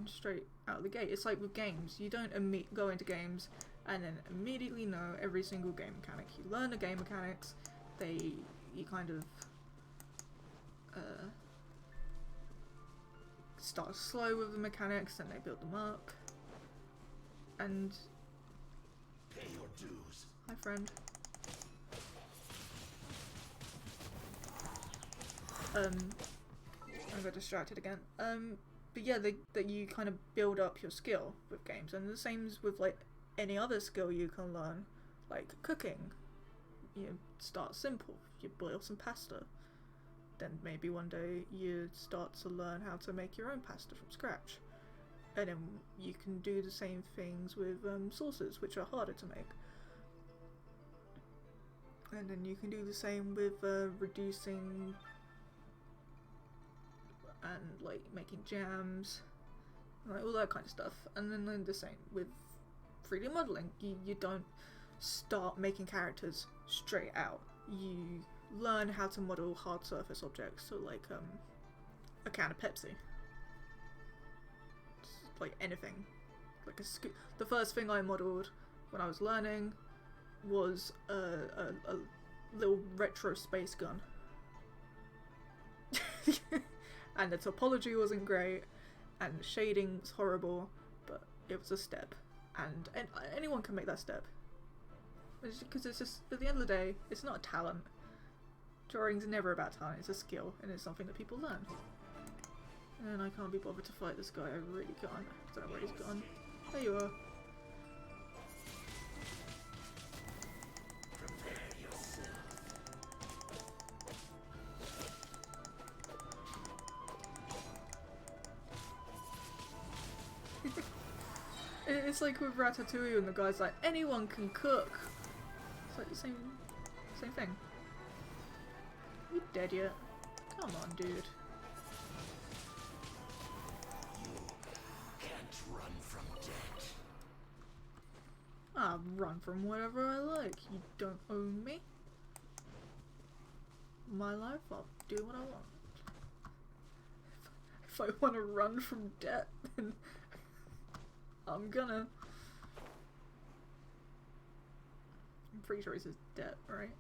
straight out of the gate. It's like with games. You don't go into games and then immediately know every single game mechanic. You learn the game mechanics. You kind of start slow with the mechanics, and they build them up. And Pay your dues. hi, friend. I got distracted again. But yeah, that you kind of build up your skill with games, and the same with like any other skill you can learn, like cooking. You start simple, you boil some pasta, then maybe one day you start to learn how to make your own pasta from scratch, and then you can do the same things with sauces, which are harder to make. And then you can do the same with reducing and like making jams, like all that kind of stuff. And then the same with 3D modeling. You don't start making characters straight out. You learn how to model hard surface objects, so like a can of Pepsi, just like anything, like the first thing I modeled when I was learning was a little retro space gun. And the topology wasn't great, and the shading was horrible, but it was a step, and anyone can make that step. Because it's just, at the end of the day, it's not a talent. Drawing's never about talent, it's a skill, and it's something that people learn. And I can't be bothered to fight this guy, I really can't. I don't know where he's gone. There you are. It's like with Ratatouille and the guy's like, anyone can cook. It's like the same thing. dead yet. Come on, dude. Can't run from death. I'll run from whatever I like. You don't own me. My life, I'll do what I want. If I want to run from debt, then I'm gonna. I'm pretty sure it says debt, right?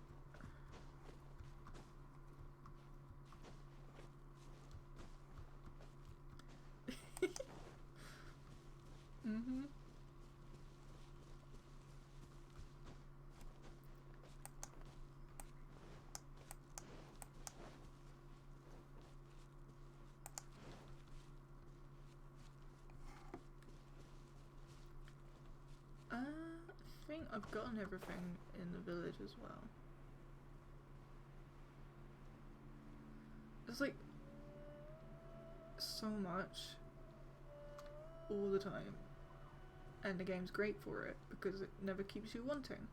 Mm-hmm. I think I've gotten everything in the village as well. It's like so much all the time, and the game's great for it because it never keeps you wanting.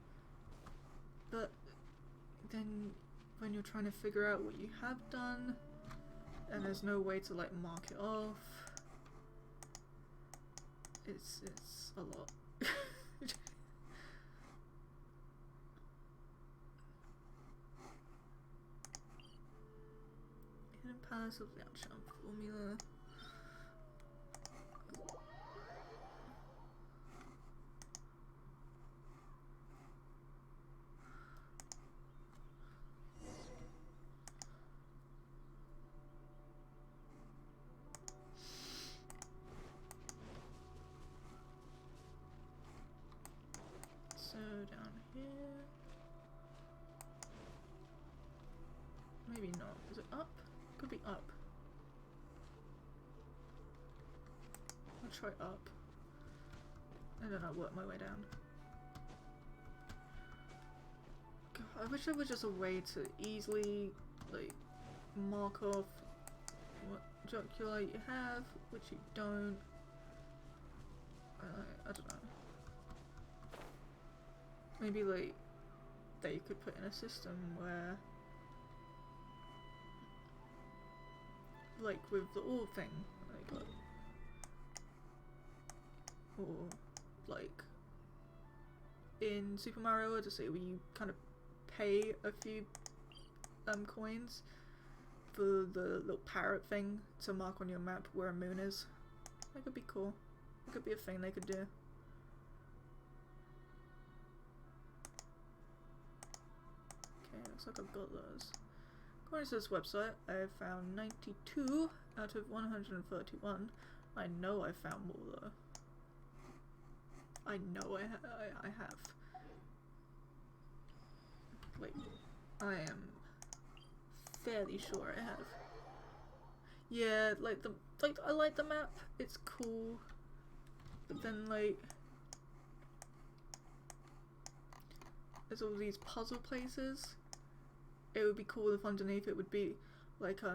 But then when you're trying to figure out what you have done and there's no way to like mark it off, it's a lot. Hidden Palace of the Outchamp Formula. So down here. Maybe not. Is it up? Could be up. I'll try up. And then I'll work my way down. God, I wish there was just a way to easily like mark off what Geoculus you have, which you don't. I don't know. Maybe like they could put in a system where, like with the orb thing, like, or like in Super Mario Odyssey, where you kind of pay a few coins for the little parrot thing to mark on your map where a moon is. That could be cool. It could be a thing they could do. Looks like I've got those. According to this website, I have found 92 out of 131. I know I found more though. I know I have. Wait, I am fairly sure I have. Yeah, like I like the map. It's cool, but then like there's all these puzzle places. It would be cool if underneath it would be like I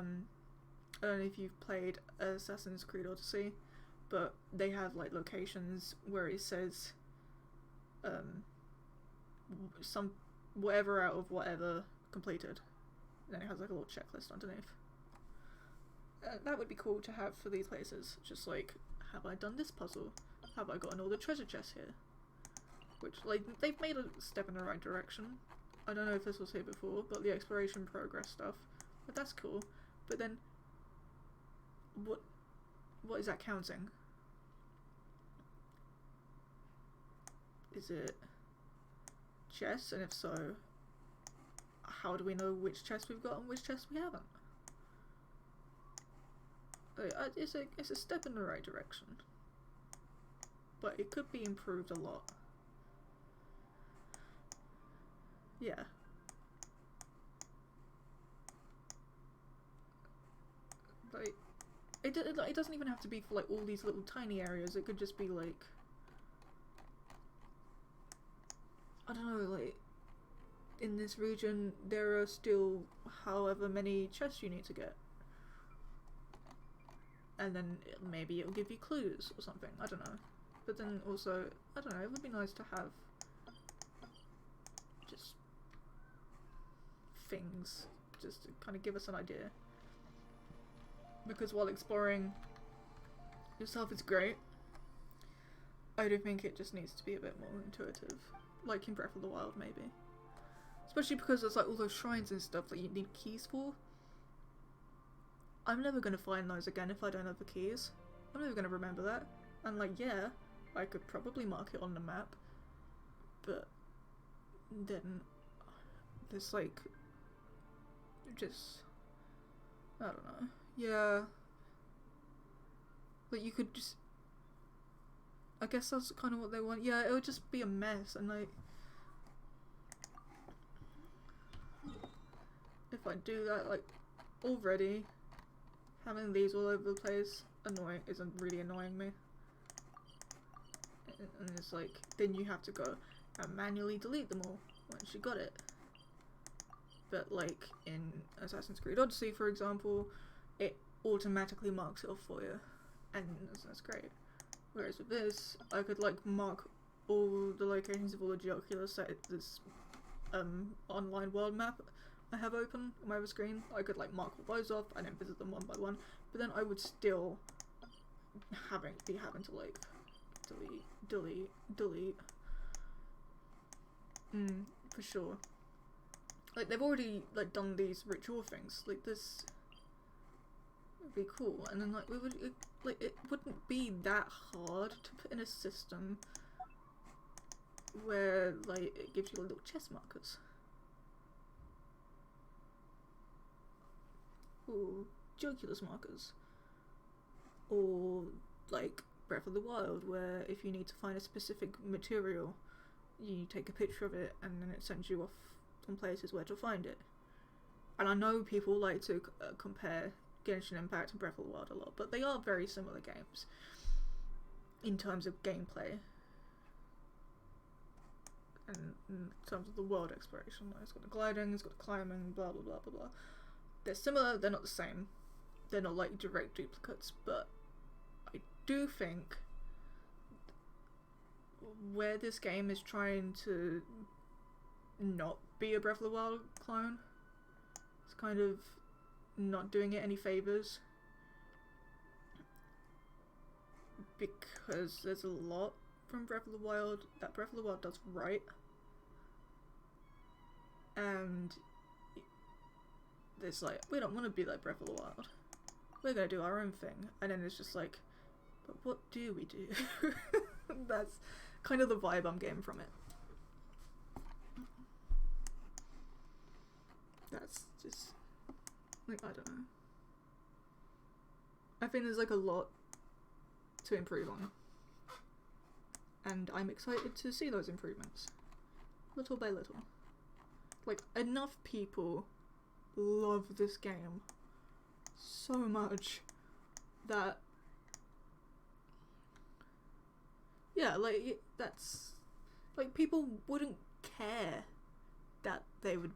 don't know if you've played Assassin's Creed Odyssey, but they have like locations where it says some whatever out of whatever completed, and then it has like a little checklist underneath. That would be cool to have for these places. Just like, have I done this puzzle? Have I gotten all the treasure chests here? Which, like, they've made a step in the right direction. I don't know if this was here before, but the exploration progress stuff, but that's cool. But then, what is that counting? Is it chests? And if so, how do we know which chests we've got and which chests we haven't? It's a step in the right direction, but it could be improved a lot. Yeah. Like, it doesn't even have to be for like all these little tiny areas. It could just be like, I don't know, like in this region there are still however many chests you need to get, and then maybe it'll give you clues or something. I don't know. But then also, I don't know, it would be nice to have just things just to kind of give us an idea. Because while exploring yourself is great, I do think it just needs to be a bit more intuitive, like in Breath of the Wild maybe. Especially because there's like all those shrines and stuff that you need keys for. I'm never going to find those again if I don't have the keys. I'm never going to remember that. And like, yeah, I could probably mark it on the map, but then there's like, just, I don't know. Yeah. But you could just, I guess that's kind of what they want. Yeah, it would just be a mess, and like, if I do that, like, already, having these all over the place isn't really annoying me. And it's like, then you have to go and manually delete them all once you got it. But like in Assassin's Creed Odyssey, for example, it automatically marks it off for you, and that's great. Whereas with this, I could like mark all the locations of all the Geoculus that this online world map I have open on my other screen. I could like mark all those off and then visit them one by one, but then I would still be having to like delete. For sure. Like they've already like done these ritual things. Like this would be cool, and then like it wouldn't be that hard to put in a system where like it gives you little chest markers. Or Geoculus markers. Or like Breath of the Wild, where if you need to find a specific material, you take a picture of it and then it sends you off on places where to find it. And I know people like to compare Genshin Impact and Breath of the Wild a lot, but they are very similar games in terms of gameplay and in terms of the world exploration. Like, it's got the gliding, it's got the climbing, blah blah blah blah blah. They're similar, they're not the same. They're not like direct duplicates, but I do think where this game is trying to not be a Breath of the Wild clone, it's kind of not doing it any favors, because there's a lot from Breath of the Wild that Breath of the Wild does right, and it's like, we don't want to be like Breath of the Wild, we're gonna do our own thing, and then it's just like, but what do we do? That's kind of the vibe I'm getting from it. That's just, like, I don't know. I think there's like a lot to improve on, and I'm excited to see those improvements, little by little. Like, enough people love this game so much that, yeah, like, that's, like, people wouldn't care that they would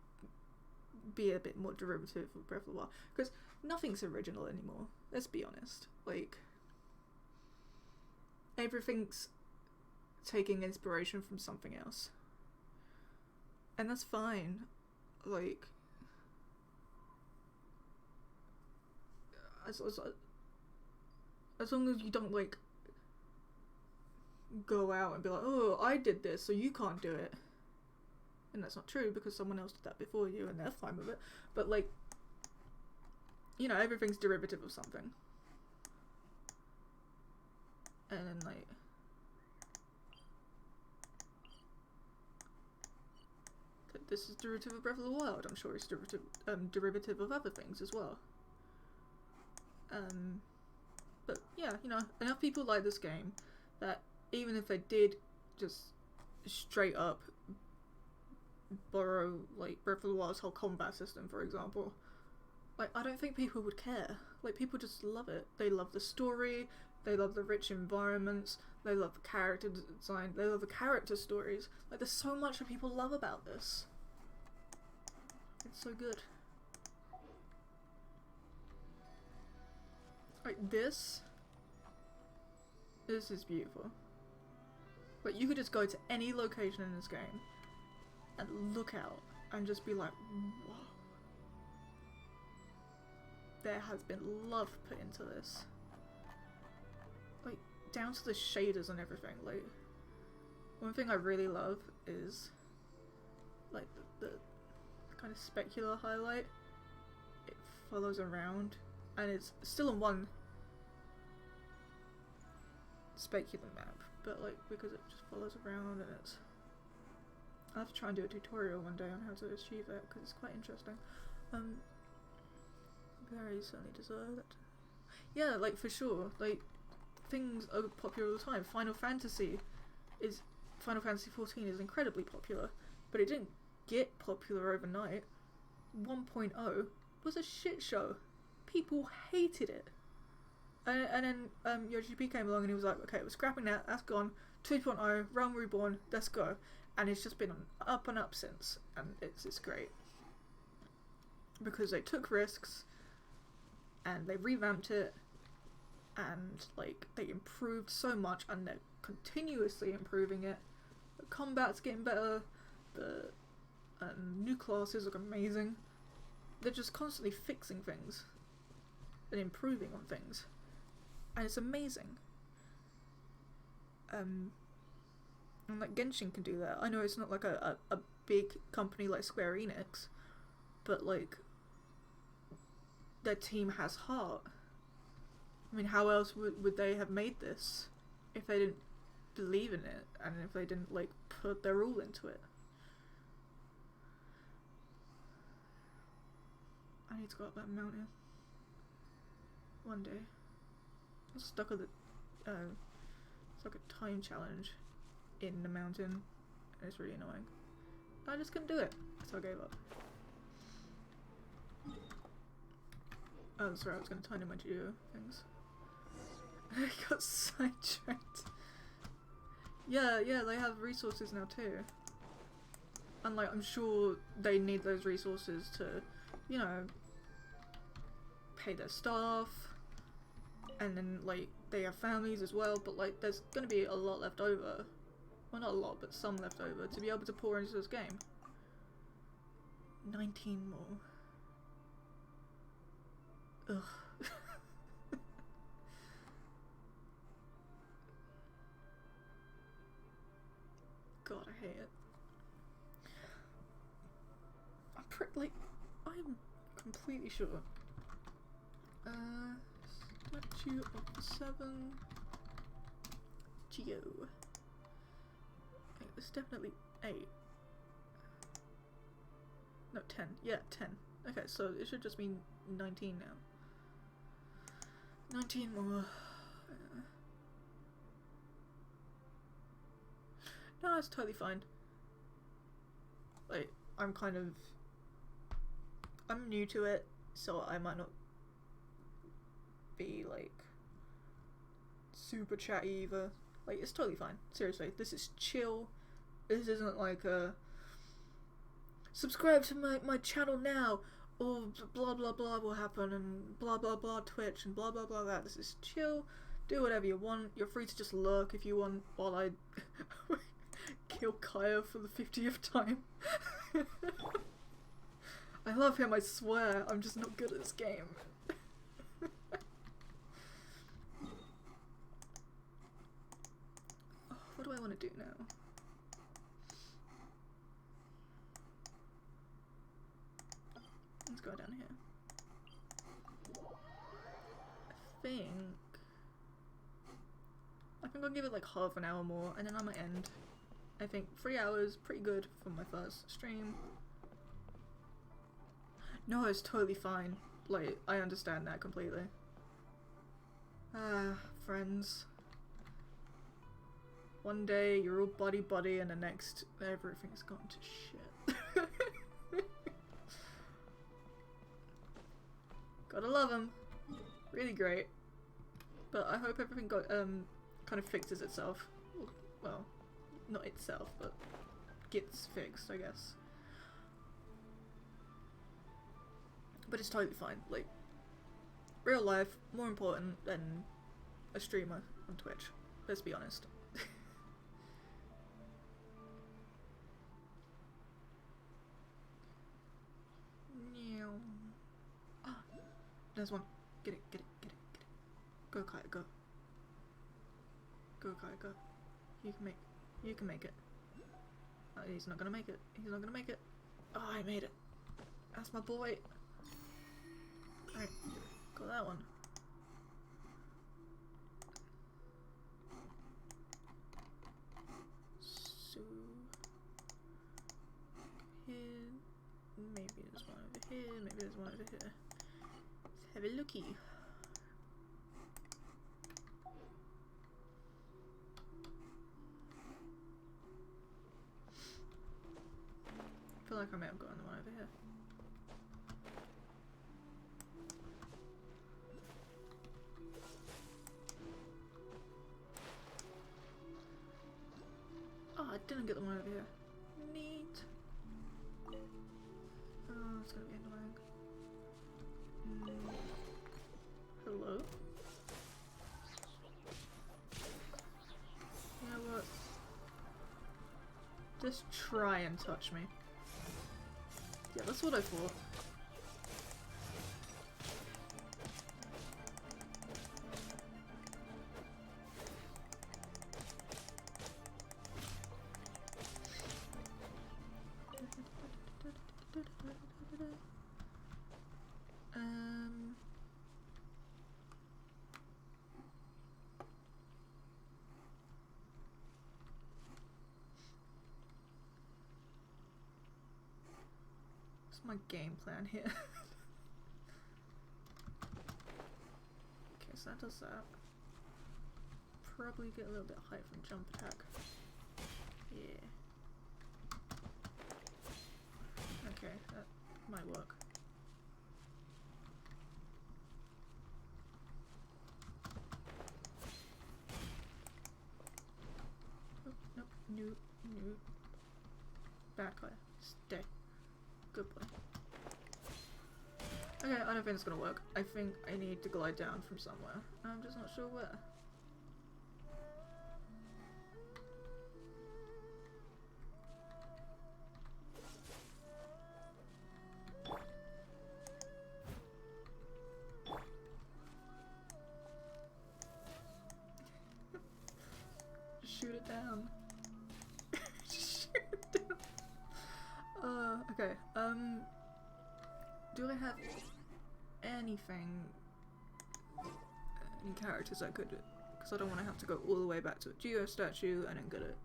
be a bit more derivative of Breath of the Wild, because nothing's original anymore, let's be honest. Like, everything's taking inspiration from something else, and that's fine. Like, as long as you don't like go out and be like, oh, I did this so you can't do it. And that's not true, because someone else did that before you and they're fine with it. But like, you know, everything's derivative of something. And then like, this is derivative of Breath of the Wild. I'm sure it's derivative of other things as well. But yeah, you know, enough people like this game that even if they did just straight up borrow like Breath of the Wild's whole combat system, for example, like, I don't think people would care. Like, people just love it. They love the story, they love the rich environments, they love the character design, they love the character stories. Like, there's so much that people love about this. It's so good. Like, this is beautiful. Like, you could just go to any location in this game and look out and just be like, whoa, there has been love put into this. Like, down to the shaders and everything. Like, one thing I really love is, like, the kind of specular highlight. It follows around, and it's still on one specular map, but, like, because it just follows around, and it's... I'll have to try and do a tutorial one day on how to achieve that, because it's quite interesting. Very certainly deserve it. Yeah, like, for sure, like, things are popular all the time. Final Fantasy 14 is incredibly popular, but it didn't get popular overnight. 1.0 was a shit show. People hated it. And then YoGP came along and he was like, okay, we're scrapping that, that's gone. 2.0, Realm Reborn, let's go. And it's just been up and up since, and it's great. Because they took risks, and they revamped it, and, like, they improved so much, and they're continuously improving it. The combat's getting better, the new classes look amazing. They're just constantly fixing things, and improving on things. And it's amazing. And like Genshin can do that. I know it's not like a big company like Square Enix, but like their team has heart. I mean, how else would they have made this if they didn't believe in it and if they didn't like put their all into it? I need to go up that mountain one day. I'm stuck with it. It's like a time challenge in the mountain, and it's really annoying. I just couldn't do it, so I gave up. Oh, that's right, I was going to turn in my geo things. I got sidetracked. Yeah, they have resources now too. And like, I'm sure they need those resources to, you know, pay their staff, and then like, they have families as well, but like, there's going to be a lot left over. Well, not a lot, but some left over to be able to pour into this game. 19 more. Ugh. God, I hate it. I'm completely sure. Statue of the 7. Geo. Okay, it's definitely 8. No, 10. Yeah, 10. Okay, so it should just be 19 now. 19 more. No, it's totally fine. Like, I'm new to it, so I might not be, like, super chatty either. Like, it's totally fine. Seriously, this is chill. This isn't like a subscribe to my channel now, or blah blah blah will happen, and blah blah blah Twitch, and blah blah blah that. This is chill. Do whatever you want. You're free to just lurk if you want while I kill Kaya for the 50th time. I love him, I swear. I'm just not good at this game. Oh, what do I want to do now? Let's go down here. I think I'll give it like half an hour more, and then I'm gonna end. I think 3 hours, pretty good for my first stream. No, it's totally fine. Like, I understand that completely. Friends. One day you're all buddy, and the next everything's gone to shit. Gotta love him. Really great. But I hope everything got kind of fixes itself. Well, not itself, but gets fixed, I guess. But it's totally fine. Like, real life, more important than a streamer on Twitch. Let's be honest. There's one. Get it, get it, get it, get it. Go, Kite, go. Go, Kite, go. You can make it. Oh, he's not gonna make it. He's not gonna make it. Oh, I made it. That's my boy. Alright, got that one. So here, maybe there's one over here, maybe there's one over here. Let's have a looky. I feel like I may have gotten the one over here. Oh, I didn't get the one over here. Neat. Oh, it's gonna be annoying. Hello? You know what? Just try and touch me. Yeah, that's what I thought. What's my game plan here? Okay, so that does that. Probably get a little bit height from jump attack. Yeah. Okay, that might work. Oh, nope, nope, nope. Bad guy. Stay. Good boy. Okay, I don't think it's gonna work. I think I need to glide down from somewhere. I'm just not sure where. Shoot it down. Shoot it down. Okay, do I have anything, any characters I could, because I don't want to have to go all the way back to a Geo statue and then get it.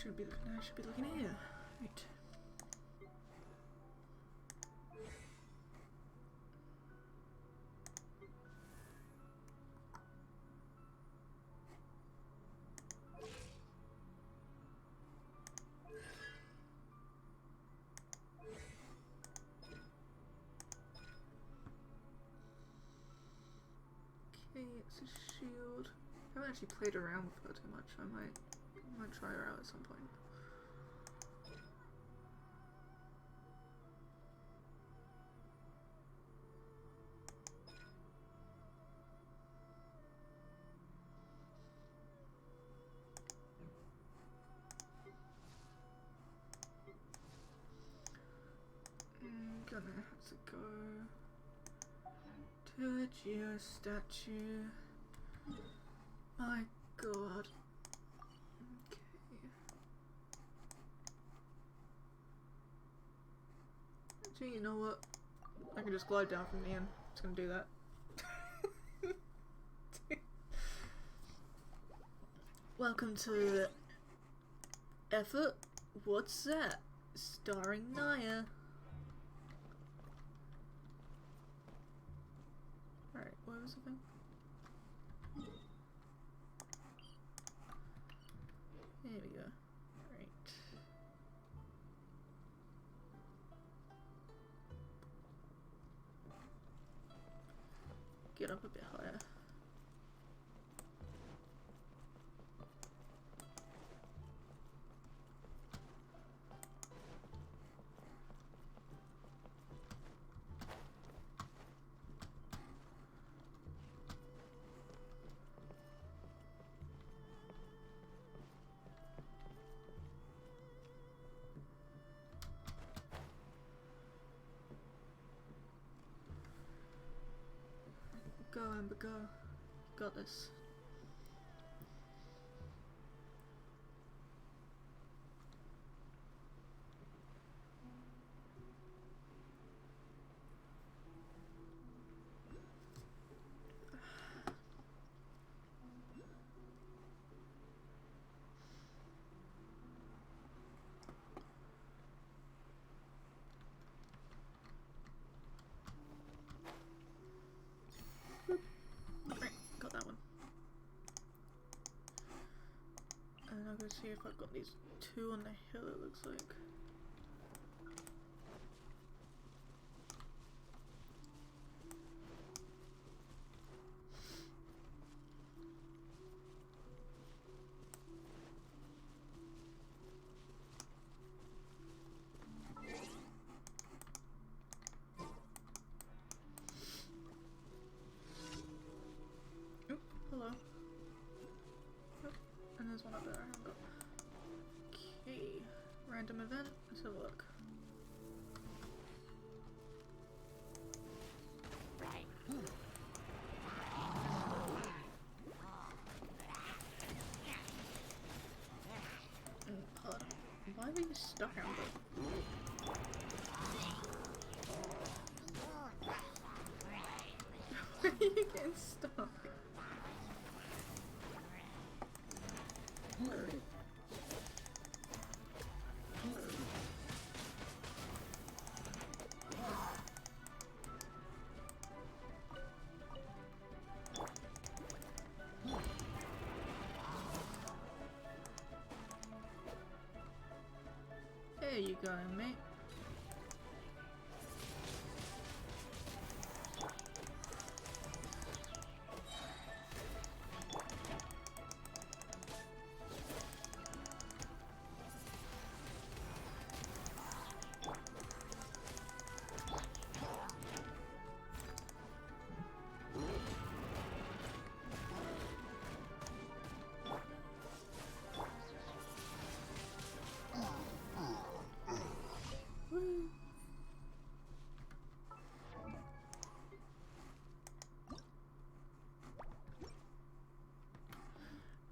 Should be looking here. Right. Okay, it's a shield. I haven't actually played around with her too much. I might try her out at some point. Gonna have to go to the Geo statue. My god. Okay. Actually, you know what? I can just glide down from the end. Just gonna do that. Welcome to Effort. What's that? Starring Naya. Alright, what was the thing? There we go. Alright. Get up a bit higher. Amber, go. Got this. Right, got that one. And I'm gonna see if I've got these two on the hill, it looks like. Hello. Oh, and there's one up there I haven't got. Okay. Random event. Let's have a look. Hold on. Why are you stuck on it? Why are you getting stuck? There you go, mate.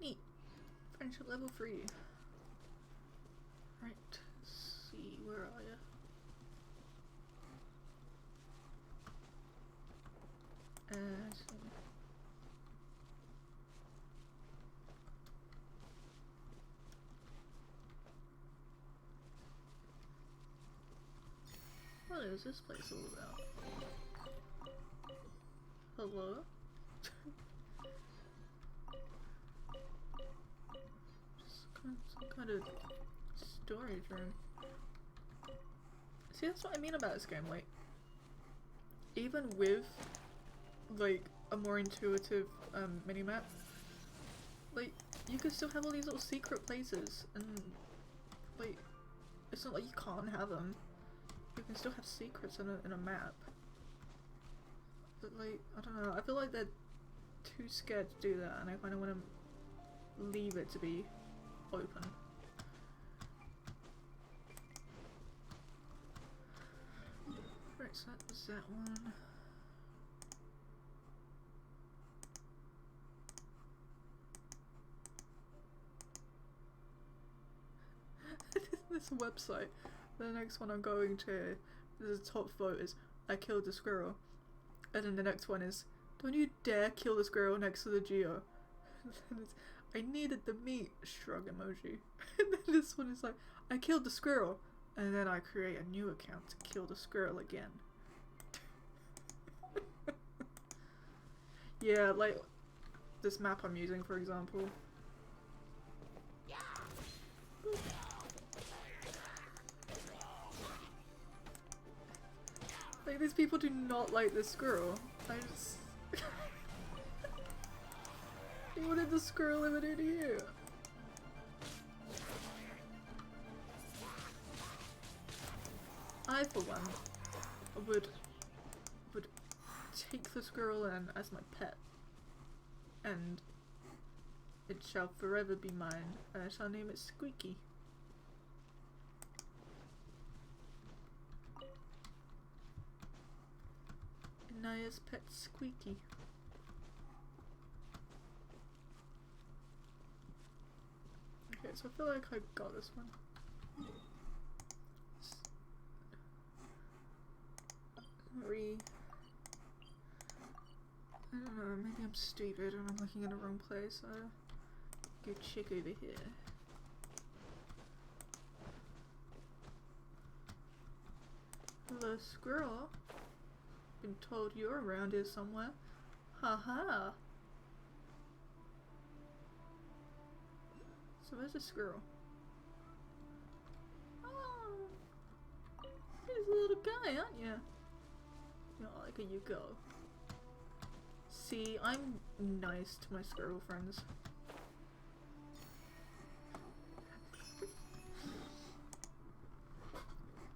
Neat. Friendship level 3. Right. Let's see, where are you? What is this place all about? Hello? Some kind of storage room. See, that's what I mean about this game, like, even with, like, a more intuitive, minimap, like, you can still have all these little secret places, and, like, it's not like you can't have them. You can still have secrets in a map. But, like, I don't know, I feel like they're too scared to do that, and I kind of want to leave it to be open. Right, so that was that one. This website. The next one I'm going to, the top vote is I killed the squirrel. And then the next one is, don't you dare kill the squirrel next to the Geo. And then it's, I needed the meat, shrug emoji. And then this one is like, I killed the squirrel. And then I create a new account to kill the squirrel again. Yeah, like this map I'm using, for example. Like, these people do not like this squirrel. I just... They wanted the squirrel limited here. I, for one, would take the squirrel in as my pet. And it shall forever be mine, and I shall name it Squeaky. Naya's pet Squeaky. Alright, so I feel like I got this one. I don't know, maybe I'm stupid and I'm looking in the wrong place. Go check over here. Hello, squirrel. Been told you're around here somewhere. Haha. So where's the squirrel? Oh, he's a little guy, aren't you? Oh, look at you go. See, I'm nice to my squirrel friends.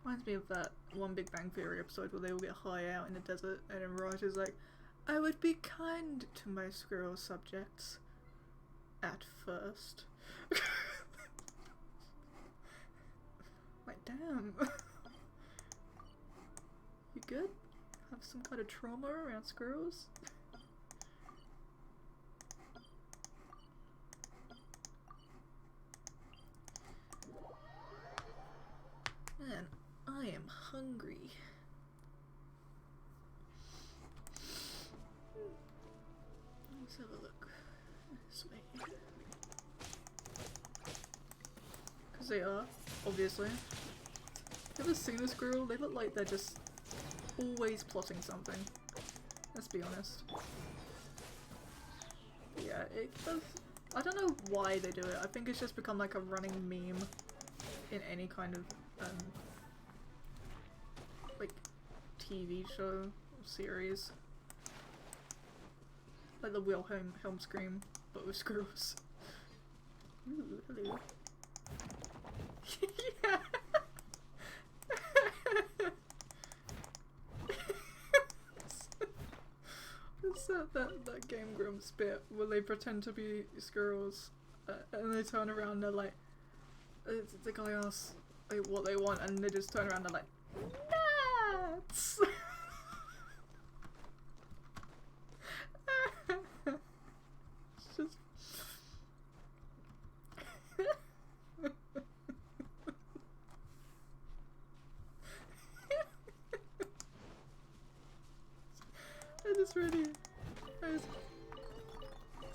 Reminds me of that one Big Bang Theory episode where they all get high out in the desert and then Raj is like, I would be kind to my squirrel subjects. At first. Like, damn. You good? Have some kind of trauma around squirrels? Man, I am hungry. Let's have a look. This way. Because they are, obviously. You ever seen a squirrel? They look like they're just always plotting something. Let's be honest. But yeah, it does. I don't know why they do it. I think it's just become like a running meme in any kind of like TV show or series. Like the Wilhelm scream, but with squirrels. Ooh, hello. Yeah. It's that Game Grumps bit where they pretend to be squirrels and they turn around and they're like, the guy asks like, what they want and they just turn around and they're like, nuts! It's just...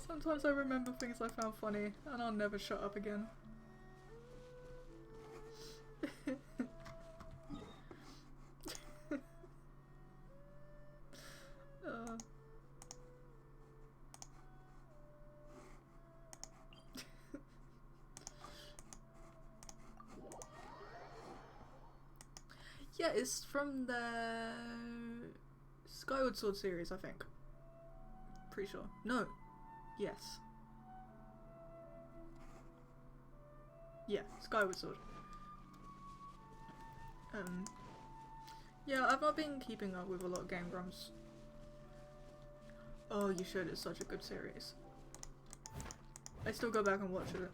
Sometimes I remember things I found funny and I'll never shut up again. Yeah, it's from the Skyward Sword series, I think. Pretty sure. No. Yes. Yeah, Skyward Sword. Yeah, I've not been keeping up with a lot of Game Grumps. Oh, you should. It's such a good series. I still go back and watch it.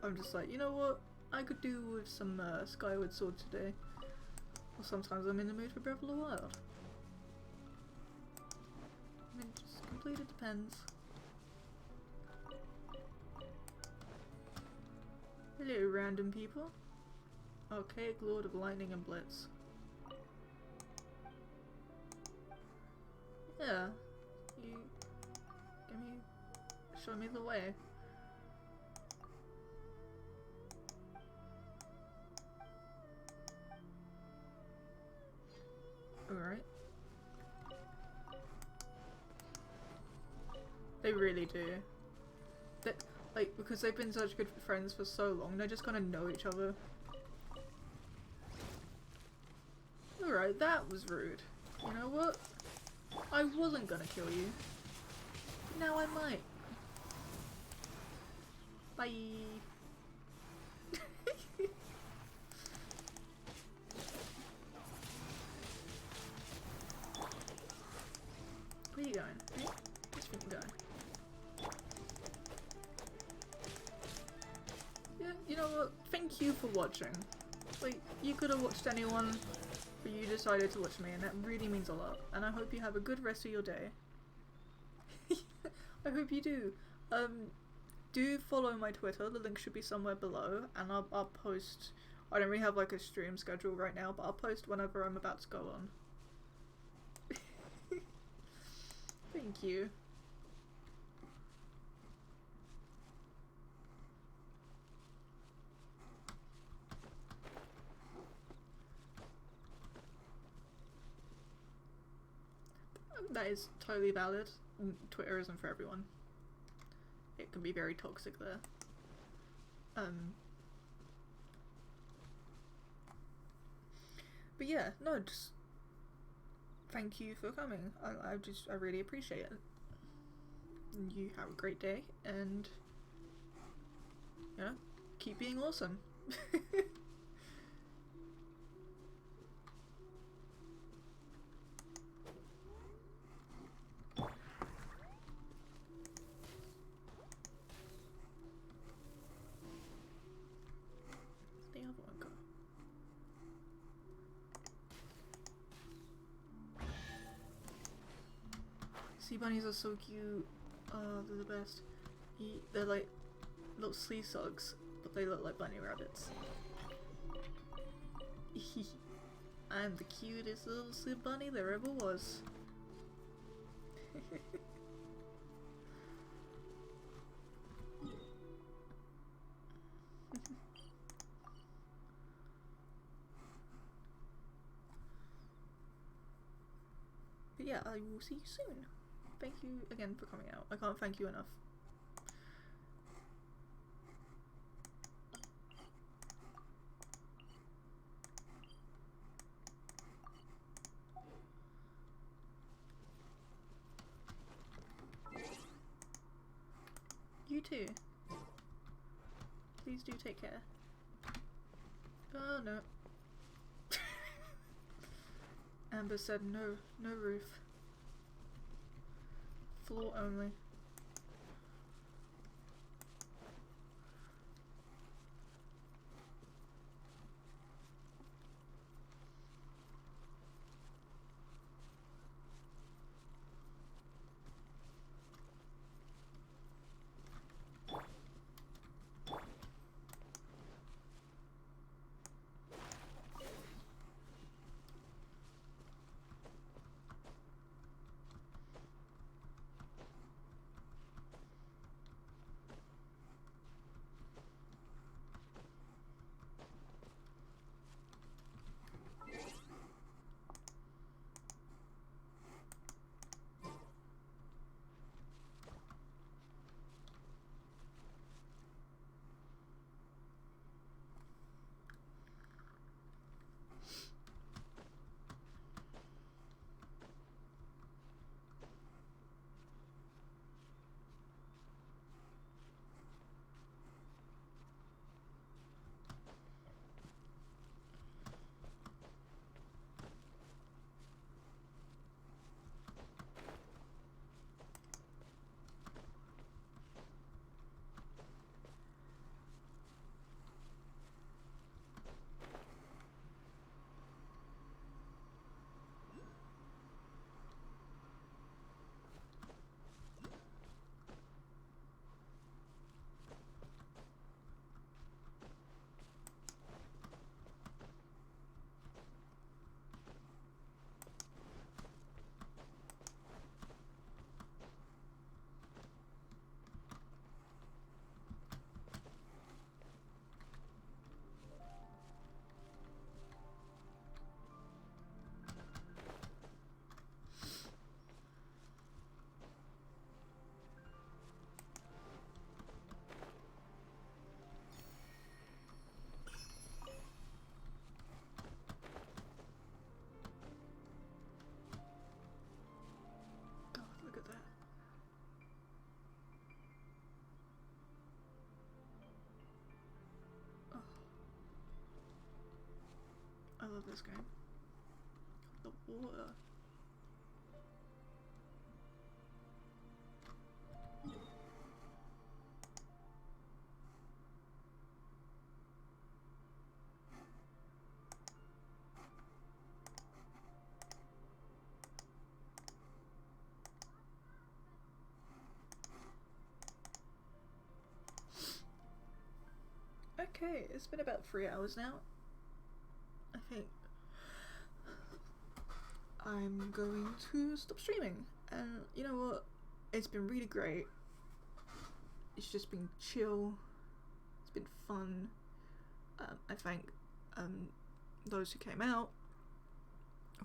I'm just like, you know what? I could do with some Skyward Sword today. Or sometimes I'm in the mood for Breath of the Wild. I mean, it just completely depends. Hello, random people. Archaic Lord of Lightning and Blitz. Yeah, you show me the way. Alright. They really do. Like, because they've been such good friends for so long, they're just gonna know each other. Alright, that was rude. You know what? I wasn't gonna kill you. Now I might. Bye. Where are you going? Hey, where's you going? Yeah, you know what? Thank you for watching. Like, you could have watched anyone, but you decided to watch me, and that really means a lot. And I hope you have a good rest of your day. I hope you do. do follow my Twitter. The link should be somewhere below, and I'll post. I don't really have like a stream schedule right now, but I'll post whenever I'm about to go on. Thank you. That is totally valid. Twitter isn't for everyone. It can be very toxic there. But yeah, no, just thank you for coming. I really appreciate it. You have a great day, and you know, keep being awesome. The other one go. Sea bunnies are so cute. Oh, they're the best. They're like little sleeve slugs, but they look like bunny rabbits. I'm the cutest little sleeve bunny there ever was. But yeah, I will see you soon. Thank you again for coming out. I can't thank you enough. You too. Please do take care. Oh no. Amber said no, no roof. Floor only. I love this game. The water. Okay, it's been about 3 hours now. I think I'm going to stop streaming. And you know what? It's been really great. It's just been chill. It's been fun. I thank those who came out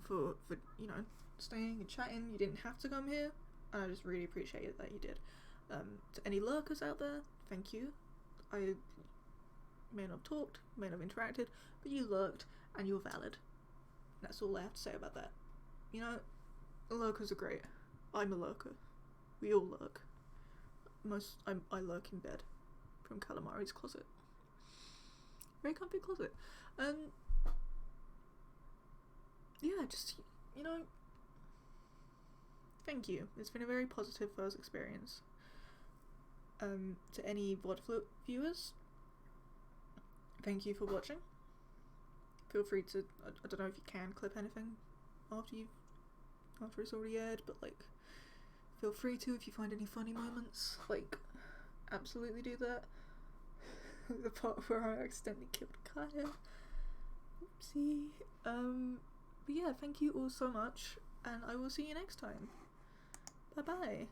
for you know, staying and chatting. You didn't have to come here. I just really appreciate it that you did. To any lurkers out there, thank you. I may not have talked, may not have interacted, but you lurked and you're valid. That's all I have to say about that. You know, lurkers are great. I'm a lurker. We all lurk. I lurk in bed from Calamari's closet. Very comfy closet. Yeah, just, you know, thank you. It's been a very positive first experience. To any VOD viewers, thank you for watching. Feel free to, I don't know if you can clip anything after it's already aired, but like, feel free to if you find any funny moments, like, absolutely do that. The part where I accidentally killed Kaya. Oopsie. But yeah, thank you all so much, and I will see you next time. Bye bye.